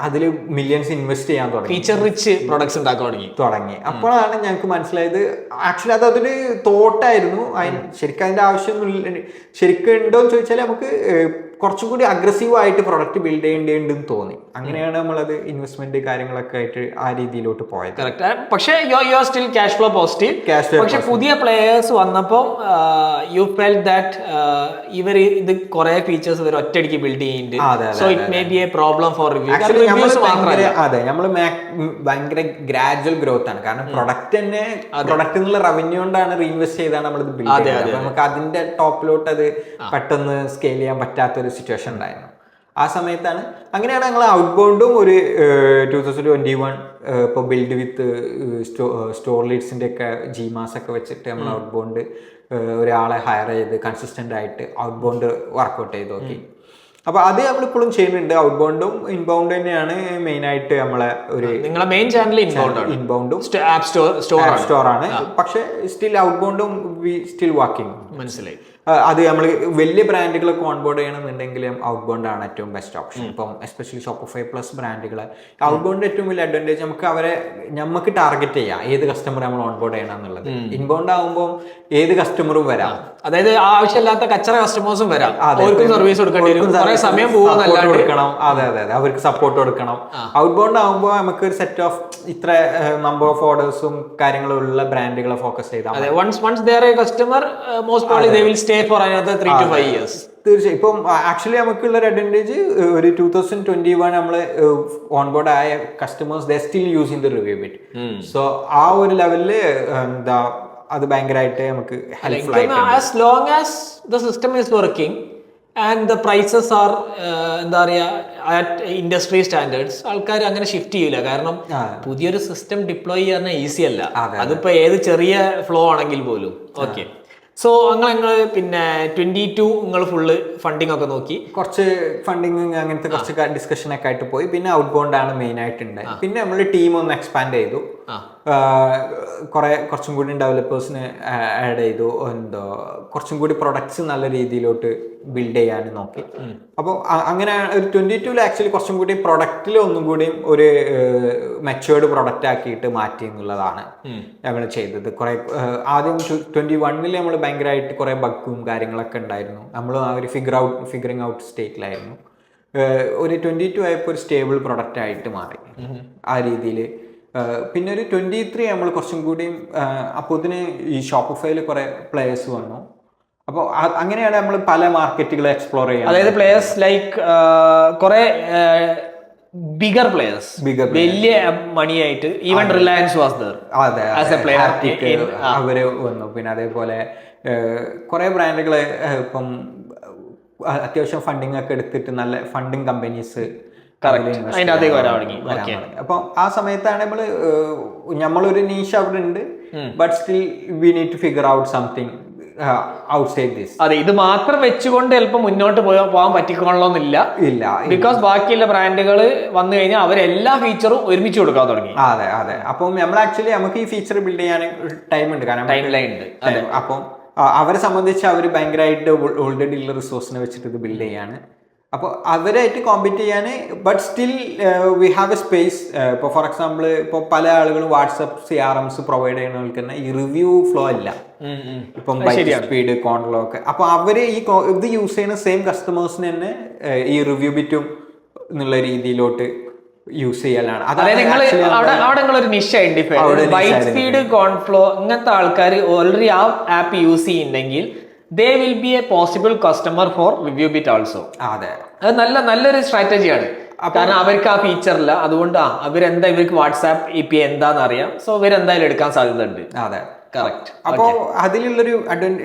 അതിൽ മില്യൺസ് ഇൻവെസ്റ്റ് ചെയ്യാൻ തുടങ്ങി, ഫീച്ചർ റിച്ച് പ്രൊഡക്ട്സ് ഉണ്ടാക്കാൻ തുടങ്ങി. അപ്പോഴാണ് ഞങ്ങൾക്ക് മനസ്സിലായത് ആക്ച്വലി അതൊരു തോട്ടായിരുന്നു. ശരിക്കും അതിന്റെ ആവശ്യമൊന്നും ശരിക്കും ഉണ്ടോ എന്ന് ചോദിച്ചാൽ നമുക്ക് കുറച്ചും കൂടി അഗ്രസീവ് ആയിട്ട് പ്രൊഡക്റ്റ് ബിൽഡ് ചെയ്യേണ്ടതുണ്ടെന്ന് തോന്നി. അങ്ങനെയാണ് നമ്മളത് ഇൻവെസ്റ്റ്മെന്റ് കാര്യങ്ങളൊക്കെ ആയിട്ട് ആ രീതിയിലോട്ട് പോയത്. കറക്റ്റ്. പക്ഷേ you are still cash flow positive. പക്ഷെ പുതിയ പ്ലേയേഴ്സ് വന്നപ്പോൾ യു ഫെൽ ദാറ്റ് ഇവർ ഇത് കുറെ ഫീച്ചേഴ്സ് ഇവർ ഒറ്റയടിക്ക് ബിൽഡ് ചെയ്യുന്നുണ്ട്. So it may be A problem four review. അതെ, നമ്മൾ ഭയങ്കര ഗ്രാജുവൽ ഗ്രോത്ത് ആണ്. കാരണം പ്രൊഡക്റ്റ് തന്നെ പ്രൊഡക്റ്റ് എന്നുള്ള റവന്യൂ കൊണ്ടാണ് റീഇൻവെസ്റ്റ് ചെയ്താണ് നമ്മൾ ഇത് ബിൽഡ് ചെയ്യുന്നത്. നമുക്ക് അതിന്റെ ടോപ്പിലോട്ട് അത് പെട്ടെന്ന് സ്കെയിൽ ചെയ്യാൻ പറ്റാത്തൊരു സിറ്റുവേഷൻ ഉണ്ടായിരുന്നു. ആ സമയത്താണ് അങ്ങനെയാണ് ഞങ്ങൾ ഔട്ട് ബൗണ്ടും ഒരു 2021 ഇപ്പോൾ ബിൽഡ് വിത്ത് സ്റ്റോർ ലീഡ്സിൻ്റെ ഒക്കെ ജിമാസ് ഒക്കെ വെച്ചിട്ട് നമ്മൾ ഔട്ട് ബൗണ്ട് ഒരാളെ ഹയർ ചെയ്ത് കൺസിസ്റ്റന്റ് ആയിട്ട് ഔട്ട് ബൗണ്ട് വർക്കൗട്ട് ചെയ്ത് നോക്കി. അപ്പൊ അത് നമ്മളിപ്പോഴും ചെയ്യുന്നുണ്ട്. ഔട്ട് ബൗണ്ടും ഇൻബൗണ്ട് തന്നെയാണ് മെയിൻ ആയിട്ട് നമ്മളെ ഒരു നിങ്ങളെ മെയിൻ ചാനൽ ഇൻബൗണ്ടും ആപ്പ് സ്റ്റോർ ആണ്. പക്ഷെ സ്റ്റിൽ ഔട്ട് ബൗണ്ടും വി സ്റ്റിൽ വർക്കിംഗ്. മനസ്സിലായി. അത് നമ്മൾ വലിയ ബ്രാൻഡുകളൊക്കെ ഓൺബോർഡ് ചെയ്യണമെന്നുണ്ടെങ്കിലും ഔട്ട് ബൗണ്ട് ആണ് ഏറ്റവും ബെസ്റ്റ് ഓപ്ഷൻ. ഇപ്പം എസ്പെഷ്യലി ഷോപ്പിഫൈ പ്ലസ് ബ്രാൻഡുകൾ ഔട്ട് ബൗണ്ട് ഏറ്റവും വലിയ അഡ്വാൻറ്റേജ് നമുക്ക് ടാർഗറ്റ് ചെയ്യാം ഏത് കസ്റ്റമർ നമ്മൾ ഓൺബോർഡ് ചെയ്യണം എന്നുള്ളത്. ഇൻബൗണ്ട് ആകുമ്പോൾ ഏത് കസ്റ്റമറും വരാം. അതായത് ആവശ്യമില്ലാത്ത കച്ചറ കസ്റ്റമേഴ്സും വരാം. അവർക്കും സർവീസ് കൊടുക്കണം, സമയം കൊടുക്കണം. അതെ, അവർക്ക് സപ്പോർട്ട് കൊടുക്കണം. ഔട്ട് ബൗണ്ട് ആകുമ്പോൾ നമുക്ക് ഒരു സെറ്റ് ഓഫ് ഇത്ര നമ്പർ ഓഫ് ഓർഡേഴ്സും കാര്യങ്ങളും ഉള്ള ബ്രാൻഡുകളെ ഫോക്കസ് ചെയ്താൽ തീർച്ചയായും. ഇപ്പം ആക്ച്വലി നമുക്കുള്ള ഒരു അഡ്വാൻറ്റേജ് ഒരു 2021 നമ്മൾ ഓൺബോർഡ് ആയ customers they still using the review bit. So ആ ഒരു ലെവലില് എന്താ അത് ഭയങ്കരമായിട്ട് നമുക്ക് ഹെൽപ്ഫുൾ ആയിട്ട് as long as the system is working and the prices are എന്താ പറയാ at industry standards, ആൾക്കാർ അങ്ങനെ ഷിഫ്റ്റ് ചെയ്യില്ല. കാരണം പുതിയൊരു സിസ്റ്റം ഡിപ്ലോയ് ചെയ്യാൻ ഈസി അല്ല. അതിപ്പോ ഏത് ചെറിയ ഫ്ലോ ആണെങ്കിൽ പോലും. ഓക്കെ. സോ നിങ്ങൾ പിന്നെ 22 നിങ്ങൾ ഫുള്ള് ഫണ്ടിങ് ഒക്കെ നോക്കി, കുറച്ച് ഫണ്ടിങ് അങ്ങനത്തെ കുറച്ച് ഡിസ്കഷൻ ഒക്കെ ആയിട്ട് പോയി. പിന്നെ ഔട്ട് ബൗണ്ട് ആണ് മെയിൻ ആയിട്ടുണ്ട്. പിന്നെ നമ്മൾ ടീം ഒന്ന് എക്സ്പാൻഡ് ചെയ്തു. കുറച്ചും കൂടി ഡെവലപ്പേഴ്സിന് ആഡ് ചെയ്തു. കുറച്ചും കൂടി പ്രൊഡക്ട്സ് നല്ല രീതിയിലോട്ട് ബിൽഡ് ചെയ്യാൻ നോക്കി. അപ്പോൾ അങ്ങനെ ഒരു 22 ആക്ച്വലി കുറച്ചും കൂടി പ്രൊഡക്റ്റിൽ ഒന്നും കൂടി ഒരു മെച്ചുവേർഡ് പ്രൊഡക്റ്റ് ആക്കിയിട്ട് മാറ്റി എന്നുള്ളതാണ് ഞങ്ങൾ ചെയ്തത്. കുറെ ആദ്യം 21 നമ്മൾ ഭയങ്കരമായിട്ട് കുറെ ബഗ്ഗും കാര്യങ്ങളൊക്കെ ഉണ്ടായിരുന്നു. നമ്മൾ ആ ഒരു ഫിഗറിങ് ഔട്ട് സ്റ്റേറ്റിലായിരുന്നു. ഒരു 22 ആയപ്പോൾ ഒരു സ്റ്റേബിൾ പ്രൊഡക്റ്റ് ആയിട്ട് മാറി ആ രീതിയിൽ. പിന്നെ ഒരു 23 നമ്മൾ കുറച്ചും കൂടി അപ്പോൾ ഇതിന് ഈ ഷോപ്പിഫൈയിൽ കുറെ പ്ലേയേഴ്സ് വന്നു. അപ്പോൾ അങ്ങനെയാണ് നമ്മൾ പല മാർക്കറ്റുകളെ എക്സ്പ്ലോർ ചെയ്യുന്നത്. അതായത് പ്ലേയേഴ്സ് ലൈക്ക് കുറെ ബിഗർ പ്ലേയേഴ്സ്, വലിയ മണിയായിട്ട് ഈവൻ റിലയൻസ് വാസ് ദർ. അതെ, അവര് വന്നു. പിന്നെ അതേപോലെ കുറെ ബ്രാൻഡുകൾ ഇപ്പം അത്യാവശ്യം ഫണ്ടിങ് ഒക്കെ എടുത്തിട്ട് നല്ല ഫണ്ടിങ് കമ്പനീസ് അപ്പൊ ആ സമയത്താണ് നമ്മളൊരു നീഷ് അവിടെ ഉണ്ട്. But still we need to figure out something outside this. അതെ, ഇത് മാത്രം വെച്ചുകൊണ്ട് ചിലപ്പോൾ മുന്നോട്ട് പോകാൻ പറ്റിക്കൊള്ളണമെന്നില്ല. ഇല്ല, ബിക്കോസ് ബാക്കിയുള്ള ബ്രാൻഡുകൾ വന്നു കഴിഞ്ഞാൽ അവരെല്ലാ ഫീച്ചറും ഒരുമിച്ച് കൊടുക്കാൻ തുടങ്ങി. അതെ. അപ്പം നമ്മൾ ആക്ച്വലി നമുക്ക് ഈ ഫീച്ചർ ബിൽഡ് ചെയ്യാൻ ടൈം ഉണ്ട്. കാരണം ടൈം ലൈൻ ഉണ്ട്. അപ്പം അവരെ സംബന്ധിച്ച് അവർ ഭയങ്കരമായിട്ട് ഓൾറെഡി ഉള്ള റിസോഴ്സിനെ വെച്ചിട്ട് ഇത് ബിൽഡ് ചെയ്യാണ്. അപ്പോൾ അവരായിട്ട് കോമ്പീറ്റ് ചെയ്യാൻ but still we have A space. ഇപ്പോൾ ഫോർ എക്സാമ്പിൾ ഇപ്പോൾ പല ആളുകളും വാട്സപ്പ് CRMs പ്രൊവൈഡ് ചെയ്യുന്നവർക്ക് തന്നെ ഈ റിവ്യൂ ഫ്ലോ ഇല്ല. ഇപ്പം സ്പീഡ് കോൺട്രോ ഒക്കെ. അപ്പോൾ അവര് ഇത് യൂസ് ചെയ്യുന്ന സെയിം കസ്റ്റമേഴ്സിന് തന്നെ ഈ റിവ്യൂ ബിറ്റും എന്നുള്ള രീതിയിലോട്ട് യൂസ് ചെയ്യലാണ്. ഒരു നിഷ് ഐഡന്റിഫൈ ബൈറ്റ് സ്പീഡ് കോൺഫ്ലോ ഇങ്ങനത്തെ ആൾക്കാർ ഓൾറെഡി ആ ആപ്പ് യൂസ് ചെയ്യുന്നുണ്ടെങ്കിൽ they will be a possible customer for ReviewBit also. അതെ, അത് നല്ലൊരു സ്ട്രാറ്റജിയാണ്. കാരണം അവർക്ക് ആ ഫീച്ചർ ഇല്ല. അതുകൊണ്ട് ഇവർക്ക് വാട്സാപ്പ് API എന്താന്ന് അറിയാം. സോ ഇവരെന്തായാലും എടുക്കാൻ സാധ്യത ഉണ്ട്. അതെ, കറക്റ്റ്. അപ്പോൾ അതിലുള്ളൊരു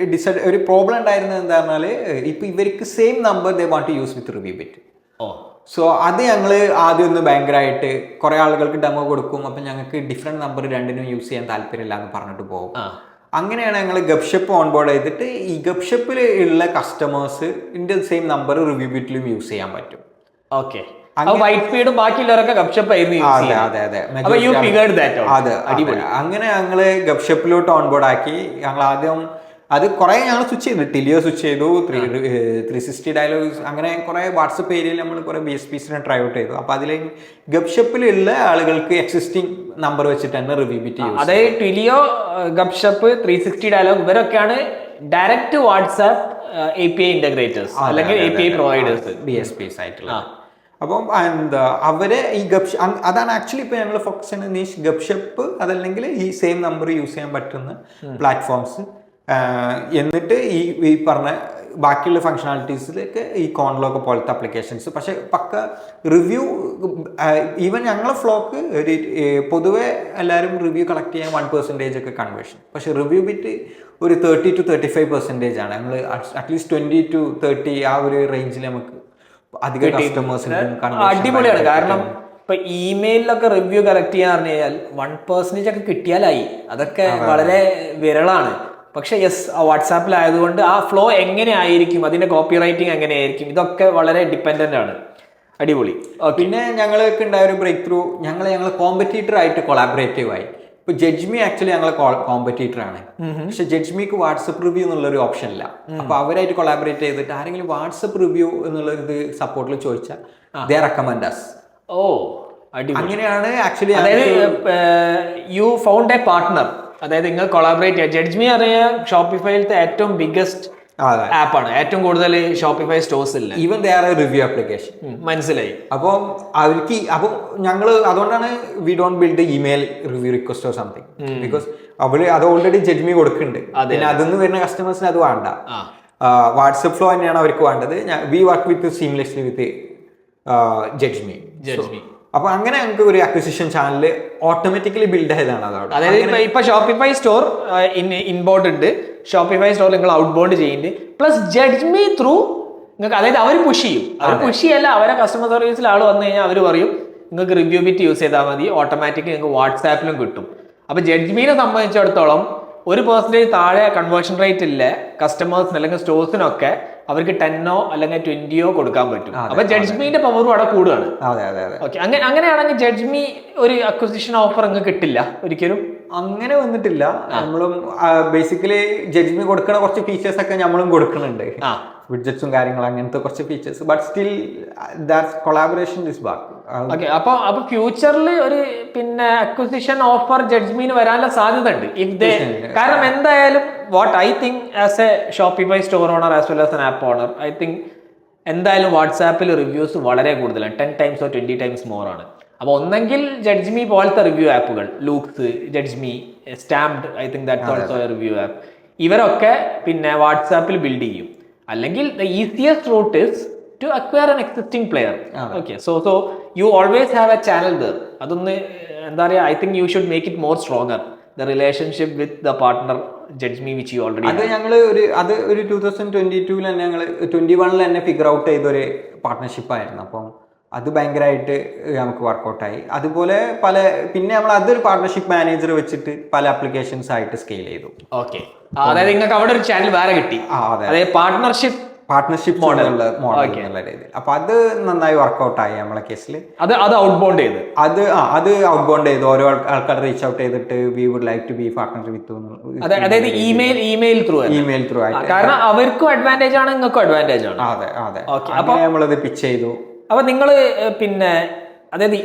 ഒരു പ്രോബ്ലം ഉണ്ടായിരുന്നത് എന്താ പറഞ്ഞാല് ഇപ്പൊ ഇവർക്ക് same number they want to use with ReviewBit. So അത് ഞങ്ങൾ ആദ്യം ഒന്ന് ഭയങ്കരമായിട്ട് കുറെ ആളുകൾക്ക് ഡെമോ കൊടുക്കും. അപ്പൊ ഞങ്ങൾക്ക് ഡിഫറെന്റ് നമ്പർ രണ്ടിനും യൂസ് ചെയ്യാൻ താല്പര്യമില്ല എന്ന് പറഞ്ഞിട്ട് പോകും. അങ്ങനെയാണ് ഞങ്ങൾ ഗപ്ഷപ്പ് ഓൺബോർഡ് ചെയ്തിട്ട് ഈ ഗപ്ഷപ്പിൽ ഉള്ള കസ്റ്റമേഴ്സിന്റെ സെയിം നമ്പർ ReviewBitലും യൂസ് ചെയ്യാൻ പറ്റും. ഓക്കെ, വൈറ്റ് സ്പീഡും ബാക്കിയുള്ളവരൊക്കെ ഗപ്ഷപ്പ് ആയിരുന്നു. അതെ. അങ്ങനെ ഞങ്ങള് ഗപ്ഷപ്പിലോട്ട് ഓൺബോർഡ് ആക്കി. ഞങ്ങൾ ആദ്യം അത് കുറെ ഞങ്ങൾ സ്വിച്ച് ചെയ്തു, ടിലിയോ സ്വിച്ച് ചെയ്തു, 360 ഡയലോഗ്സ്, അങ്ങനെ കുറെ വാട്സപ്പ് ഏരിയയിൽ നമ്മൾ കുറെ BSPs ട്രൈ ഔട്ട് ചെയ്തു. അപ്പൊ അതിൽ ഗപ്ഷപ്പിലുള്ള ആളുകൾക്ക് എക്സിസ്റ്റിംഗ് നമ്പർ വെച്ചിട്ട് തന്നെ റിവ്യൂ ബിറ്റ് ചെയ്യും. അതായത് ടിലിയോ, ഗപ്ഷപ്പ്, 360 ഡയലോഗ് ഇവരൊക്കെയാണ് ഡയറക്റ്റ് വാട്സാപ്പ് API ഇന്റഗ്രേറ്റേഴ്സ് അല്ലെങ്കിൽ API പ്രൊവൈഡേഴ്സ്, BSPs ആയിട്ടുള്ള. അപ്പം എന്താ അവരെ ഈ അതാണ് ആക്ച്വലി ഇപ്പൊ ഞങ്ങൾ ഫോക്കസ് ചെയ്യുന്ന നീഷ് ഗപ്ഷപ്പ്, അതല്ലെങ്കിൽ ഈ സെയിം നമ്പർ യൂസ് ചെയ്യാൻ പറ്റുന്ന പ്ലാറ്റ്ഫോംസ്. എന്നിട്ട് ഈ പറഞ്ഞ ബാക്കിയുള്ള ഫങ്ഷണാലിറ്റീസിലേക്ക് ഈ കോൺലോഗ് പോലത്തെ അപ്ലിക്കേഷൻസ്. പക്ഷെ പക്ക റിവ്യൂ, ഈവൻ ഞങ്ങളെ ഫ്ലോക്ക് ഒരു പൊതുവെ എല്ലാവരും റിവ്യൂ കളക്ട് ചെയ്യാൻ 1% ഒക്കെ കൺവേർഷൻ. പക്ഷെ റിവ്യൂ ബിറ്റ് ഒരു 30 to 35% ആണ്. ഞങ്ങൾ അറ്റ്ലീസ്റ്റ് 20 to 30 ആ ഒരു റേഞ്ചിൽ നമുക്ക് അധികം കസ്റ്റമേഴ്സിന്. അടിപൊളിയാണ്. കാരണം ഇപ്പൊ ഇമെയിലൊക്കെ റിവ്യൂ കളക്ട് ചെയ്യാൻ പറഞ്ഞു കഴിഞ്ഞാൽ 1% ഒക്കെ കിട്ടിയാലായി, അതൊക്കെ വളരെ വിരളാണ്. പക്ഷെ യെസ്, വാട്സാപ്പിലായതുകൊണ്ട് ആ ഫ്ലോ എങ്ങനെ ആയിരിക്കും, അതിന്റെ കോപ്പി റൈറ്റിംഗ് എങ്ങനെയായിരിക്കും, ഇതൊക്കെ വളരെ ഡിപ്പെൻഡന്റ് ആണ്. അടിപൊളി. പിന്നെ ഞങ്ങൾക്ക് ഉണ്ടായ ഒരു ബ്രേക്ക് ത്രൂ, ഞങ്ങൾ കോമ്പറ്റീറ്റർ ആയിട്ട് കൊളാബറേറ്റീവ് ആയി. ഇപ്പൊ ജഡ്ജ്മി ആക്ച്വലി ഞങ്ങളെ കോമ്പറ്റീറ്റർ ആണ്. പക്ഷെ ജഡ്ജ്മിക്ക് വാട്സപ്പ് റിവ്യൂ എന്നുള്ളൊരു ഓപ്ഷൻ ഇല്ല. അപ്പൊ അവരായിട്ട് കൊളാബറേറ്റ് ചെയ്തിട്ട് ആരെങ്കിലും വാട്സപ്പ് റിവ്യൂ എന്നുള്ള ഇത് സപ്പോർട്ടിൽ ചോദിച്ചാൽ ദേ റെക്കമെൻഡ് അസ്. ഓ, അങ്ങനെയാണ് ആക്ച്വലി. അതായത് യു ഫൗണ്ട് എ പാർട്ട്ണർ, അതായത് നിങ്ങൾ കൊളാബറേറ്റ് ചെയ്യുക. ജഡ്ജ്മി അറിയാം ഷോപ്പിഫൈയിലത്തെ ഏറ്റവും ബിഗ്ഗസ്റ്റ് ആപ്പാണ്, ഏറ്റവും കൂടുതൽ ഷോപ്പിഫൈ സ്റ്റോഴ്സ് ഇല്ല. Even they are A review application. മനസ്സിലായി. അപ്പം അവർക്ക് അപ്പം ഞങ്ങൾ അതുകൊണ്ടാണ് we don't build email review request or something, because അവര് അത് ഓൾറെഡി ജഡ്ജ്മി കൊടുക്കുന്നുണ്ട്. പിന്നെ അതിൽ വരുന്ന കസ്റ്റമേഴ്സിന് അത് വേണ്ട. വാട്സപ്പ് ഫ്ലോ തന്നെയാണ് അവർക്ക് വേണ്ടത്. വി വർക്ക് വിത്ത് സീംലെസ്ലി വിത്ത് ജഡ്ജ്മി. അപ്പൊ അങ്ങനെ ഞങ്ങൾക്ക് ഒരു അക്വിസിഷൻ ചാനൽ ഓട്ടോമാറ്റിക്കലി ബിൽഡ് ആയതാണ് അതവിടെ. അതായത് ഇപ്പൊ ഷോപ്പിഫൈ സ്റ്റോർ ഇൻബൗണ്ട് ഉണ്ട്, ഷോപ്പിഫൈ സ്റ്റോർ നിങ്ങൾ ഔട്ട് ബൗണ്ട് ചെയ്യുന്നുണ്ട്, പ്ലസ് ജഡ്ജ്മി ത്രൂ നിങ്ങൾക്ക്, അതായത് അവർ പുഷ് ചെയ്യും. അവർ പുഷ് ചെയ്യല്ല, അവരെ കസ്റ്റമർ സർവീസിൽ ആൾ വന്നു കഴിഞ്ഞാൽ അവർ പറയും നിങ്ങൾക്ക് റിവ്യൂ ബിറ്റ് യൂസ് ചെയ്താൽ മതി, ഓട്ടോമാറ്റിക്കലി നിങ്ങൾക്ക് വാട്സാപ്പിലും കിട്ടും. അപ്പൊ ജഡ്ജ്മിനെ സംബന്ധിച്ചിടത്തോളം 1% താഴെ കൺവേർഷൻ റേറ്റ് ഇല്ല കസ്റ്റമേഴ്സിന് അല്ലെങ്കിൽ സ്റ്റോഴ്സിനൊക്കെ അവർക്ക് 10 അല്ലെങ്കിൽ 20 കൊടുക്കാൻ പറ്റും. അപ്പൊ ജഡ്ജ്മിന്റെ പവറും അവിടെ കൂടുകയാണ്. ഓക്കെ, അങ്ങനെയാണെങ്കിൽ ജഡ്ജ്മി ഒരു അക്വിസിഷൻ ഓഫർ അങ്ങ് കിട്ടില്ല ഒരിക്കലും. അങ്ങനെ വന്നിട്ടില്ല. നമ്മളും ബേസിക്കലി ജഡ്ജ്മി കൊടുക്കുന്ന കുറച്ച് ഫീച്ചേഴ്സ് ഒക്കെ നമ്മളും കൊടുക്കുന്നുണ്ട്, വിഡ്ജറ്റ്സും കാര്യങ്ങളും അങ്ങനത്തെ കുറച്ച് features. But still that collaboration is back. Okay, അപ്പൊ ഫ്യൂച്ചറിൽ ഒരു പിന്നെ അക്വിസിഷൻ ഓഫർ ജഡ്ജ്മിന് വരാനുള്ള സാധ്യത ഉണ്ട്. കാരണം എന്തായാലും what I think as a Shopify store owner as well as an app owner, I think എന്തായാലും വാട്സാപ്പിൽ റിവ്യൂസ് വളരെ കൂടുതലാണ്, 10 times or 20 times മോർ ആണ്. അപ്പോൾ ഒന്നെങ്കിൽ ജഡ്ജ്മി പോലത്തെ റിവ്യൂ ആപ്പുകൾ, Loox, Judge me, Stamped, I think that's also a review app, ഇവരൊക്കെ പിന്നെ വാട്സാപ്പിൽ ബിൽഡ് ചെയ്യും. അല്ലെങ്കിൽ the easiest route is to acquire an existing player. Okay, so you always have a channel there. അതൊന്ന് എന്താ പറയുക, I think you should make it more stronger, the relationship with the partner Judge me which you already. അത് ഞങ്ങൾ ഒരു 2022 തന്നെ ഞങ്ങൾ 21 തന്നെ figure out ചെയ്തൊരു പാർട്ട്ണർഷിപ്പ് ആയിരുന്നു. അപ്പം അത് ഭയങ്കരമായിട്ട് നമുക്ക് വർക്കൗട്ടായി. അതുപോലെ പിന്നെ നമ്മൾ അതൊരു പാർട്ട്ണർഷിപ്പ് മാനേജർ വെച്ചിട്ട് പല ആപ്ലിക്കേഷൻസ് ആയിട്ട് സ്കെയിൽ ചെയ്തു. ഓക്കെ, അതായത് നിങ്ങൾക്ക് അവിടെ ഒരു ചാനൽ വേറെ കിട്ടി, അതായത് പാർട്ട്ണർഷിപ്പ് മോഡൽ എന്നുള്ള രീതിയിൽ. അപ്പൊ അത് നന്നായി വർക്കൗട്ടായി നമ്മളെ കേസിൽ. അത് ഔട്ട് ബൗണ്ട് ചെയ്ത് അത് ഔട്ട് ബൗണ്ട് ചെയ്ത് ഓരോ ആൾക്കാർ റീച്ച് ഔട്ട് ചെയ്തിട്ട് we would like to be partner with, അതായത് ഇമെയിൽ ത്രൂ ആയിട്ട്. കാരണം അവർക്കും അഡ്വാൻറ്റേജ് ആണ്, നിങ്ങൾക്കും അഡ്വാൻറ്റേജ് ആണ്. അതെ. അപ്പൊ നമ്മളത് പിച്ച് ചെയ്തു. അപ്പൊ നിങ്ങൾ പിന്നെ അതായത്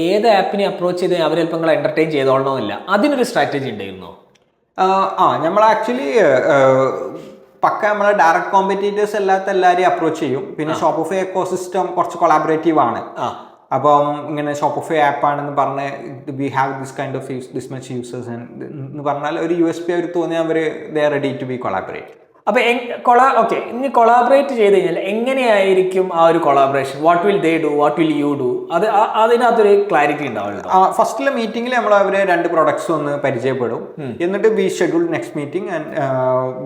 ഏത് ആപ്പിനെ അപ്രോച്ച് ചെയ്ത് അവർ ചിലപ്പോൾ നിങ്ങളെ എന്റർടൈൻ ചെയ്തോളണമെന്നില്ല, അതിനൊരു സ്ട്രാറ്റജി ഉണ്ടായിരുന്നോ? നമ്മൾ ആക്ച്വലി പക്ക നമ്മളെ ഡയറക്റ്റ് കോമ്പറ്റീറ്റേഴ്സ് അല്ലാത്ത എല്ലാവരെയും അപ്രോച്ച് ചെയ്യും. പിന്നെ ഷോപ്പിഫൈ എക്കോസിസ്റ്റം കുറച്ച് കൊളാബറേറ്റീവ് ആണ്. അപ്പം ഇങ്ങനെ ഷോപ്പിഫൈ ആപ്പ് ആണെന്ന് പറഞ്ഞ് we have this kind of this much users എന്ന് പറഞ്ഞാൽ ഒരു USP അവർ തോന്നിയാൽ അവർ they are ready to be collaborate. അപ്പൊ ഓക്കെ, ഇനി കൊളാബറേറ്റ് ചെയ്ത് കഴിഞ്ഞാൽ എങ്ങനെയായിരിക്കും ആ ഒരു collaboration? What will they do, what will you do? അതിനകത്തൊരു ക്ലാരിറ്റി ഉണ്ടാവുമല്ലോ. ഫസ്റ്റിലെ മീറ്റിംഗിൽ നമ്മൾ അവരെ 2 പ്രൊഡക്ട്സ് ഒന്ന് പരിചയപ്പെടും. എന്നിട്ട് we schedule next meeting and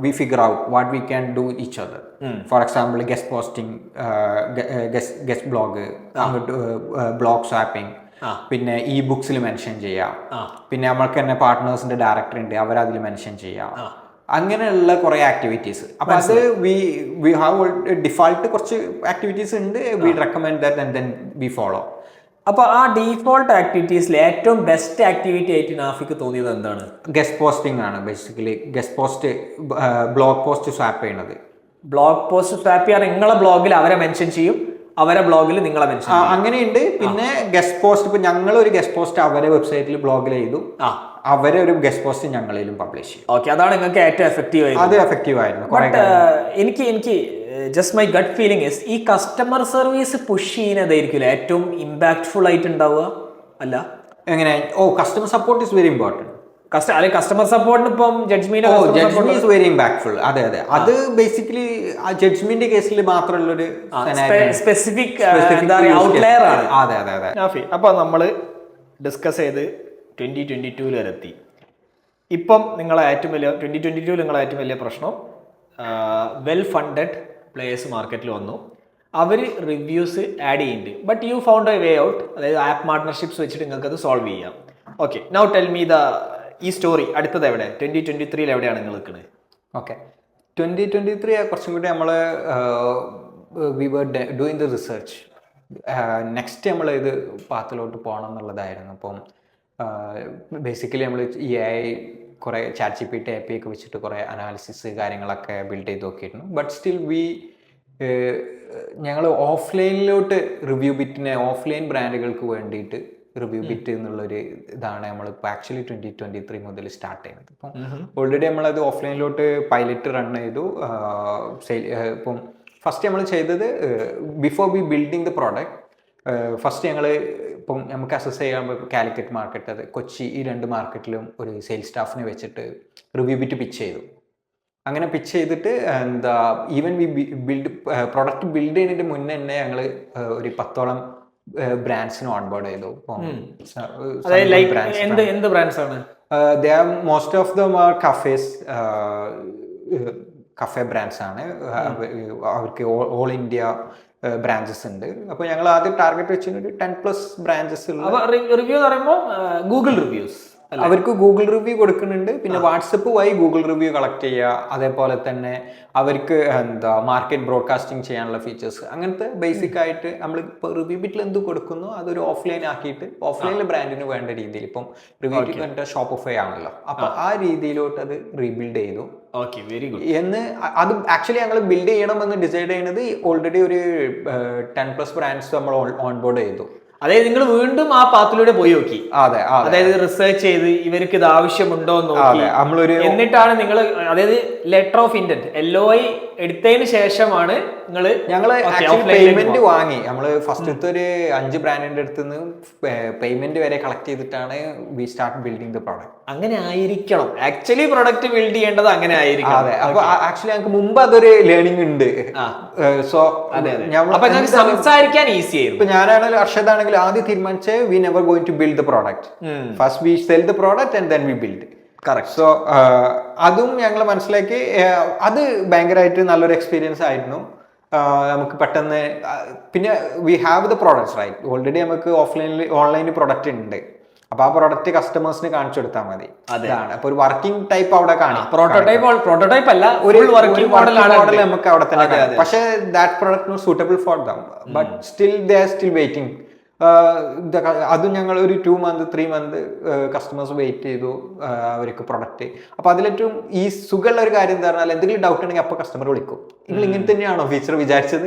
we figure out what we can do each other. For example guest posting, guest blog, blog swapping, പിന്നെ ഇ ബുക്സിൽ മെൻഷൻ ചെയ്യാം. പിന്നെ നമ്മൾക്ക് തന്നെ പാർട്ട്നേഴ്സിന്റെ ഡയറക്ടർ ഉണ്ട്, അവരതിൽ മെൻഷൻ ചെയ്യാം. അങ്ങനെയുള്ള കുറെ ആക്ടിവിറ്റീസ്. അപ്പൊ അത് വി ഹാവ് ഡിഫാൾട്ട് കുറച്ച് ആക്ടിവിറ്റീസ് ഉണ്ട്. V recommend that and then V follow. അപ്പോൾ ആ ഡീഫോൾട്ട് ആക്ടിവിറ്റീസിൽ ഏറ്റവും ബെസ്റ്റ് ആക്ടിവിറ്റി ആയിട്ട് നാഫിക്ക് തോന്നിയത് എന്താണ്? ഗസ്റ്റ് പോസ്റ്റിംഗ് ആണ് basically. Guest post, blog post swap ചെയ്യുന്നത്. ബ്ലോഗ് പോസ്റ്റ് സ്വാപ്പ് ചെയ്യാൻ നിങ്ങളെ ബ്ലോഗിൽ അവരെ മെൻഷൻ ചെയ്യും, അവരെ ബ്ലോഗിൽ നിങ്ങളെ മെൻഷൻ ചെയ്യും. അങ്ങനെയുണ്ട്. പിന്നെ ഗസ്റ്റ് പോസ്റ്റ്, ഇപ്പൊ ഞങ്ങൾ ഒരു ഗസ്റ്റ് പോസ്റ്റ് അവരെ വെബ്സൈറ്റിൽ ബ്ലോഗിൽ ചെയ്തു, അവരെ ഒരു ഗസ്റ്റ് പോസ്റ്റ് ഞങ്ങളിലും പബ്ലിഷ് ചെയ്യും. ഓക്കെ, അതാണ് നിങ്ങൾക്ക് ഏറ്റവും എഫക്റ്റീവ് ആയത്. അത് എഫക്റ്റീവ് ആയിരുന്നു. ബട്ട് എനിക്ക് just my gut feeling is ഈ കസ്റ്റമർ സർവീസ് പുഷ് ചെയ്യുന്നതായിരിക്കില്ല ഏറ്റവും ഇമ്പാക്ട്ഫുൾ ആയിട്ട് ഉണ്ടാവുക, അല്ല? എങ്ങനെ? Customer support is very important. Customer സപ്പോർട്ടിന് ഇപ്പം ജഡ്ജ്മെന്റ് ഈസ് വെരി ഇമ്പാക്ട്ഫുൾ. അതെ. അത് ബേസിക്കലി ആ ജഡ്ജ്മെന്റ് കേസിൽ മാത്രമുള്ളൊരു സ്പെസിഫിക് ഔട്ട്ലെയർ ആണ്. അതെ. അപ്പൊ നമ്മള് ഡിസ്കസ് ചെയ്ത് 2022 വരെ എത്തി. ഇപ്പം നിങ്ങളെ ഏറ്റവും വലിയ 2022 നിങ്ങളെ ഏറ്റവും വലിയ പ്രശ്നം വെൽ ഫണ്ടഡ് പ്ലേയേഴ്സ് മാർക്കറ്റിൽ വന്നു, അവർ റിവ്യൂസ് ആഡ് ചെയ്യുന്നുണ്ട്. But you found a way out, അതായത് ആപ്പ് പാർട്ട്ണർഷിപ്സ് വെച്ചിട്ട് നിങ്ങൾക്ക് അത് സോൾവ് ചെയ്യാം. ഓക്കെ, നൗ ടെൽ മീ ഈ സ്റ്റോറി അടുത്തത് എവിടെ? 2023 എവിടെയാണ് നിങ്ങൾ നിൽക്കുന്നത്? ഓക്കെ, 2023 കുറച്ചും കൂടി നമ്മൾ we were doing the research. Next നമ്മൾ ഇത് പാത്തിലോട്ട് പോകണം എന്നുള്ളതായിരുന്നു. അപ്പം ബേസിക്കലി നമ്മൾ ഈ AI കുറേ ChatGPT API ഒക്കെ വെച്ചിട്ട് കുറേ അനാലിസിസ് കാര്യങ്ങളൊക്കെ ബിൽഡ് ചെയ്ത് നോക്കിയിരുന്നു. ബട്ട് സ്റ്റിൽ ഞങ്ങൾ ഓഫ്ലൈനിലോട്ട് റിവ്യൂ ബിറ്റിനെ, ഓഫ്ലൈൻ ബ്രാൻഡുകൾക്ക് വേണ്ടിയിട്ട് റിവ്യൂ ബിറ്റ് എന്നുള്ളൊരു ഇതാണ് നമ്മളിപ്പോൾ ആക്ച്വലി 2023 മുതൽ സ്റ്റാർട്ട് ചെയ്യുന്നത്. ഇപ്പം ഓൾറെഡി നമ്മളത് ഓഫ്ലൈനിലോട്ട് പൈലറ്റ് റൺ ചെയ്തു. ഇപ്പം ഫസ്റ്റ് നമ്മൾ ചെയ്തത് before we building the product, first ഞങ്ങൾ ഇപ്പം നമുക്ക് അസസ് ചെയ്യാൻ കാലിക്കറ്റ് മാർക്കറ്റ്, അത് കൊച്ചി, ഈ 2 മാർക്കറ്റിലും ഒരു സെയിൽസ് സ്റ്റാഫിനെ വെച്ചിട്ട് റിവ്യൂ ബിറ്റ് പിച്ച് ചെയ്തു. അങ്ങനെ പിച്ച് ചെയ്തിട്ട് even we build product build ചെയ്യുന്നതിന് മുന്നേ തന്നെ ഞങ്ങൾ ഒരു 10ഓളം ബ്രാൻഡ്സിന് ഓൺബോർഡ് ചെയ്തു. എന്ത് ബ്രാൻഡ്സ് ആണ്? Most of them are cafe brands ആണ്. അവർക്ക് ഓൾ ഇന്ത്യ ബ്രാഞ്ചസ് ഉണ്ട്. അപ്പോൾ ഞങ്ങൾ ആദ്യം ടാർഗറ്റ് വെച്ചിട്ട് 10+ ബ്രാഞ്ചസ് ഉള്ള. റിവ്യൂ എന്ന് പറയുമ്പോൾ ഗൂഗിൾ റിവ്യൂസ് അവർക്ക് ഗൂഗിൾ റിവ്യൂ കൊടുക്കുന്നുണ്ട്. പിന്നെ വാട്സപ്പ് വഴി ഗൂഗിൾ റിവ്യൂ കളക്ട് ചെയ്യുക, അതേപോലെ തന്നെ അവർക്ക് മാർക്കറ്റ് ബ്രോഡ്കാസ്റ്റിംഗ് ചെയ്യാനുള്ള ഫീച്ചേഴ്സ്, അങ്ങനത്തെ ബേസിക് ആയിട്ട് നമ്മൾ ഇപ്പോൾ റിവ്യൂ ബിറ്റിൽ എന്ത് കൊടുക്കുന്നു അതൊരു ഓഫ്ലൈൻ ആക്കിയിട്ട് ഓഫ്ലൈനിലെ ബ്രാൻഡിന് വേണ്ട രീതിയിൽ, ഇപ്പം റിവ്യൂ ബിറ്റ് കണ്ട ഷോപ്പിഫൈ ആണല്ലോ, അപ്പോൾ ആ രീതിയിലോട്ട് അത് റീബിൽഡ് ചെയ്തു. Okay, very good. എന്ന് അത് ആക്ച്വലി ഞങ്ങൾ ബിൽഡ് ചെയ്യണമെന്ന് ഡിസൈഡ് ചെയ്യുന്നത് ഓൾറെഡി ഒരു 10+ ബ്രാൻഡ്സ് നമ്മൾ ഓൺബോർഡ് ചെയ്തു. അതായത് നിങ്ങൾ വീണ്ടും ആ പാത്തിലൂടെ പോയി നോക്കി. അതെ, അതായത് റിസർച്ച് ചെയ്ത് ഇവർക്ക് ഇത് ആവശ്യമുണ്ടോ എന്ന് നോക്കി, എന്നിട്ടാണ് നിങ്ങൾ, അതായത് ലെറ്റർ ഓഫ് ഇന്റന്റ് LOI എടുത്തതിന് ശേഷമാണ് ഞങ്ങൾ പേയ്മെന്റ് വാങ്ങി. നമ്മൾ ഫസ്റ്റത്തെ ഒരു 5 ബ്രാൻഡിന്റെ അടുത്ത് നിന്ന് പേയ്മെന്റ് വരെ കളക്ട് ചെയ്തിട്ടാണ് we start building the product. അങ്ങനെ ആയിരിക്കണം ആക്ച്വലി പ്രൊഡക്റ്റ് ബിൽഡ് ചെയ്യേണ്ടത്, അങ്ങനെ ആയിരിക്കണം. അതെ, അപ്പൊ ആക്ച്വലി ഞങ്ങൾക്ക് മുമ്പ് അതൊരു ലേണിംഗ് ഉണ്ട്. സോ സംസാരിക്കാൻ ഈസി ആയിരുന്നു. ഇപ്പൊ ഞാനാണെങ്കിലും അർഷദ് ആണെങ്കിലും ആദ്യം തീരുമാനിച്ചേ we never going to build the product, first we sell the product and then we build. Correct. So അതും ഞങ്ങൾ മനസ്സിലാക്കി. അത് ഭയങ്കരമായിട്ട് നല്ലൊരു എക്സ്പീരിയൻസ് ആയിരുന്നു. നമുക്ക് പെട്ടെന്ന് പിന്നെ we have the products right, already നമുക്ക് ഓൺലൈനിൽ പ്രൊഡക്റ്റ് ഉണ്ട്. അപ്പൊ ആ പ്രോഡക്റ്റ് കസ്റ്റമേഴ്സിന് കാണിച്ചു കൊടുത്താൽ മതി. അതാണ് അപ്പൊ ഒരു വർക്കിംഗ് ടൈപ്പ് അവിടെ കാണാം. പ്രോട്ടോടൈപ്പ് അല്ല, ഒരു വർക്കിംഗ് മോഡൽ നമുക്ക് അവിടെ തന്നെ കാണാം. പക്ഷേ that product not suitable for them, but still they are still waiting. അതും ഞങ്ങൾ ഒരു 2 month 3 month കസ്റ്റമേഴ്സ് വെയിറ്റ് ചെയ്തു അവർക്ക് പ്രൊഡക്റ്റ്. അപ്പൊ അതിലേറ്റവും ഈ സുഖമുള്ള ഒരു കാര്യം എന്താ പറഞ്ഞാൽ, എന്തെങ്കിലും ഡൗട്ട് ഉണ്ടെങ്കിൽ അപ്പൊ കസ്റ്റമർ വിളിക്കും. നിങ്ങൾ ഇങ്ങനെ തന്നെയാണോ ഫീച്ചർ വിചാരിച്ചത്,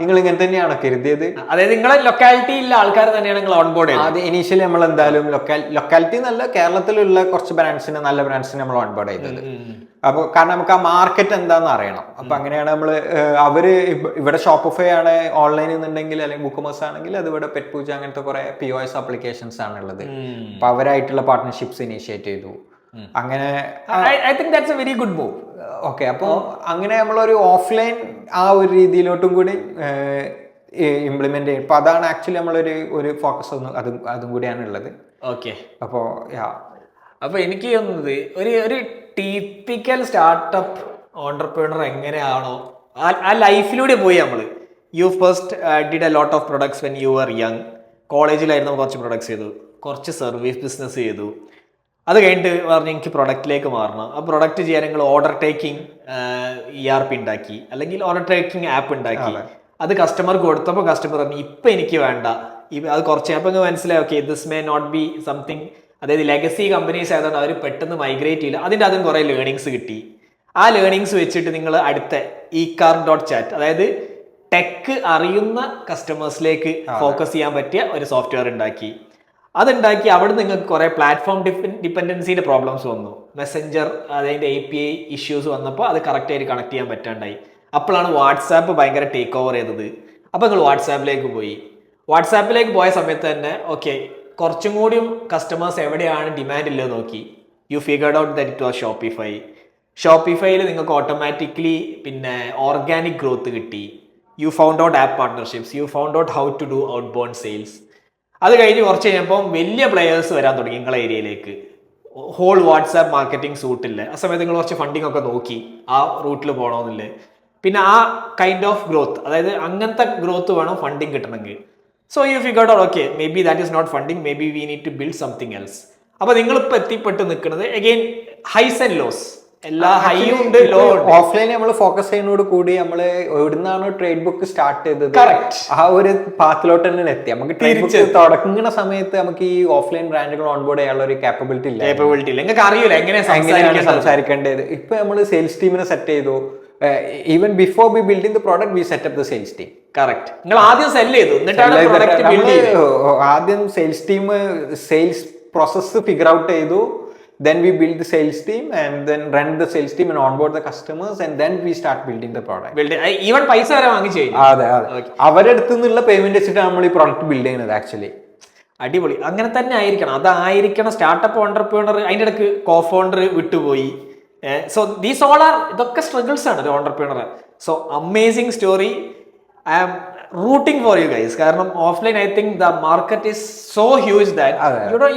നിങ്ങൾ ഇങ്ങനെ തന്നെയാണോ കരുതിയത്? അതായത് നിങ്ങളെ ലൊക്കാലിറ്റിയിലുള്ള ആൾക്കാർ തന്നെയാണ് നിങ്ങൾ ഓൺബോർഡ് ചെയ്യുന്നത്. അത് ഇനീഷ്യലി നമ്മൾ എന്തായാലും ലൊക്കാലിറ്റി നല്ല കേരളത്തിലുള്ള കുറച്ച് ബ്രാൻഡ്സിന്, നല്ല ബ്രാൻഡ്സിന് നമ്മൾ ഓൺബോർഡ് ചെയ്തത്. അപ്പോൾ കാരണം നമുക്ക് ആ മാർക്കറ്റ് എന്താണെന്ന് അറിയണം. അപ്പൊ അങ്ങനെയാണ് നമ്മൾ അവര് ഇവിടെ ഷോപ്പിഫൈ ആണ് ഓൺലൈനിൽ നിന്നുണ്ടെങ്കിൽ, അല്ലെങ്കിൽ ബുക്കമേഴ്സ് ആണെങ്കിൽ അത് ഇവിടെ പെറ്റ് പൂജ, അങ്ങനത്തെ കുറെ POS ആപ്ലിക്കേഷൻസ് ആണുള്ളത്. അപ്പൊ അവരായിട്ടുള്ള പാർട്ട്ണർഷിപ്സ് ഇനീഷ്യേറ്റ് ചെയ്തു. അങ്ങനെ I think that's A very good move. Okay, അപ്പോൾ അങ്ങനെ നമ്മളൊരു ഓഫ്ലൈൻ ആ ഒരു രീതിയിലോട്ടും കൂടി ഇംപ്ലിമെന്റ് ചെയ്യും. അപ്പൊ അതാണ് ആക്ച്വലി നമ്മളൊരു ഫോക്കസ് അതും കൂടിയാണ് ഉള്ളത്. ഓക്കെ, അപ്പോൾ അപ്പൊ എനിക്ക് തോന്നുന്നത് ഒരു ടിപ്പിക്കൽ സ്റ്റാർട്ടപ്പ് ഓണ്ടർപ്രണർ എങ്ങനെയാണോ ആ ലൈഫിലൂടെ പോയി നമ്മൾ. You first did a lot of products when you are young. കോളേജിലായിരുന്നു കുറച്ച് പ്രൊഡക്ട്സ് ചെയ്തു, കുറച്ച് സർവീസ് ബിസിനസ് ചെയ്തു. അത് കഴിഞ്ഞിട്ട് പറഞ്ഞ് എനിക്ക് പ്രൊഡക്റ്റിലേക്ക് മാറണം. ആ പ്രൊഡക്റ്റ് ചെയ്യാൻ നിങ്ങൾ ഓർഡർ ടേക്കിംഗ് ERP ഉണ്ടാക്കി, അല്ലെങ്കിൽ ഓർഡർ ടേക്കിംഗ് ആപ്പ് ഉണ്ടാക്കി. അത് കസ്റ്റമർക്ക് കൊടുത്തപ്പോൾ കസ്റ്റമർ പറഞ്ഞു ഇപ്പം എനിക്ക് വേണ്ട, അത് കുറച്ച് അപ്പോൾ നിങ്ങൾക്ക് മനസ്സിലായി okay this may not be something, അതായത് ലെഗസി കമ്പനീസ് ആയതുകൊണ്ട് അവർ പെട്ടെന്ന് മൈഗ്രേറ്റ് ചെയ്യില്ല. അതിൻ്റെ അതും കുറേ ലേണിങ്സ് കിട്ടി. ആ ലേണിങ്സ് വെച്ചിട്ട് നിങ്ങൾ അടുത്ത eCar.chat, അതായത് ടെക് അറിയുന്ന കസ്റ്റമേഴ്സിലേക്ക് ഫോക്കസ് ചെയ്യാൻ പറ്റിയ ഒരു സോഫ്റ്റ്വെയർ ഉണ്ടാക്കി. അതുണ്ടാക്കി അവിടെ നിങ്ങൾക്ക് കുറേ പ്ലാറ്റ്ഫോം ഡിപ്പെൻഡൻസിൻ്റെ പ്രോബ്ലംസ് വന്നു. മെസ്സഞ്ചർ അതിൻ്റെ API ഇഷ്യൂസ് വന്നപ്പോൾ അത് കറക്റ്റായിട്ട് കണക്ട് ചെയ്യാൻ പറ്റാണ്ടായി. അപ്പോഴാണ് വാട്സാപ്പ് ഭയങ്കര ടേക്ക് ഓവർ ചെയ്തത്. അപ്പോൾ നിങ്ങൾ വാട്സാപ്പിലേക്ക് പോയി. വാട്സാപ്പിലേക്ക് പോയ സമയത്ത് തന്നെ ഓക്കെ കുറച്ചും കൂടിയും കസ്റ്റമേഴ്സ് എവിടെയാണ് ഡിമാൻഡ് ഇല്ലത് നോക്കി. You figured out that it was Shopify. ഷോപ്പിഫൈയിൽ നിങ്ങൾക്ക് ഓട്ടോമാറ്റിക്കലി പിന്നെ ഓർഗാനിക് ഗ്രോത്ത് കിട്ടി. You found out app partnerships, you found out how to do outbound sales. അത് കഴിഞ്ഞ് കുറച്ച് കഴിഞ്ഞപ്പോൾ വലിയ പ്ലെയേഴ്സ് വരാൻ തുടങ്ങി നിങ്ങളെ ഏരിയയിലേക്ക്. ഹോൾ വാട്സാപ്പ് മാർക്കറ്റിംഗ് സൂട്ടില്ല. ആ സമയത്ത് നിങ്ങൾ കുറച്ച് ഫണ്ടിങ് ഒക്കെ നോക്കി ആ റൂട്ടിൽ പോകണമെന്നില്ലേ. പിന്നെ ആ കൈൻഡ് ഓഫ് ഗ്രോത്ത്, അതായത് അങ്ങനത്തെ ഗ്രോത്ത് വേണം ഫണ്ടിങ് കിട്ടണമെങ്കിൽ. So you figured out okay maybe that is not funding, maybe we need to build something else. അപ്പോൾ നിങ്ങളിപ്പോൾ എത്തിപ്പെട്ട് നിൽക്കുന്നത് അഗെയിൻ ഹൈസ് ആൻഡ് ലോസ്, എല്ലാ ഹൈയും ഉണ്ട് ലോ ഉണ്ട്. ഓഫ്ലൈൻ നമ്മൾ ഫോക്കസ് ചെയ്യുന്നതോട് കൂടി നമ്മൾ എവിടുന്നാണ് ട്രേഡ് ബുക്ക് സ്റ്റാർട്ട് ചെയ്തത് കറക്റ്റ് ആ ഒരു പാത്തിലോട്ട് തന്നെ എത്തി. നമുക്ക് ട്രേഡ് ബുക്ക് തുടങ്ങുന്ന സമയത്ത് നമുക്ക് ഈ ഓഫ്ലൈൻ ബ്രാൻഡുകൾ ഓൺബോർഡ് ചെയ്യാനുള്ള ഒരു കാപ്പബിലിറ്റി ഇല്ല. നിങ്ങൾക്ക് അറിയില്ല എങ്ങനെയാണ് സംസാരിക്കേണ്ടത്. ഇപ്പൊ നമ്മൾ സെയിൽസ് ടീമിനെ സെറ്റ് ചെയ്തു. Even before we building the product V set up the sales team. Correct. നിങ്ങൾ ആദ്യം സെല് ചെയ്തു, എന്നിട്ടാണ് ആദ്യം sales team sales process figure out ചെയ്തു. Then we build the sales team and then run the sales team and onboard the customers and then we start building the product. Even പൈസ വരെ വാങ്ങിച്ചു. അതെ അവരുടെ അടുത്ത് നിന്നുള്ള പേയ്മെന്റ് വെച്ചിട്ട് നമ്മൾ ഈ പ്രോഡക്റ്റ് ബിൽഡ് ചെയ്യുന്നത് ആക്ച്വലി. അടിപൊളി. അങ്ങനെ തന്നെ ആയിരിക്കണം, അതായിരിക്കണം സ്റ്റാർട്ടപ്പ് ഓണ്ടർപ്രണർ. അതിൻ്റെ ഇടയ്ക്ക് കോ ഫൗണ്ടർ വിട്ടുപോയി. സോ ദീസ് ഓൾ ആർ, ഇതൊക്കെ സ്ട്രഗിൾസ് ആണ് ഒരു entrepreneur. So amazing story. I am rooting for you guys. കാരണം offline I think the market is so huge that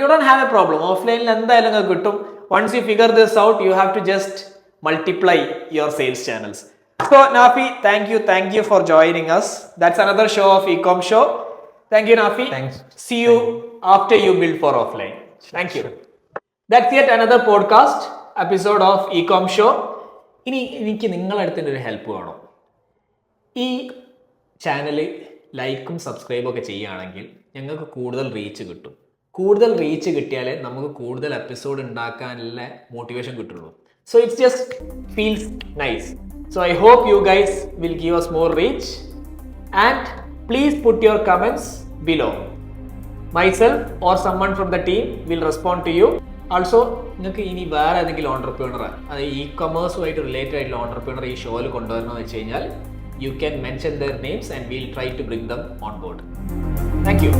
you don't have a problem. ഓഫ്ലൈനിൽ എന്തായാലും നിങ്ങൾക്ക് കിട്ടും. Once you figure this out you have to just multiply your sales channels. So Nafi, thank you for joining us. That's another show of Ecom Show. Thank you Nafi. Thanks. See you after you build for offline. Thank you. That's yet another podcast episode of Ecom Show. ഇനി എനിക്ക് നിങ്ങളുടെ അടുത്ത് ഒരു help വേണം. ഈ channel ലൈക്കും സബ്സ്ക്രൈബും ഒക്കെ ചെയ്യുകയാണെങ്കിൽ ഞങ്ങൾക്ക് കൂടുതൽ റീച്ച് കിട്ടും. കൂടുതൽ റീച്ച് കിട്ടിയാലേ നമുക്ക് കൂടുതൽ എപ്പിസോഡ് ഉണ്ടാക്കാനുള്ള മോട്ടിവേഷൻ കിട്ടുള്ളൂ. So it's just feels nice. So I hope you guys will give us more reach and please put your comments below. Myself or someone from the team will respond to you. Also നിങ്ങൾക്ക് ഇനി വേറെ ഏതെങ്കിലും entrepreneur, അത് ഇ-കൊമേഴ്സുമായിട്ട് related ആയിട്ടുള്ള entrepreneur ഈ ഷോയിൽ കൊണ്ടുവരണമെന്ന് വെച്ച് കഴിഞ്ഞാൽ you can mention their names and we'll try to bring them on board. Thank you.